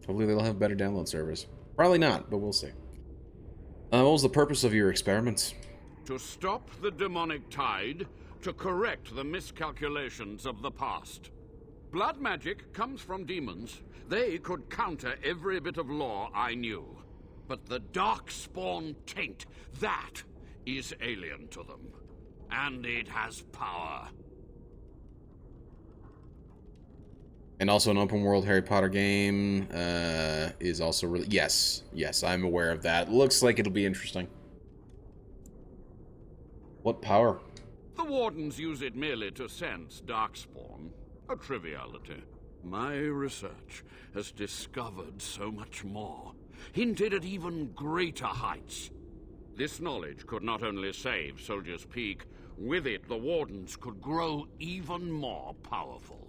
hopefully they'll have better download servers. Probably not, but we'll see. What was the purpose of your experiments? To stop the demonic tide, to correct the miscalculations of the past. Blood magic comes from demons. They could counter every bit of law I knew. But the Darkspawn taint, that is alien to them. And it has power. And also an open world Harry Potter game is also really... Yes, I'm aware of that. Looks like it'll be interesting. What power? The Wardens use it merely to sense Darkspawn. A triviality. My research has discovered so much more. Hinted at even greater heights. This knowledge could not only save Soldier's Peak, with it the Wardens could grow even more powerful.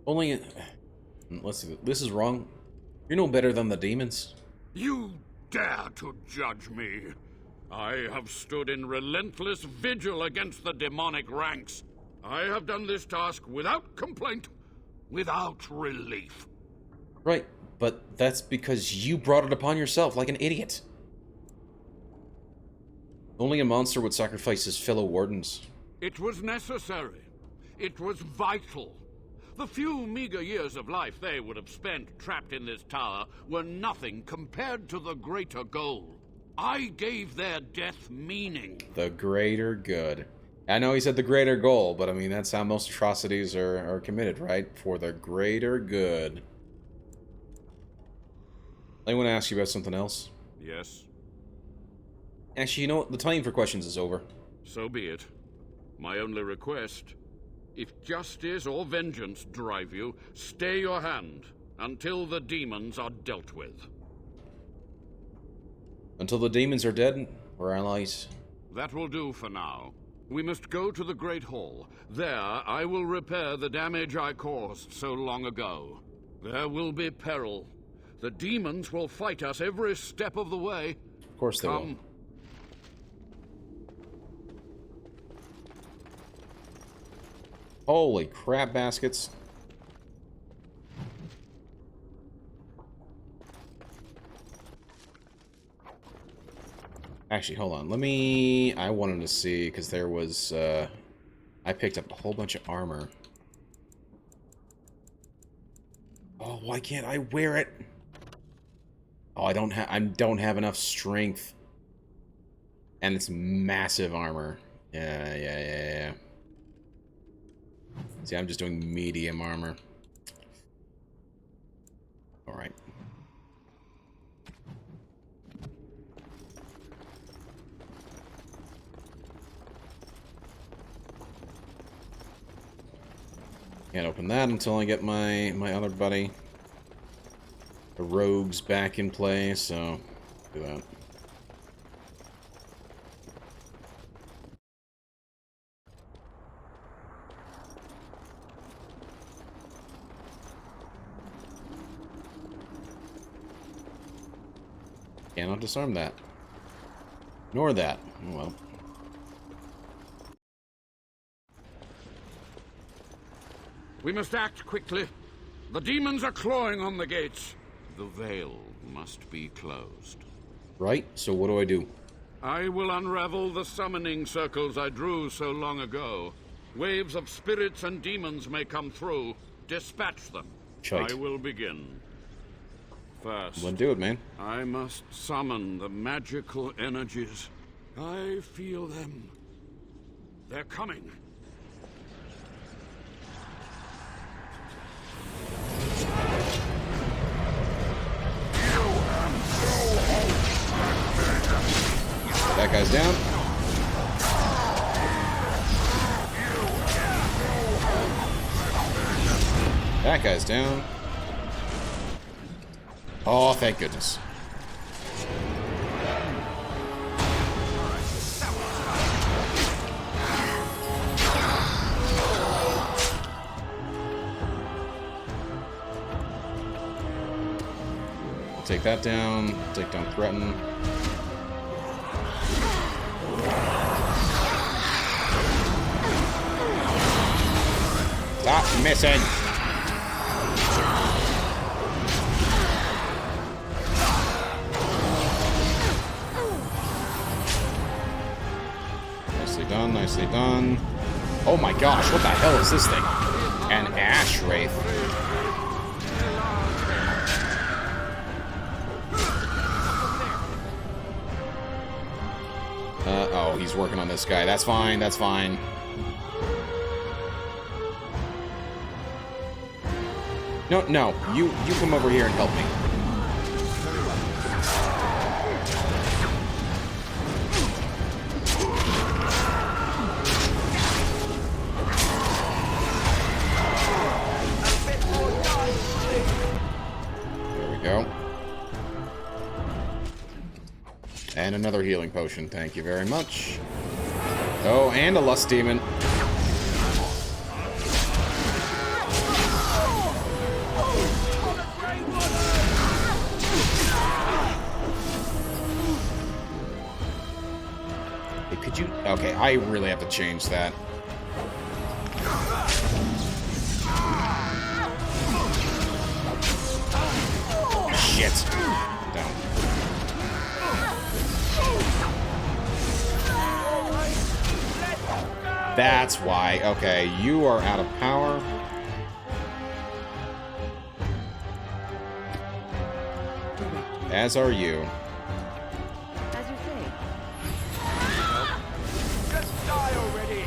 Only... Let's see. This is wrong. You're no better than the demons. You dare to judge me? I have stood in relentless vigil against the demonic ranks. I have done this task without complaint, without relief. Right, but that's because you brought it upon yourself like an idiot. Only a monster would sacrifice his fellow wardens. It was necessary. It was vital. The few meager years of life they would have spent trapped in this tower were nothing compared to the greater goal. I gave their death meaning. The greater good. I know he said the greater goal, but I mean, that's how most atrocities are committed, right? For the greater good. I want to ask you about something else. Yes? Actually, you know what? The time for questions is over. So be it. My only request... If justice or vengeance drive you, stay your hand until the demons are dealt with. Until the demons are dead, we're allies. That will do for now. We must go to the Great Hall. There, I will repair the damage I caused so long ago. There will be peril. The demons will fight us every step of the way. Of course they will. Holy crap baskets. Actually, hold on. I wanted to see, because there was, I picked up a whole bunch of armor. Oh, why can't I wear it? Oh, I don't have enough strength. And it's massive armor. Yeah. See, I'm just doing medium armor. Alright. Can't open that until I get my other buddy, the rogues, back in play, so do that. Cannot disarm that. Nor that. Oh, well. We must act quickly. The demons are clawing on the gates. The veil must be closed. Right, so what do I do? I will unravel the summoning circles I drew so long ago. Waves of spirits and demons may come through. Dispatch them. Shite. I will begin. First, Well, do it, man. I must summon the magical energies. I feel them. They're coming. That guy's down. That guy's down. Oh, thank goodness. Take that down. Take down Threaten. Stop missing! Nicely done, nicely done. Oh my gosh, what the hell is this thing? An Ash Wraith. Oh, he's working on this guy. That's fine, that's fine. No, you come over here and help me. There we go. And another healing potion, thank you very much. Oh, and a Lust Demon. Hey, could you... Okay, I really have to change that. Shit. Down. That's why. Okay, you are out of power. As are you. As you say. Just die already!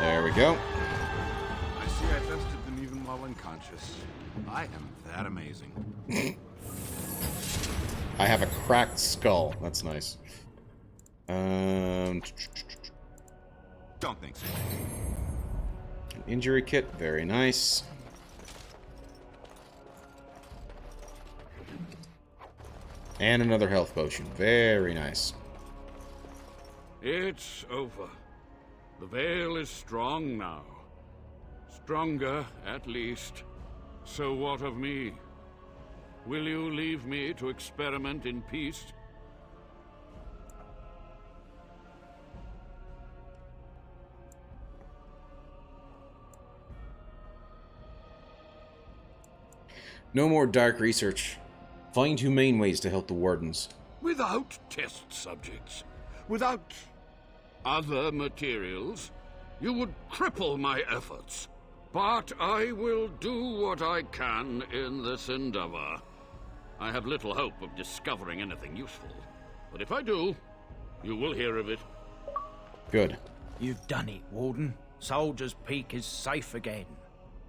There we go. I see I bested them even while unconscious. I am that amazing. I have a cracked skull. That's nice. Don't think so. An injury kit. Very nice. And another health potion. Very nice. It's over. The veil is strong now. Stronger, at least. So what of me? Will you leave me to experiment in peace? No more dark research. Find humane ways to help the Wardens. Without test subjects, without other materials, you would cripple my efforts. But I will do what I can in this endeavor. I have little hope of discovering anything useful. But if I do, you will hear of it. Good. You've done it, Warden. Soldier's Peak is safe again.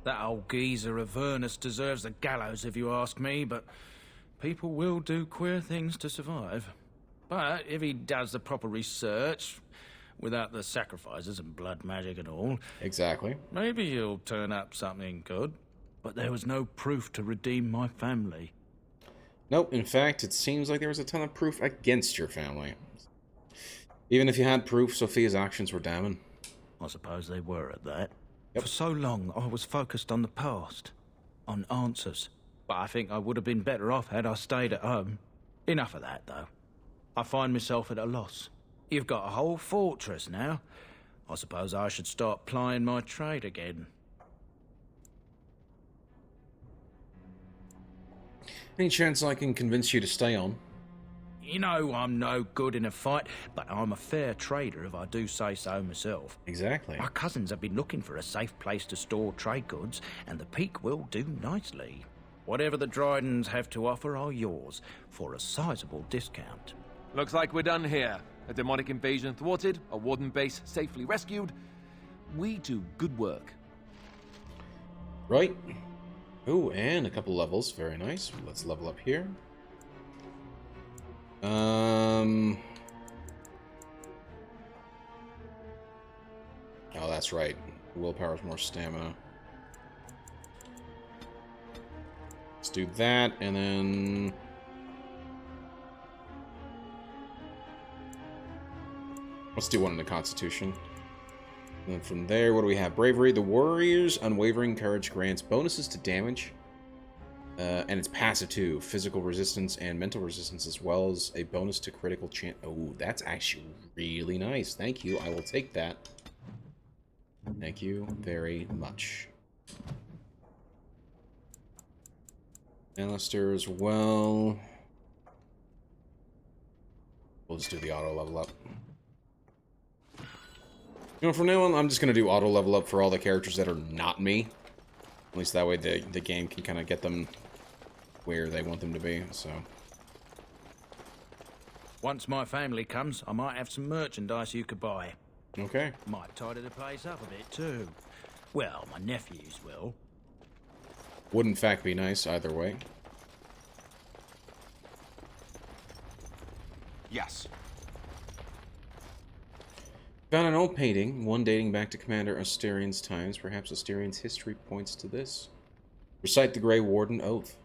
That old geezer Avernus deserves the gallows if you ask me, but people will do queer things to survive. But if he does the proper research, without the sacrifices and blood magic and all... Exactly. Maybe he'll turn up something good. But there was no proof to redeem my family. Nope, in fact, it seems like there was a ton of proof against your family. Even if you had proof, Sophia's actions were damning. I suppose they were at that. Yep. For so long, I was focused on the past, on answers. But I think I would have been better off had I stayed at home. Enough of that, though. I find myself at a loss. You've got a whole fortress now. I suppose I should start plying my trade again. Any chance I can convince you to stay on? You know I'm no good in a fight, but I'm a fair trader if I do say so myself. Exactly. My cousins have been looking for a safe place to store trade goods, and the Peak will do nicely. Whatever the Drydens have to offer are yours, for a sizable discount. Looks like we're done here. A demonic invasion thwarted, a Warden base safely rescued. We do good work. Right. Ooh, and a couple levels. Very nice. Let's level up here. Oh, that's right. Willpower's more stamina. Let's do that, and then... Let's do one in the Constitution. And then from there, what do we have? Bravery. The warrior's unwavering courage grants bonuses to damage. And it's passive too. Physical resistance and mental resistance, as well as a bonus to critical chance. Oh, that's actually really nice. Thank you. I will take that. Thank you very much. Alistair as well. We'll just do the auto level up. You know, from now on, I'm just going to do auto level up for all the characters that are not me. At least that way the game can kind of get them where they want them to be, so. Once my family comes, I might have some merchandise you could buy. Okay. Might tidy the place up a bit too. Well, my nephews will. Would in fact be nice either way. Yes. Found an old painting, one dating back to Commander Asterian's times. Perhaps Asterian's history points to this. Recite the Grey Warden Oath.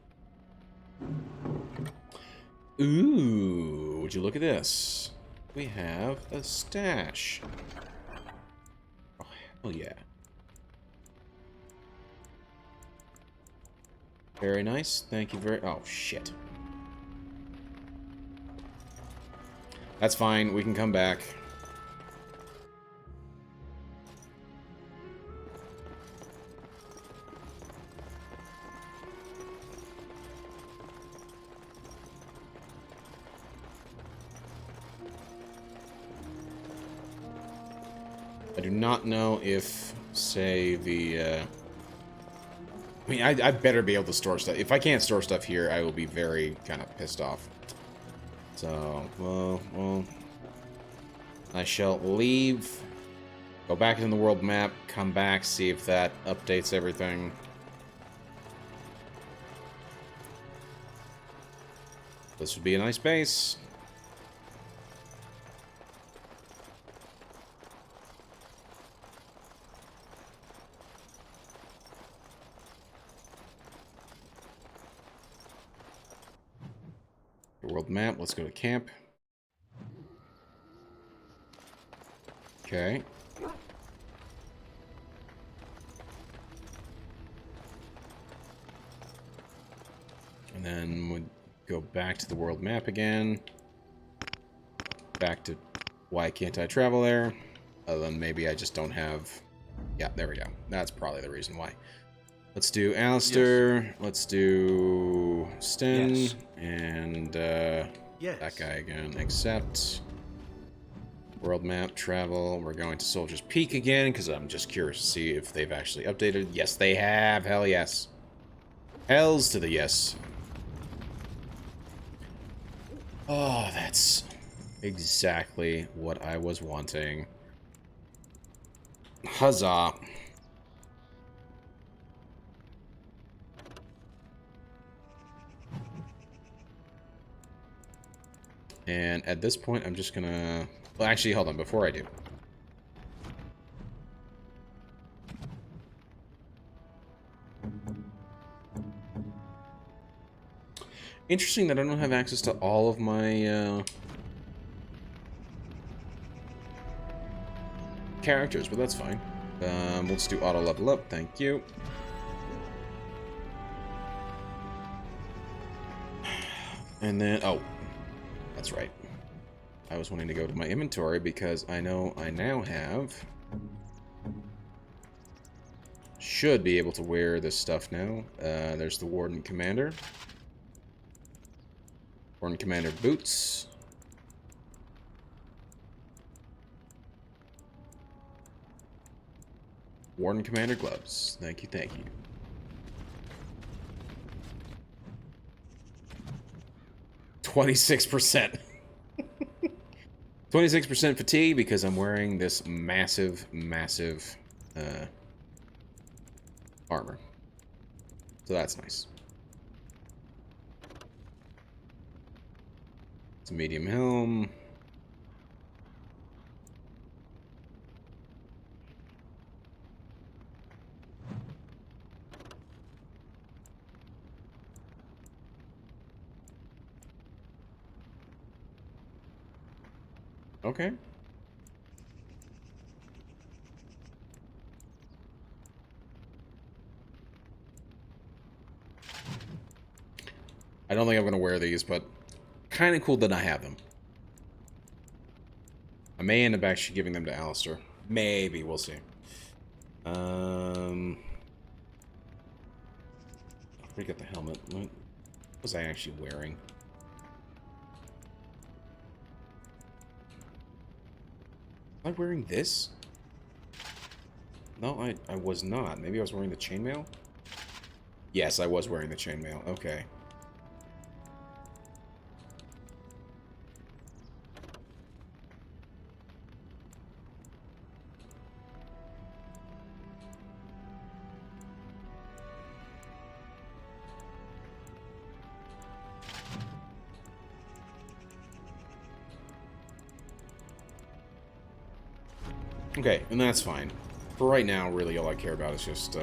Ooh, would you look at this? We have a stash. Oh, hell yeah. Very nice. Thank you very... Oh, shit. That's fine. We can come back. I do not know if, say, the, I mean, I better be able to store stuff. If I can't store stuff here, I will be very kind of pissed off. So, well, I shall leave, go back into the world map, come back, see if that updates everything. This would be a nice base. World map, let's go to camp. Okay. And then we go back to the world map again. Back to why can't I travel there? Other than maybe I just don't have... Yeah, there we go. That's probably the reason why. Let's do Alistair. Yes. Let's do Sten. Yes. And yes. That guy again. Accept. World map, travel. We're going to Soldier's Peak again because I'm just curious to see if they've actually updated. Yes, they have. Hell yes. Hells to the yes. Oh, that's exactly what I was wanting. Huzzah. And at this point, I'm just gonna... Well, actually, hold on, before I do. Interesting that I don't have access to all of my, characters, but that's fine. Let's do auto level up, thank you. And then, oh. That's right. I was wanting to go to my inventory because I know I now have... Should be able to wear this stuff now. There's the Warden Commander. Warden Commander boots. Warden Commander gloves. Thank you, thank you. 26%. 26% fatigue because I'm wearing this massive armor. So that's nice. It's a medium helm. Okay. I don't think I'm going to wear these, but kind of cool that I have them. I may end up actually giving them to Alistair. Maybe, we'll see. Forget the helmet. What was I actually wearing? Am I wearing this? No, I was not. Maybe I was wearing the chainmail? Yes, I was wearing the chainmail. Okay. Okay, and that's fine. For right now, really all I care about is just,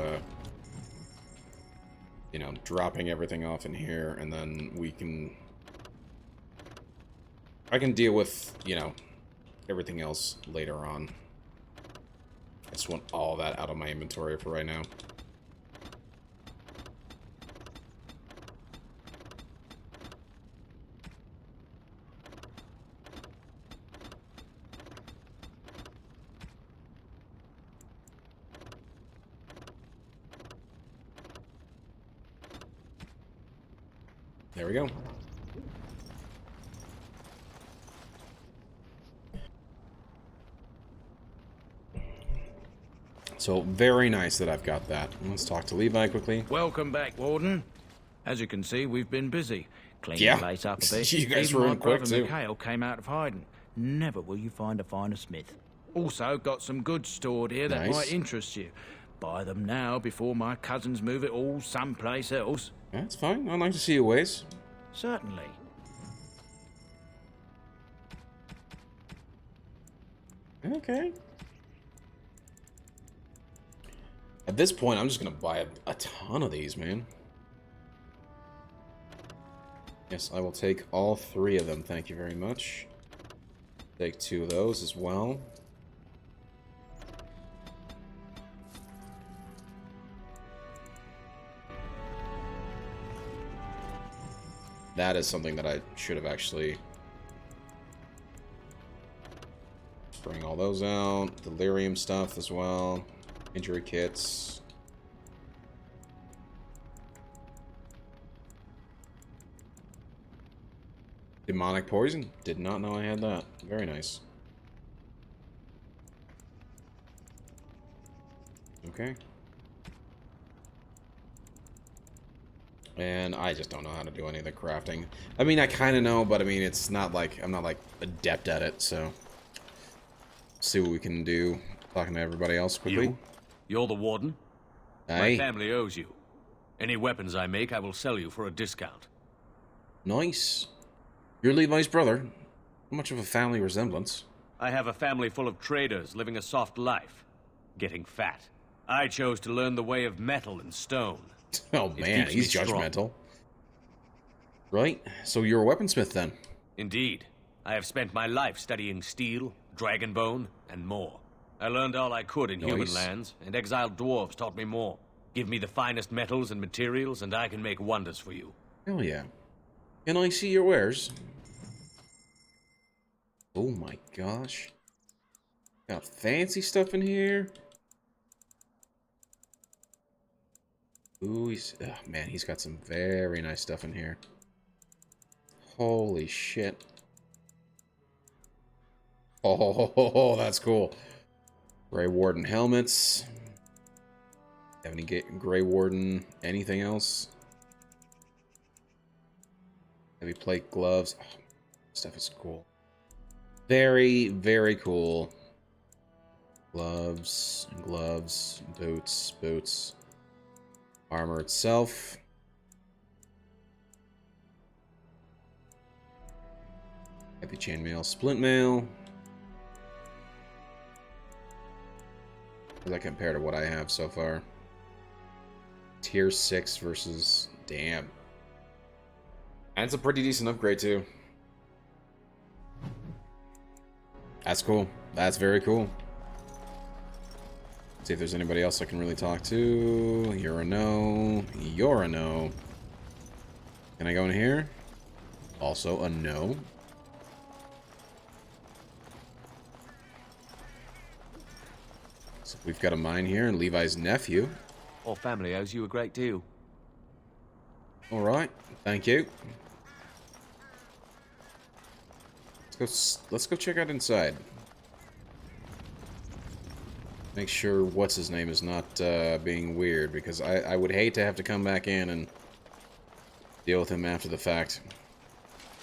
you know, dropping everything off in here, and then we can... I can deal with, you know, everything else later on. I just want all that out of my inventory for right now. There we go. So, very nice that I've got that. Let's talk to Levi quickly. Welcome back, Warden. As you can see, we've been busy. Cleaning the place up a bit. You guys Even were my in quick, brother too. Mikhail came out of hiding. Never will you find a finer smith. Also, got some goods stored here that Nice. might interest you. Buy them now before my cousins move it all someplace else. That's fine. I'd like to see your ways. Certainly. Okay. At this point, I'm just going to buy a ton of these, man. Yes, I will take all 3 of them. Thank you very much. Take 2 of those as well. That is something that I should have actually... Bring all those out. Delirium stuff as well. Injury kits. Demonic poison. Did not know I had that. Very nice. Okay. And I just don't know how to do any of the crafting. I mean, I kind of know, but I mean, it's not like... I'm not, like, adept at it, so... See what we can do. Talking to everybody else quickly. You're the Warden? Aye. My family owes you. Any weapons I make, I will sell you for a discount. Nice. You're Levi's brother. Not much of a family resemblance. I have a family full of traders living a soft life, getting fat. I chose to learn the way of metal and stone. Oh man, he's judgmental. Right? So you're a weaponsmith then? Indeed. I have spent my life studying steel, dragonbone, and more. I learned all I could in human lands, and exiled dwarves taught me more. Give me the finest metals and materials, and I can make wonders for you. Hell yeah. Can I see your wares? Oh my gosh. Got fancy stuff in here. Ooh, oh man, he's got some very nice stuff in here. Holy shit. Oh, that's cool. Grey Warden helmets. Have any Grey Warden anything else? Heavy plate gloves. Oh, stuff is cool. Very, very cool. Gloves, boots. Armor itself. Heavy chainmail, splint mail. How does that compare to what I have so far? Tier 6 versus... Damn. That's a pretty decent upgrade, too. That's cool. That's very cool. See if there's anybody else I can really talk to. You're a no. You're a no. Can I go in here? Also a no. So we've got a mine here and Levi's nephew. Our family owes you a great deal. Alright, thank you. Let's go check out inside. Make sure what's his name is not being weird, because I would hate to have to come back in and deal with him after the fact.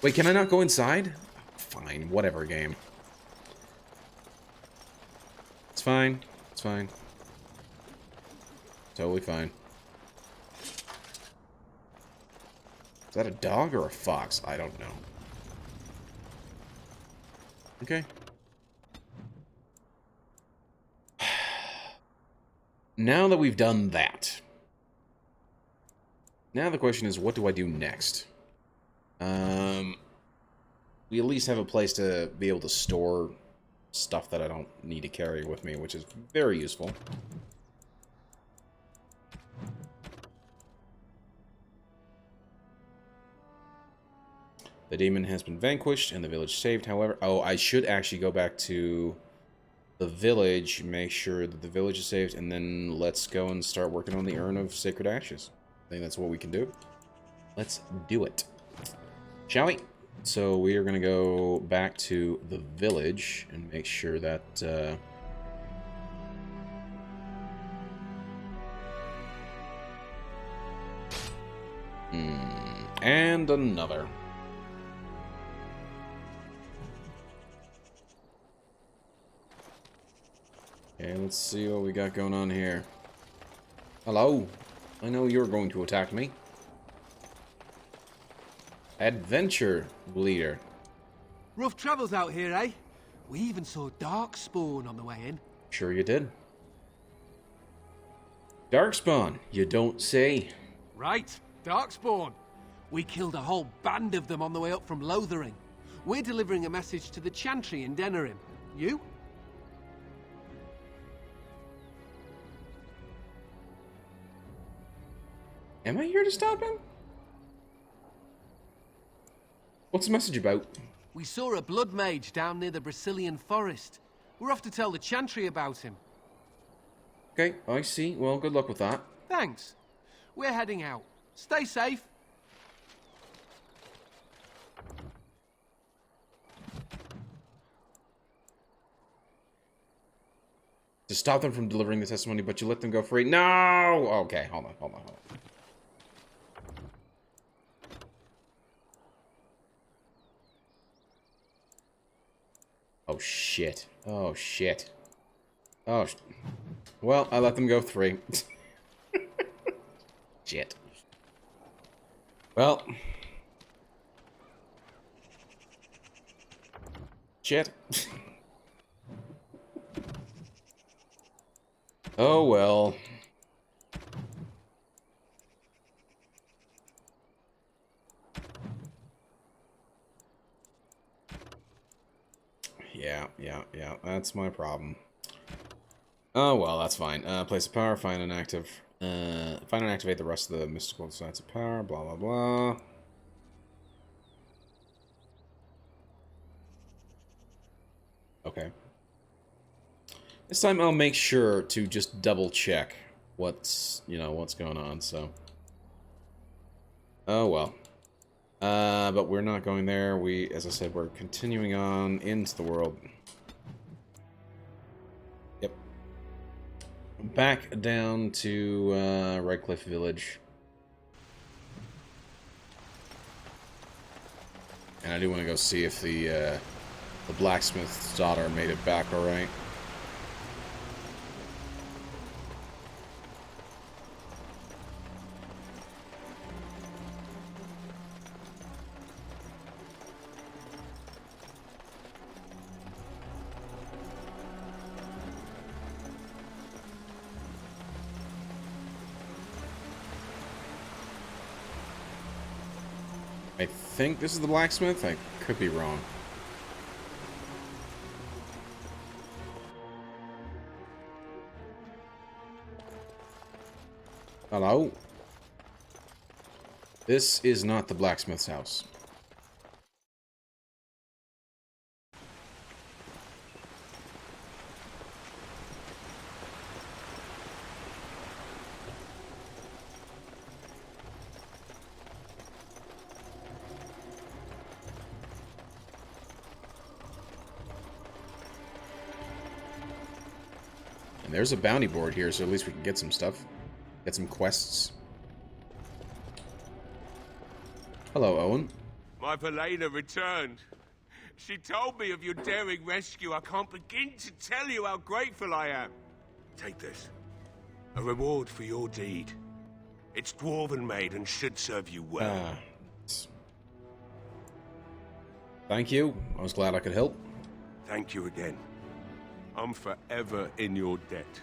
Wait, can I not go inside? Fine, whatever, game. It's fine. It's fine. Totally fine. Is that a dog or a fox? I don't know. Okay. Now that we've done that, now the question is, what do I do next? We at least have a place to be able to store stuff that I don't need to carry with me, which is very useful. The demon has been vanquished and the village saved, however. Oh, I should actually go back to the village, make sure that the village is saved, and then let's go and start working on the Urn of Sacred Ashes. I think that's what we can do. Let's do it. Shall we? So we are going to go back to the village and make sure that... and another. Okay, let's see what we got going on here. Hello. I know you're going to attack me. Adventure leader. Rough travels out here, eh? We even saw Darkspawn on the way in. Sure you did. Darkspawn, you don't say. Right, Darkspawn. We killed a whole band of them on the way up from Lothering. We're delivering a message to the Chantry in Denerim. You? Am I here to stop him? What's the message about? We saw a blood mage down near the Brazilian forest. We're off to tell the Chantry about him. Okay, I see. Well, good luck with that. Thanks. We're heading out. Stay safe. To stop them from delivering the testimony, but you let them go free. No! Okay, hold on. Oh, shit. Oh, shit. Oh, well, I let them go 3. Shit. Well. Shit. Oh, well. Yeah, that's my problem. Oh, well, that's fine. Place of power, find and activate the rest of the mystical sites of power, blah, blah, blah. Okay. This time I'll make sure to just double check what's going on, so. Oh, well. But we're not going there. As I said, we're continuing on into the world. Yep. Back down to Redcliffe village. And I do want to go see if the blacksmith's daughter made it back all right. I think this is the blacksmith. I could be wrong. Hello? This is not the blacksmith's house. And there's a bounty board here, so at least we can get some stuff. Get some quests. Hello, Owen. My Valena returned. She told me of your daring rescue. I can't begin to tell you how grateful I am. Take this. A reward for your deed. It's dwarven made and should serve you well. Thank you. I was glad I could help. Thank you again. I'm forever in your debt.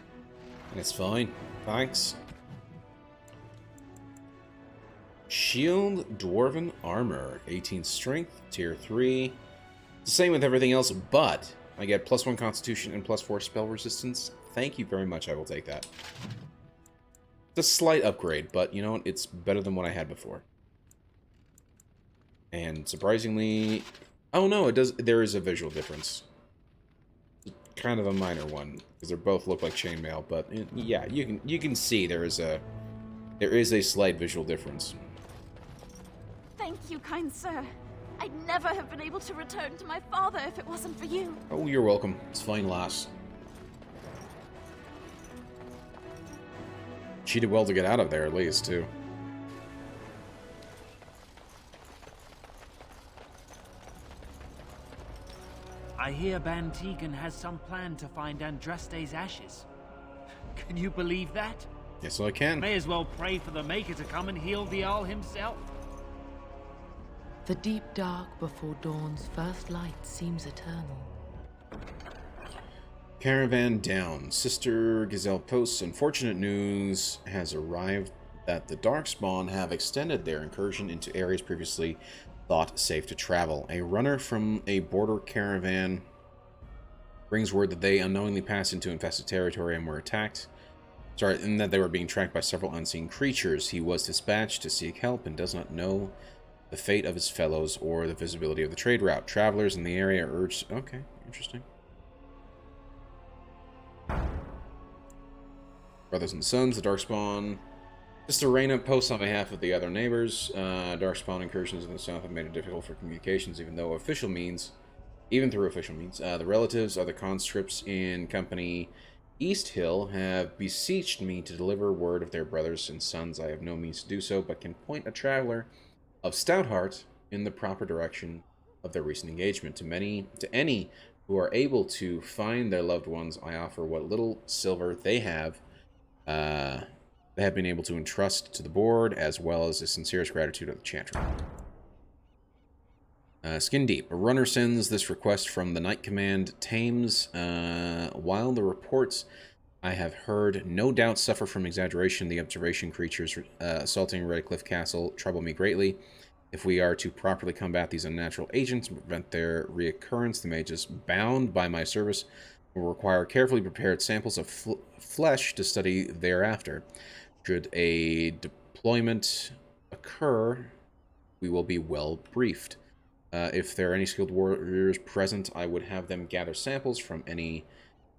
It's fine. Thanks. Shield Dwarven Armor. 18 Strength. Tier 3. The same with everything else, but I get +1 Constitution and +4 Spell Resistance. Thank you very much. I will take that. It's a slight upgrade, but you know what? It's better than what I had before. And surprisingly... Oh no, it does. There is a visual difference. Kind of a minor one, because they both look like chainmail, but yeah, you can see there is a slight visual difference. Thank you, kind sir. I'd never have been able to return to my father if it wasn't for you. Oh, you're welcome. It's fine, lass. She did well to get out of there, at least, too. I hear Ban Tegan has some plan to find Andraste's ashes. Can you believe that? Yes, I can. May as well pray for the Maker to come and heal the Arl himself. The deep dark before dawn's first light seems eternal. Caravan down. Sister Gazelle posts unfortunate news has arrived that the Darkspawn have extended their incursion into areas previously thought safe to travel. A runner from a border caravan brings word that they unknowingly passed into infested territory and were attacked. And that they were being tracked by several unseen creatures. He was dispatched to seek help and does not know the fate of his fellows or the visibility of the trade route. Travelers in the area are urged... Okay, interesting. Brothers and sons, the Darkspawn... Sister Reyna posts on behalf of the other neighbors. Darkspawn incursions in the south have made it difficult for communications, even through official means. The relatives of the conscripts in Company East Hill have beseeched me to deliver word of their brothers and sons. I have no means to do so, but can point a traveler of stout heart in the proper direction of their recent engagement. To any who are able to find their loved ones, I offer what little silver they have been able to entrust to the board, as well as the sincerest gratitude of the Chantry. Skin Deep. A runner sends this request from the Knight Command Thames. While the reports I have heard no doubt suffer from exaggeration, the observation creatures assaulting Redcliffe Castle trouble me greatly. If we are to properly combat these unnatural agents and prevent their reoccurrence, the mages bound by my service will require carefully prepared samples of flesh to study thereafter. Should a deployment occur, we will be well briefed. If there are any skilled warriors present, I would have them gather samples from any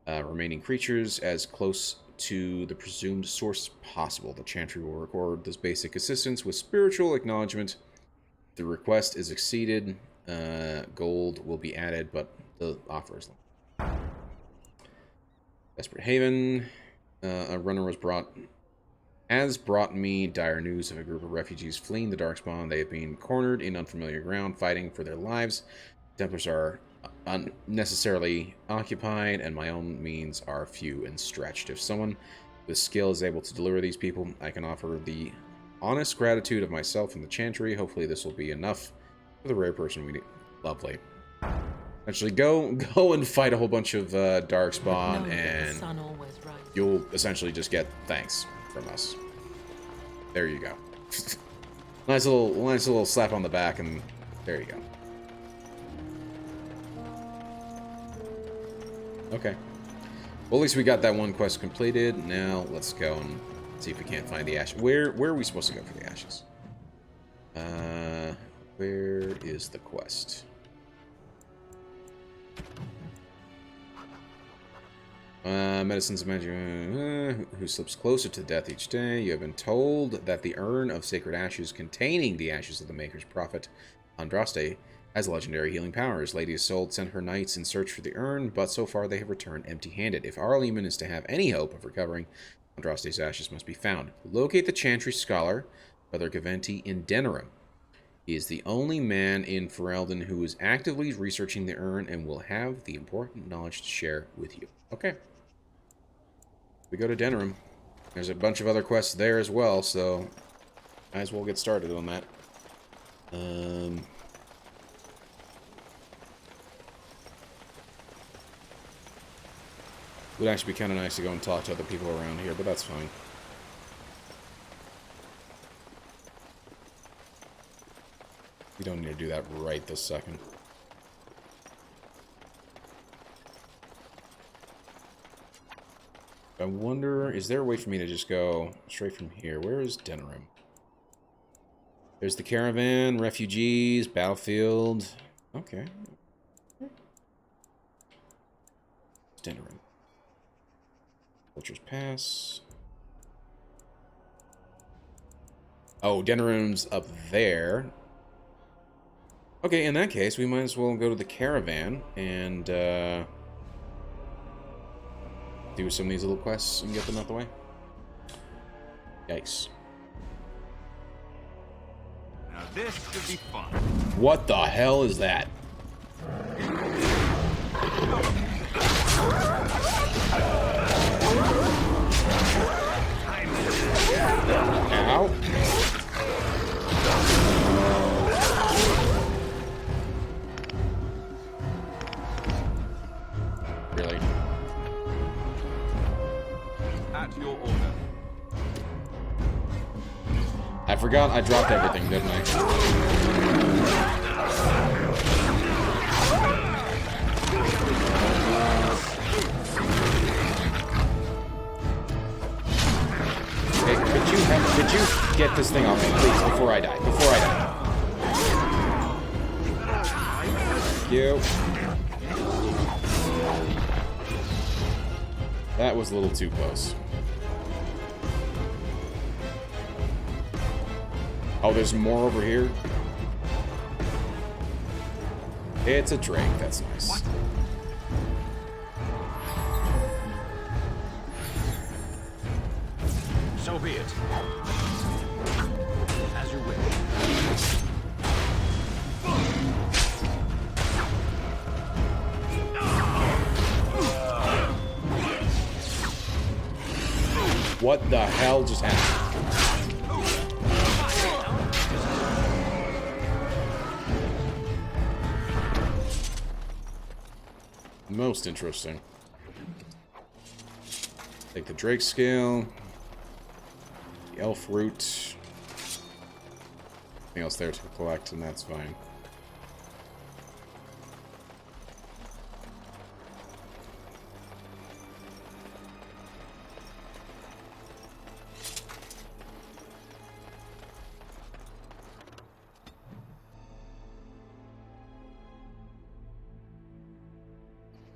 remaining creatures as close to the presumed source possible. The Chantry will record this basic assistance with spiritual acknowledgement. If the request is exceeded, gold will be added, but the offer is limited. Desperate Haven. A runner has brought me dire news of a group of refugees fleeing the Darkspawn. They have been cornered in unfamiliar ground, fighting for their lives. Templars are unnecessarily occupied, and my own means are few and stretched. If someone with skill is able to deliver these people, I can offer the honest gratitude of myself and the Chantry. Hopefully this will be enough for the rare person we need. Lovely. Actually, go and fight a whole bunch of Darkspawn, and you'll essentially just get thanks from us. There you go. nice little slap on the back, and there you go. Okay. Well, at least we got that one quest completed. Now let's go and see if we can't find the ashes. Where are we supposed to go for the ashes? Where is the quest? Medicines of magic. Who slips closer to death each day. You have been told that the urn of sacred ashes containing the ashes of the Maker's prophet, Andraste, has legendary healing powers. Lady Isolde sent her knights in search for the urn, but so far they have returned empty-handed. If Arleman is to have any hope of recovering, Andraste's ashes must be found. Locate the Chantry Scholar, Brother Gaventi, in Denerim. He is the only man in Ferelden who is actively researching the urn and will have the important knowledge to share with you. Okay. We go to Denerim. There's a bunch of other quests there as well, so might as well get started on that. Would actually be kind of nice to go and talk to other people around here, but that's fine. We don't need to do that right this second. I wonder, is there a way for me to just go straight from here? Where is Denerim? There's the caravan, refugees, battlefield. Okay. Denerim. Vulture's Pass. Oh, Denerim's up there. Okay, in that case, we might as well go to the caravan and do some of these little quests and get them out the way. Yikes. Now this should be fun. What the hell is that? Ow. Really? At your order. I forgot I dropped everything, didn't I? Hey, could you get this thing off me, please, before I die? Before I die. Thank you. That was a little too close. Oh, there's more over here? It's a drake, that's nice. What? So be it. As you wish. What the hell just happened? Most interesting. Take the Drake scale. The elf root. Nothing else there to collect, and that's fine.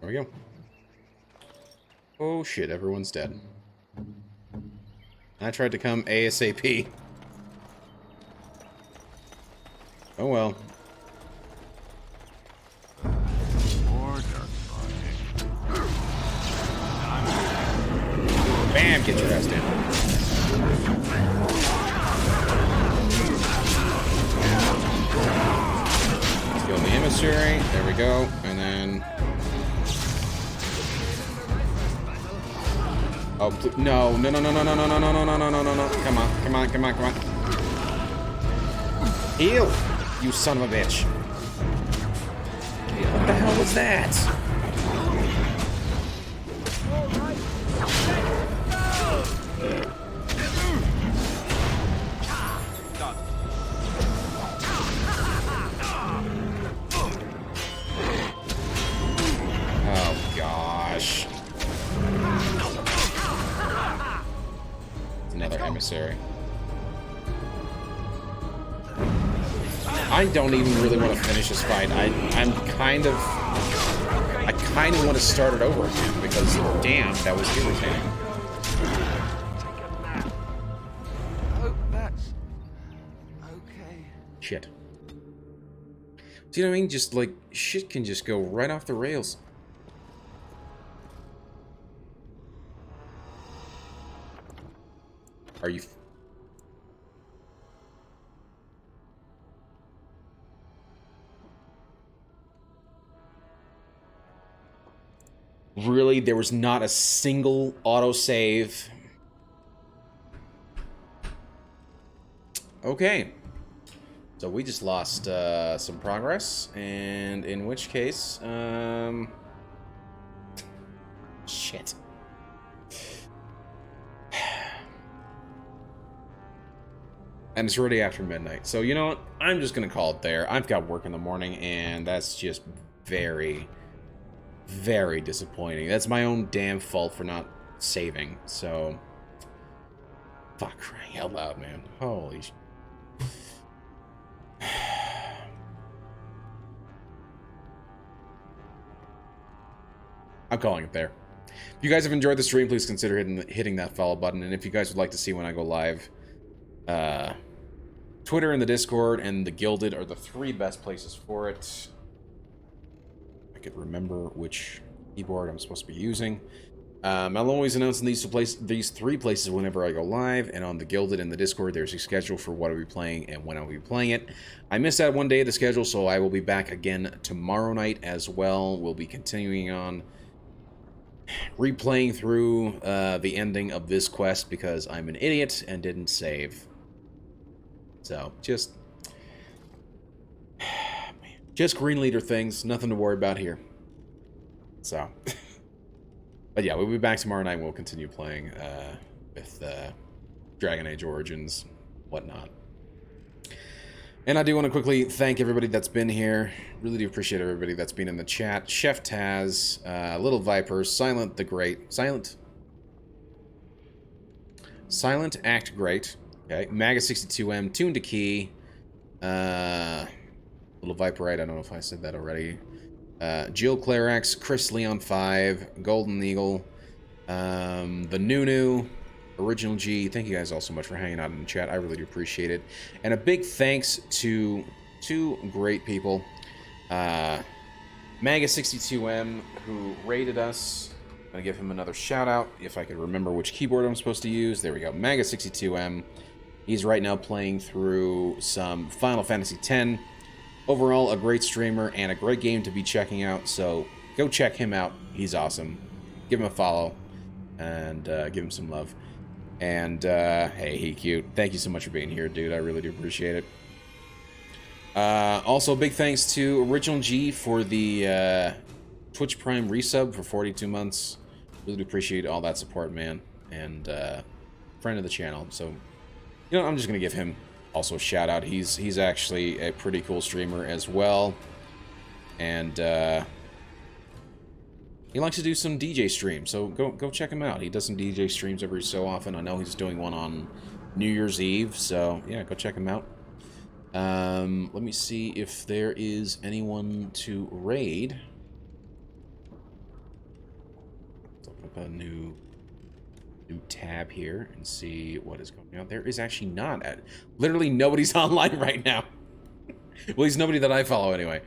There we go. Oh shit, everyone's dead. I tried to come ASAP. Oh well. Bam! Get your ass down. Let's go in the emissary. There we go. And then... Oh, no, no, no, no, no, no, no, no, no, no, no, no, no, no, no. Come on, come on, come on, come on. Heal! You son of a bitch. What the hell was that? Oh, gosh. Another emissary. I don't even really want to finish this fight. I kind of want to start it over again because, damn, that was irritating. Hope that's okay. Shit. Do you know what I mean? Just like shit can just go right off the rails. Are you? Really? There was not a single autosave. Okay. So we just lost some progress, and in which case, shit. And it's already after midnight. So, you know what? I'm just going to call it there. I've got work in the morning, and that's just very, very disappointing. That's my own damn fault for not saving. So, fuck, crying out loud, man. Holy sh... I'm calling it there. If you guys have enjoyed the stream, please consider hitting that follow button. And if you guys would like to see when I go live, Twitter and the Discord and the Gilded are the 3 best places for it. I could remember which keyboard I'm supposed to be using. I'll always announce in these 3 places whenever I go live, and on the Gilded and the Discord, there's a schedule for what I'll be playing and when I'll be playing it. I missed out one day of the schedule, so I will be back again tomorrow night as well. We'll be continuing on replaying through the ending of this quest because I'm an idiot and didn't save. So, just green leader things, nothing to worry about here. So, but yeah, we'll be back tomorrow night and we'll continue playing with Dragon Age Origins, whatnot. And I do want to quickly thank everybody that's been here. Really do appreciate everybody that's been in the chat. Chef Taz, Little Viper, Silent the Great, Silent Act Great, okay, Maga62M, Tune to Key, Little Viperite, I don't know if I said that already. Jill Clarax, Chris Leon 5, Golden Eagle, the Nunu, Original G, thank you guys all so much for hanging out in the chat. I really do appreciate it. And a big thanks to 2 great people. Maga62M, who raided us. I'm going to give him another shout out if I could remember which keyboard I'm supposed to use. There we go. Maga62M. He's right now playing through some Final Fantasy X. Overall, a great streamer and a great game to be checking out. So go check him out. He's awesome. Give him a follow and give him some love. And, hey, he cute. Thank you so much for being here, dude. I really do appreciate it. Also, big thanks to Original G for the Twitch Prime resub for 42 months. Really do appreciate all that support, man. And friend of the channel. So, you know, I'm just going to give him also a shout out. He's actually a pretty cool streamer as well. And, he likes to do some DJ streams, so go check him out. He does some DJ streams every so often. I know he's doing one on New Year's Eve, so yeah, go check him out. Let me see if there is anyone to raid. Let's open up a new tab here and see what is going on. There is actually not. Literally nobody's online right now. Well, he's nobody that I follow anyway.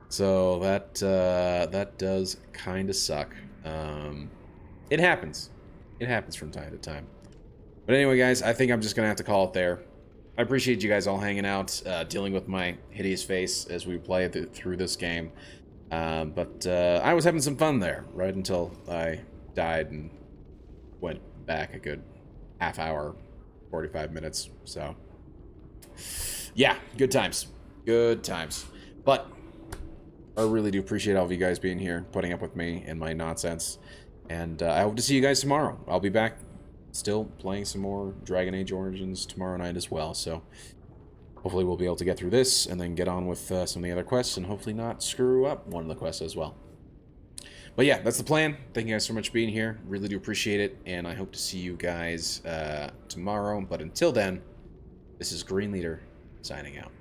So that does kind of suck. It happens. It happens from time to time. But anyway, guys, I think I'm just going to have to call it there. I appreciate you guys all hanging out, dealing with my hideous face as we play through this game. But I was having some fun there, right until I died and went back a good half hour, 45 minutes. So, yeah, good times. Good times. But I really do appreciate all of you guys being here, putting up with me and my nonsense. And I hope to see you guys tomorrow. I'll be back still playing some more Dragon Age Origins tomorrow night as well. So hopefully we'll be able to get through this and then get on with some of the other quests and hopefully not screw up one of the quests as well. But yeah, that's the plan. Thank you guys so much for being here. Really do appreciate it. And I hope to see you guys tomorrow. But until then, this is Green Leader signing out.